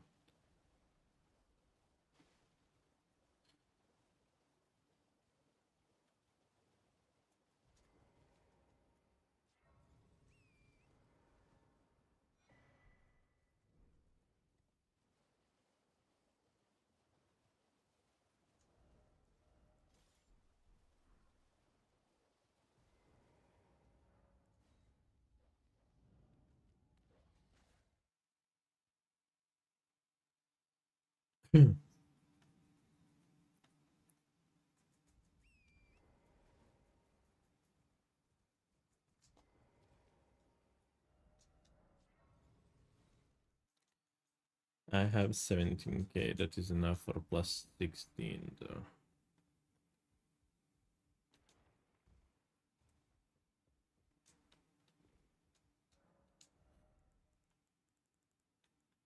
I have 17k. That is enough for plus 16 though.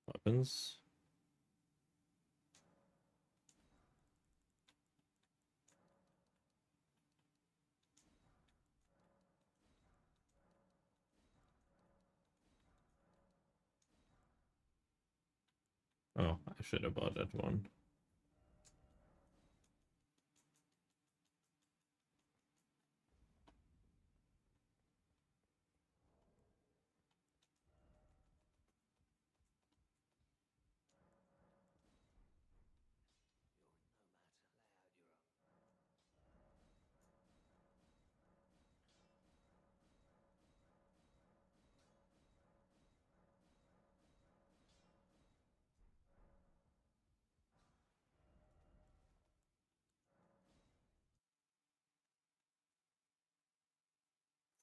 Weapons. Oh, I should have bought that one.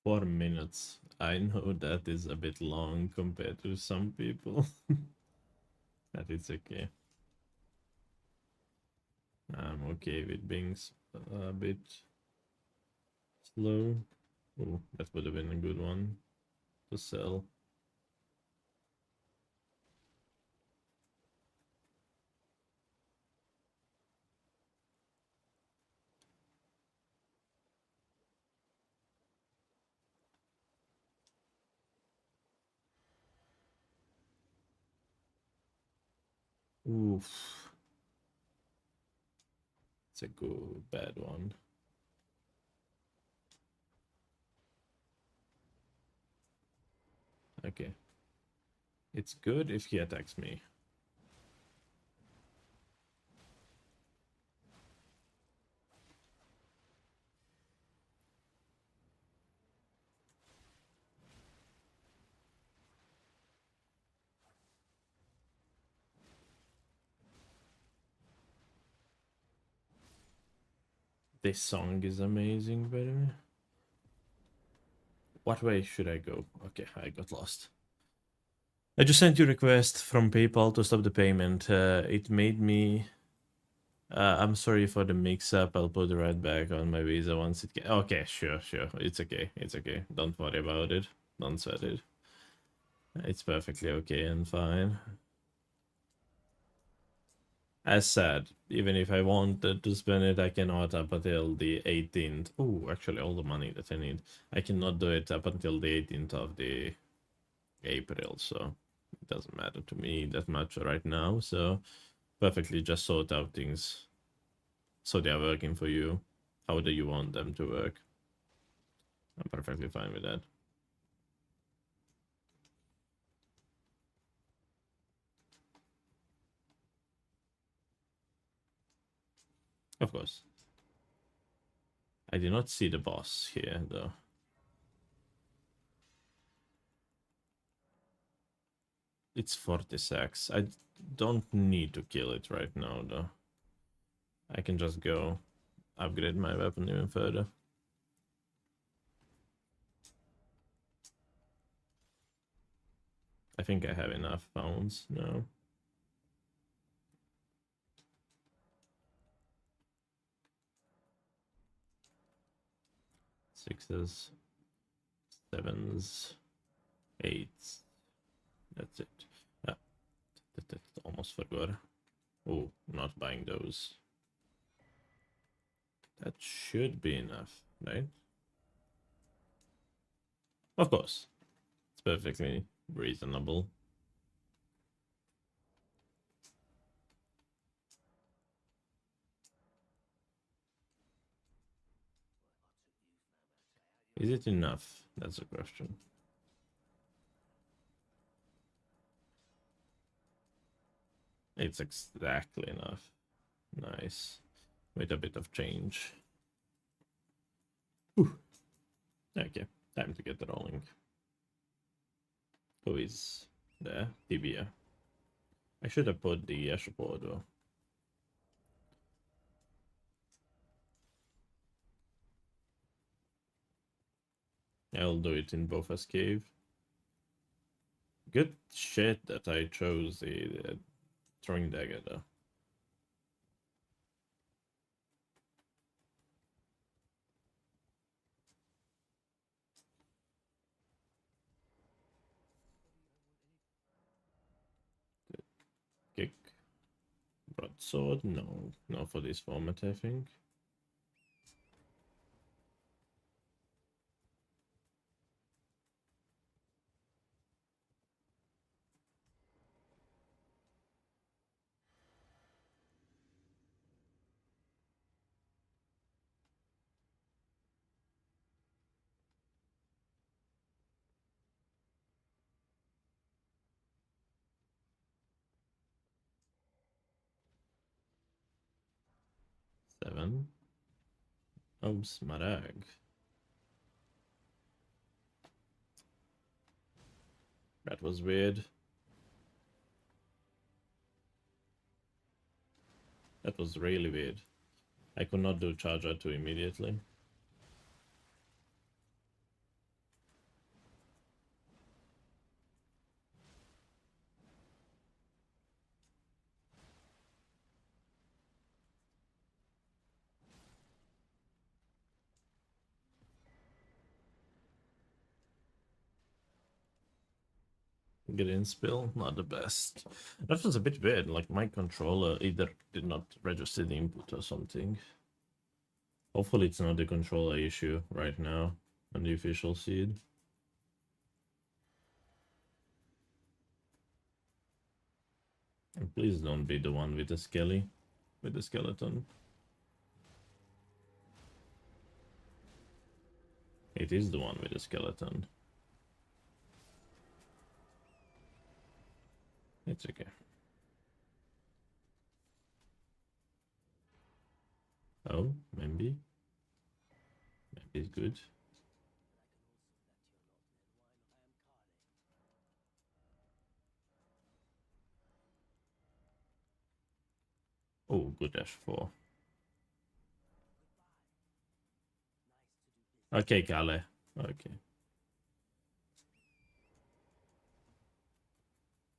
Four minutes. I know that is a bit long compared to some people. But it's okay. I'm okay with being a bit slow. Oh, that would have been a good one. to sell. Oof. It's a good bad one. Okay. It's good if he attacks me. This song is amazing, by the way. What way should I go? Okay, I got lost. I just sent you a request from PayPal to stop the payment. It made me... I'm sorry for the mix-up. I'll put it right back on my Visa once it gets... Okay, sure. It's okay. It's okay. Don't worry about it. Don't sweat it. It's perfectly okay and fine. As said, even if I wanted to spend it, I cannot up until the 18th. Oh, actually, all the money that I need. I cannot do it up until the 18th of the April, so it doesn't matter to me that much right now. So perfectly just sort out things so they are working for you. How do you want them to work? I'm perfectly fine with that. Of course. I did not see the boss here, though. It's 46. I don't need to kill it right now, though. I can just go upgrade my weapon even further. I think I have enough pounds now. Sixes, sevens, eights. That's it. Ah, that almost forgot. Oh, not buying those. That should be enough, right? Of course. It's perfectly reasonable. Is it enough? That's the question. It's exactly enough. Nice. With a bit of change. Whew. Okay, time to get rolling. Who is there? Tibia. I should have put the Ashport though. I'll do it in Bofa's cave. Good shit that I chose the throwing dagger though. Kick. Broadsword? No. No for this format, I think. Seven. Oh, Smarag. That was weird. That was really weird. I could not do Charger 2 immediately. Green spill, not the best. That was a bit weird, like my controller either did not register the input or something. Hopefully it's not the controller issue right now on the official seed. And please don't be the one with the skeleton. It is the one with the skeleton. It's okay. Oh, maybe. Maybe it's good. Oh, good H4. Okay, Kale. Okay.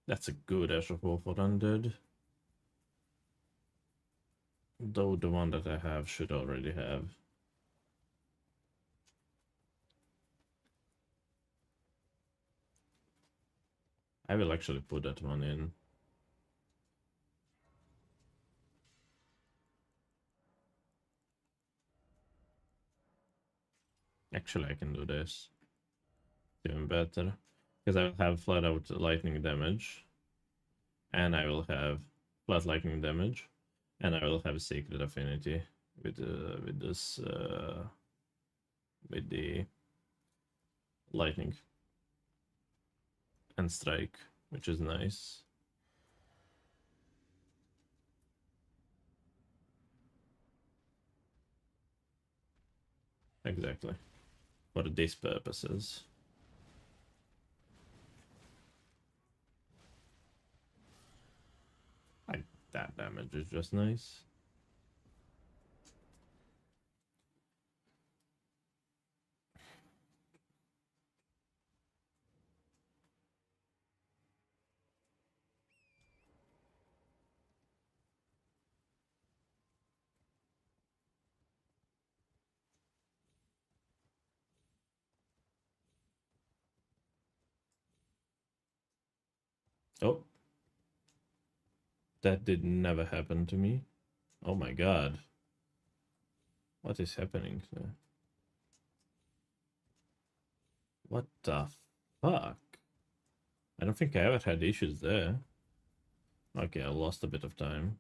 That's a good H4 for undead. Though the one that I have should already have. I will actually put that one in. Actually, I can do this. Even better. Because I will have flat out lightning damage. And I will have flat lightning damage. And I will have sacred affinity with the lightning and strike, which is nice. Exactly. For these purposes. Like, that damage is just nice. Oh. That did never happen to me. Oh my god. What is happening there? What the fuck? I don't think I ever had issues there. Okay, I lost a bit of time.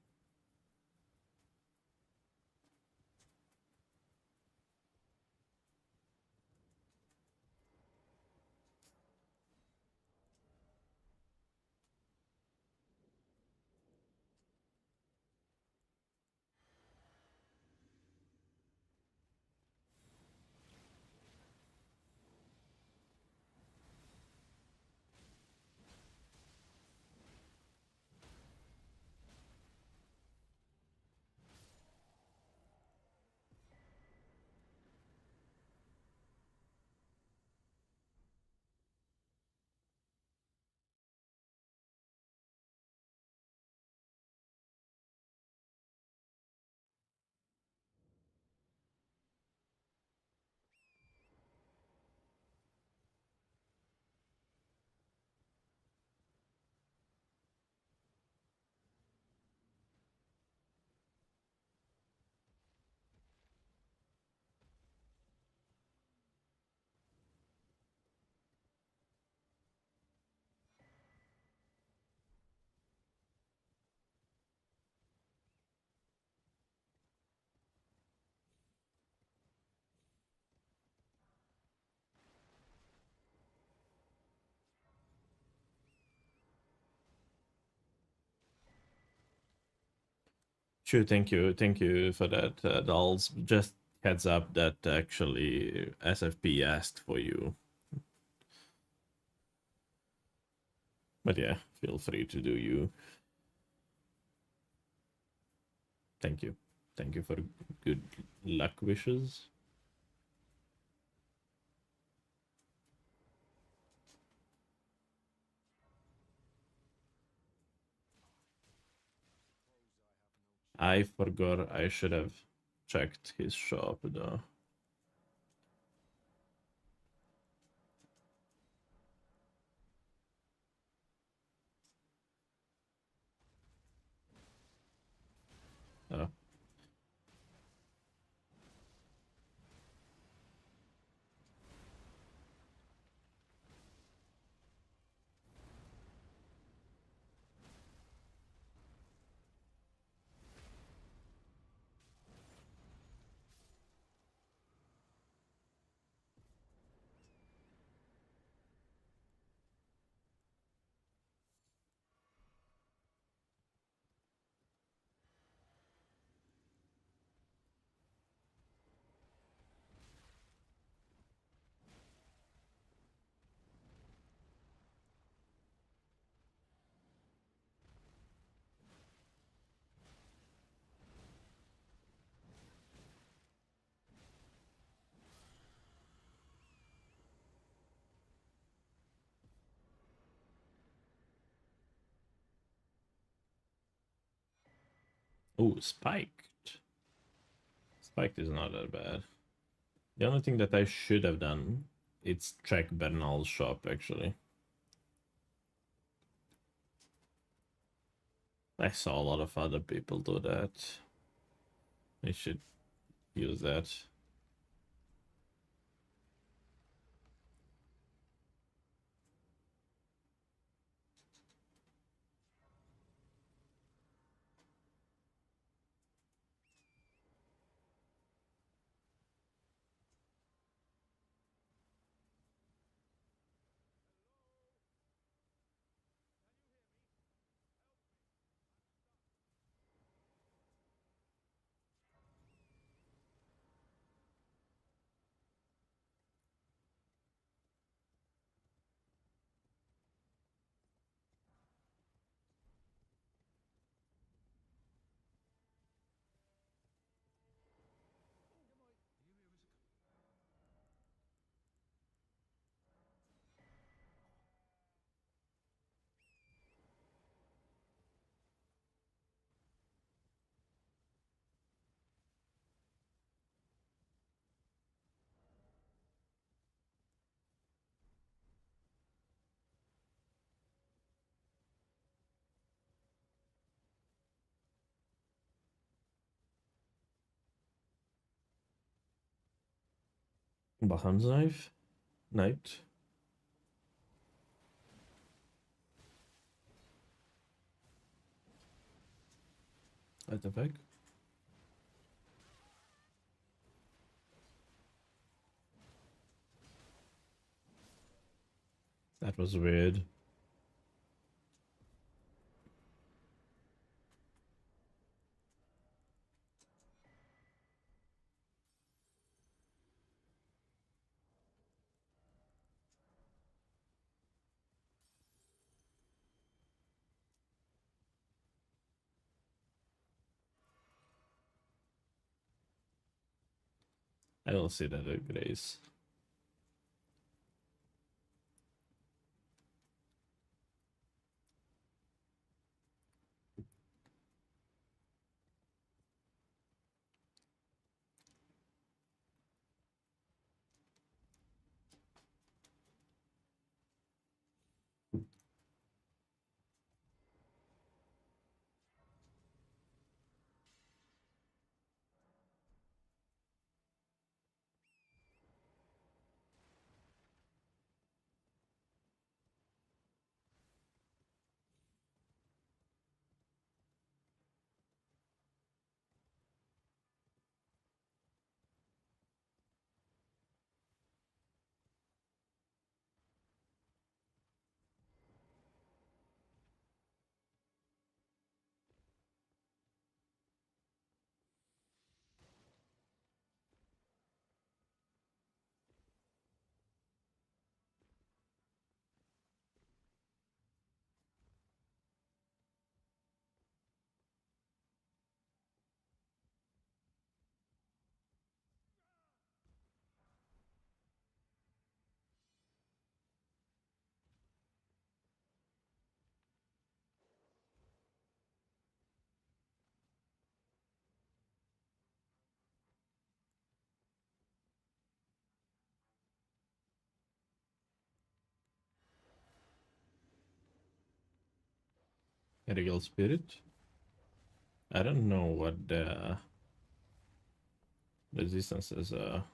Sure, thank you. Thank you for that, dolls. Just heads up that actually SFP asked for you. But yeah, feel free to do you. Thank you. Thank you for good luck wishes. I forgot I should have checked his shop though. Oh. Oh, spiked. Spiked is not that bad. The only thing that I should have done is check Bernal's shop, actually. I saw a lot of other people do that. I should use that. Baham's knight. What the fuck? That was weird. I don't see that at Grace. Erigal Spirit. I don't know what the resistances are.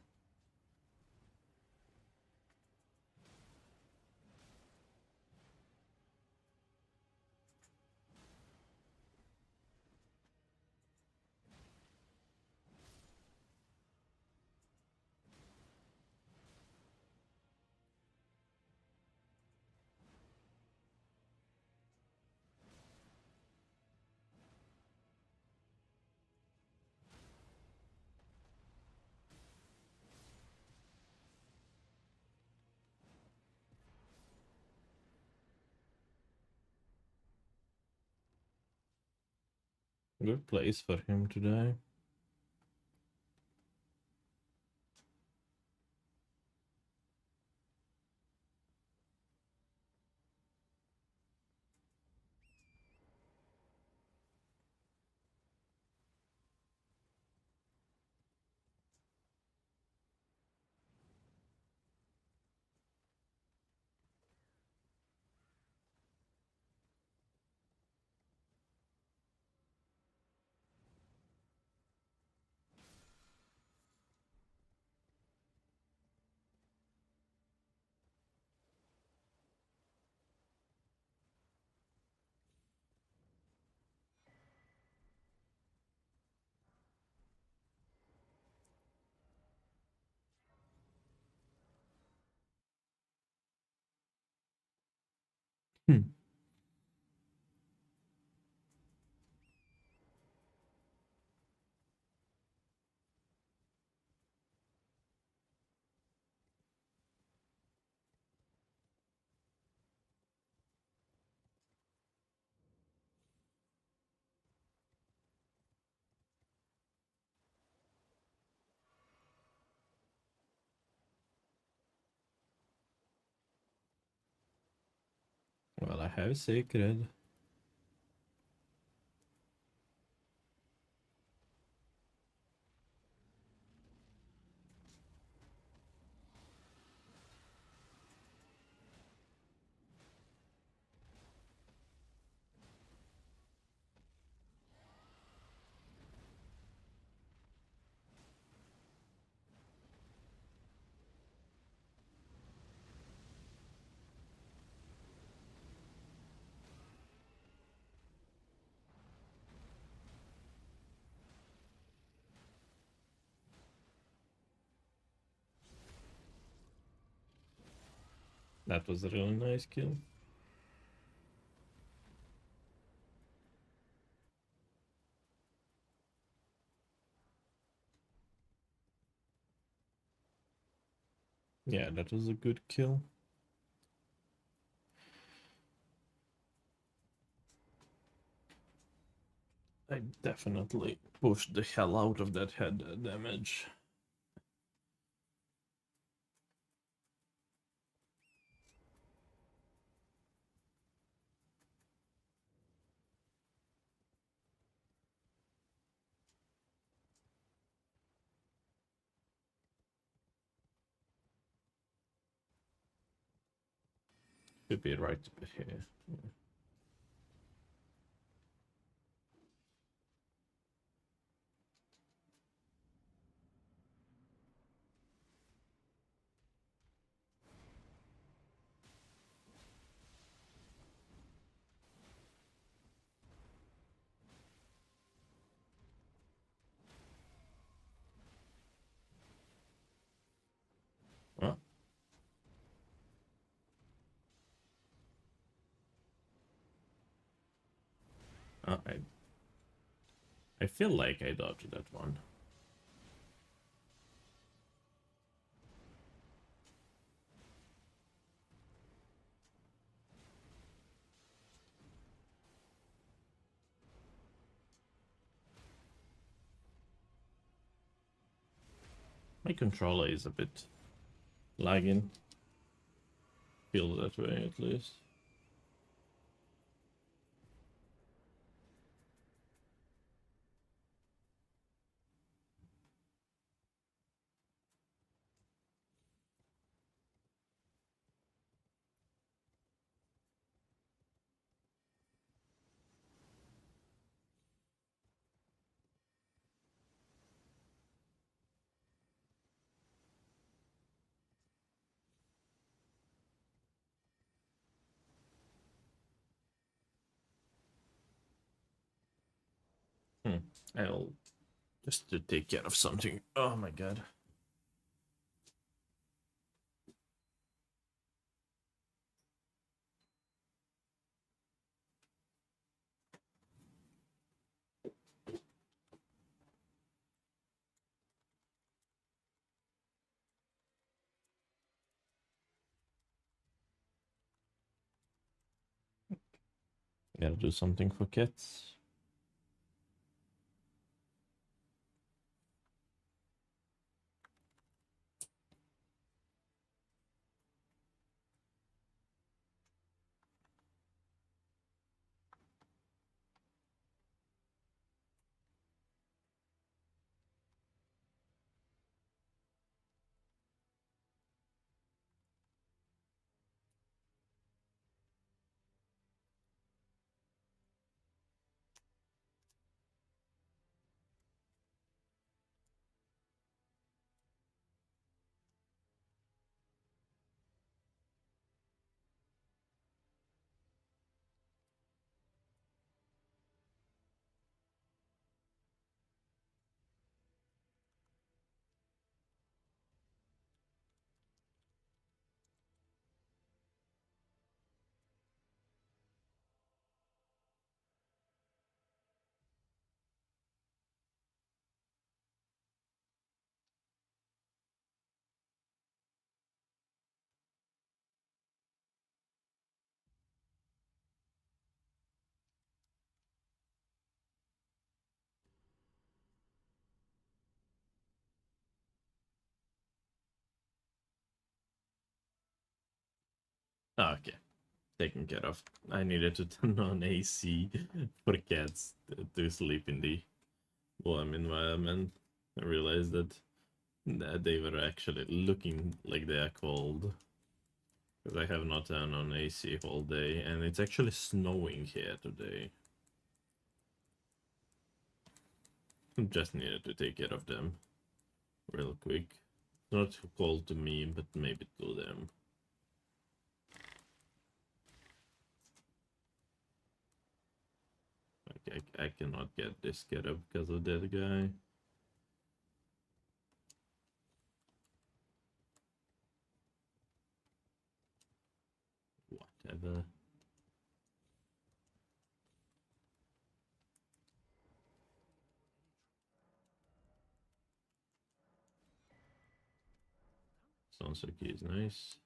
Good place for him today. Hmm. Well, I have Sacred. That was a really nice kill. Yeah, that was a good kill. I definitely pushed the hell out of that head damage. Could be right a bit here. Oh, oh, I feel like I dodged that one. My controller is a bit lagging. Feels that way at least. I'll just to take care of something. Oh my god. Gotta do something for cats. Ah, okay. Taken care of. I needed to turn on AC for cats to sleep in the warm environment. I realized that they were actually looking like they are cold. Because I have not turned on AC all day, and it's actually snowing here today. Just needed to take care of them real quick. Not too cold to me, but maybe to them. Like I cannot get this get up because of that guy. Whatever. Sonsaki is nice.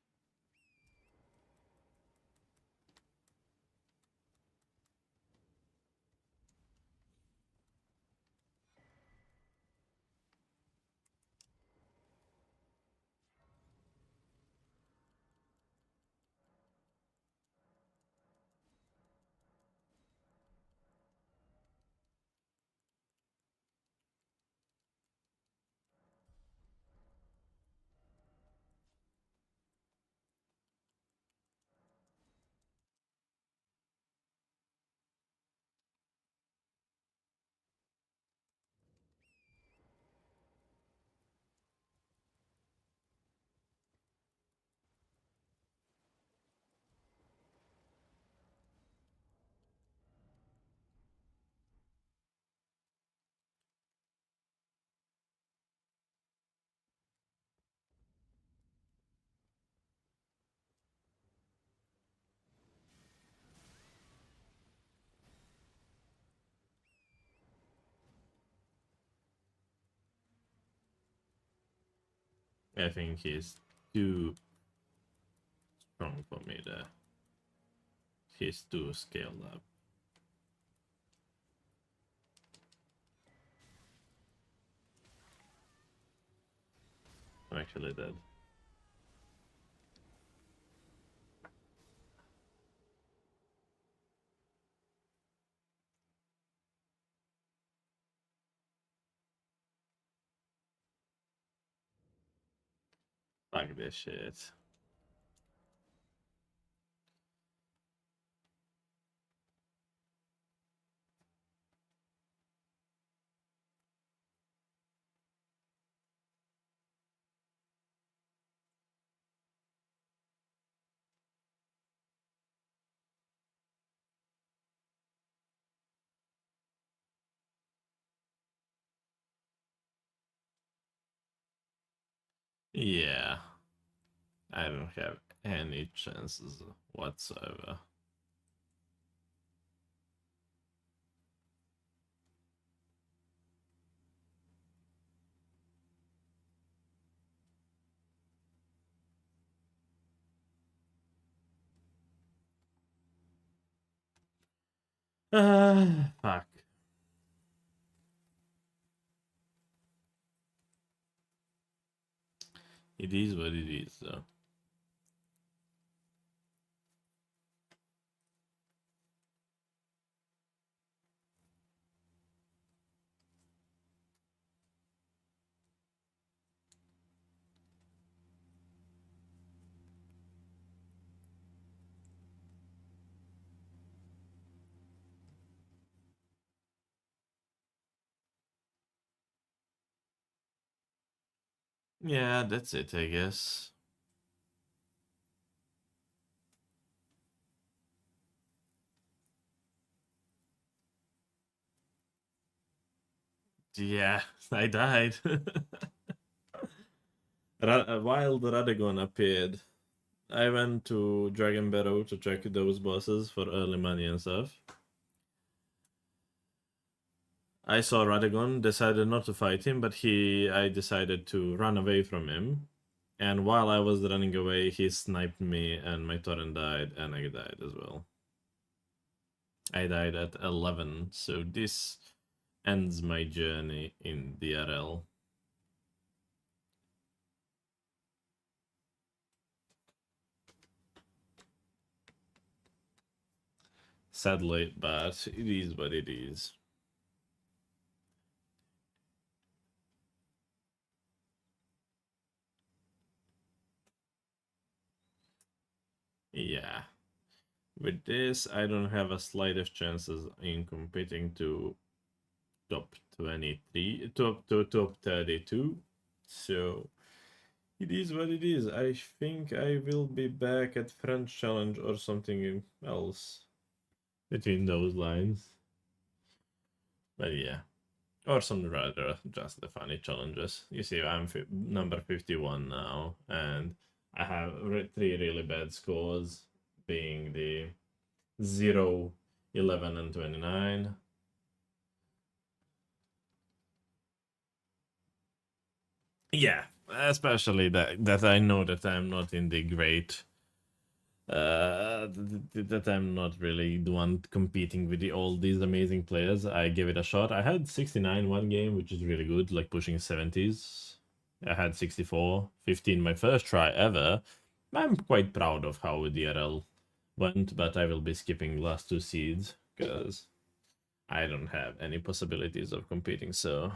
I think he's too strong for me there. He's too scaled up. I'm actually dead. Fuck this shit. Yeah, I don't have any chances whatsoever. Fuck. It is what it is, though. Yeah, that's it, I guess. Yeah, I died. While the Radagon appeared, I went to Dragon Barrow to check those bosses for early money and stuff. I saw Radagon, decided not to fight him, but I decided to run away from him. And while I was running away, he sniped me and my torrent died, and I died as well. I died at 11, so this ends my journey in DRL. Sadly, but it is what it is. Yeah. With this, I don't have a slightest chances in competing to top 23, top 32. So it is what it is. I think I will be back at French Challenge or something else between those lines. But yeah. Or some rather just the funny challenges. You see, I'm number 51 now, and I have three really bad scores, being the 0, 11, and 29. Yeah, especially that I know that I'm not in the great that I'm not really the one competing with all these amazing players. I gave it a shot. I had 69 one game, which is really good, like pushing 70s. I had 64, 15 my first try ever. I'm quite proud of how DRL went, but I will be skipping last two seeds because I don't have any possibilities of competing. So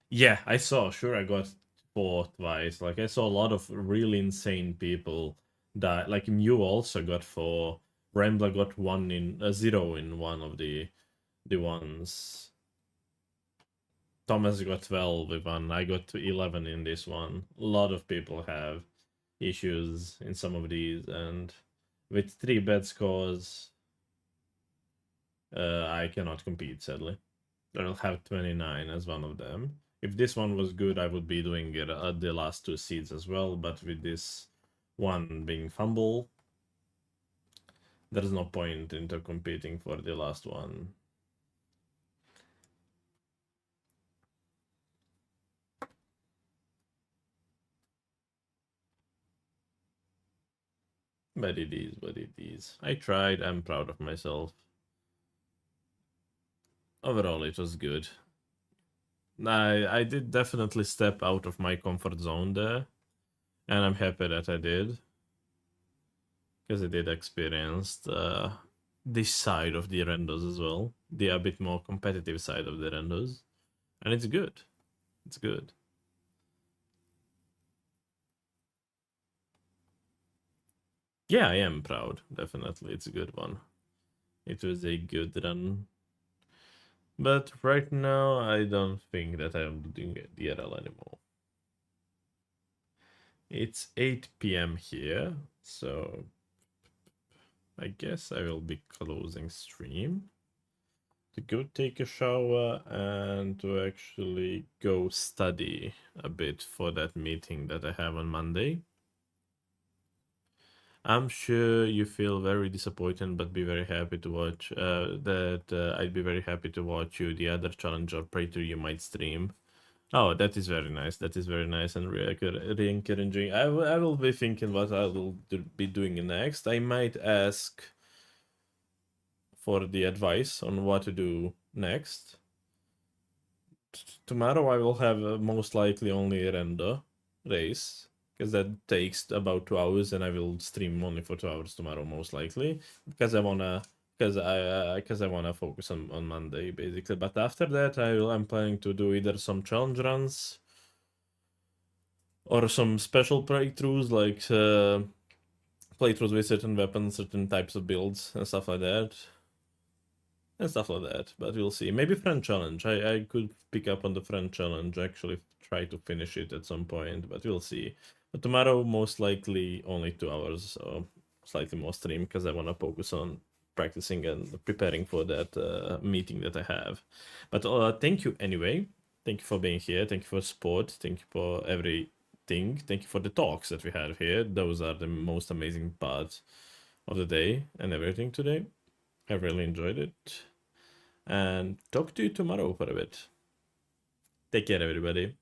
yeah, I saw. Sure, I got four twice. Like I saw a lot of really insane people die. Like Mew also got four. Rambler got one in a zero in one of the ones. Thomas got 12 with one. I got 11 in this one. A lot of people have issues in some of these, and with three bad scores, I cannot compete. Sadly, I'll have 29 as one of them. If this one was good, I would be doing it at the last two seeds as well, but with this one being fumble, there's no point into competing for the last one. But it is what it is. I tried, I'm proud of myself. Overall, it was good. I did definitely step out of my comfort zone there, and I'm happy that I did. Because I did experience this side of the randos as well, the a bit more competitive side of the randos, and it's good. It's good. Yeah, I am proud. Definitely, it's a good one. It was a good run, but right now I don't think that I'm doing DRL anymore. It's 8 p.m. here, so I guess I will be closing stream to go take a shower and to actually go study a bit for that meeting that I have on Monday. I'm sure you feel very disappointed, but be very happy to watch I'd be very happy to watch you the other challenge or playthrough you might stream. Oh, that is very nice. That is very nice and really encouraging. I will be thinking what I will be doing next. I might ask for the advice on what to do next. Tomorrow I will have most likely only a render race, because that takes about 2 hours, and I will stream only for 2 hours tomorrow most likely, because I wanna focus on Monday basically. But after that I'm planning to do either some challenge runs or some special playthroughs, like playthroughs with certain weapons, certain types of builds and stuff like that. But we'll see. Maybe friend challenge. I could pick up on the friend challenge, actually try to finish it at some point, but we'll see. But tomorrow most likely only 2 hours, so slightly more stream, because I want to focus on practicing and preparing for that meeting that I have. But thank you anyway. Thank you for being here. Thank you for support. Thank you for everything. Thank you for the talks that we had here. Those are the most amazing parts of the day and everything today. I really enjoyed it. And talk to you tomorrow for a bit. Take care, everybody.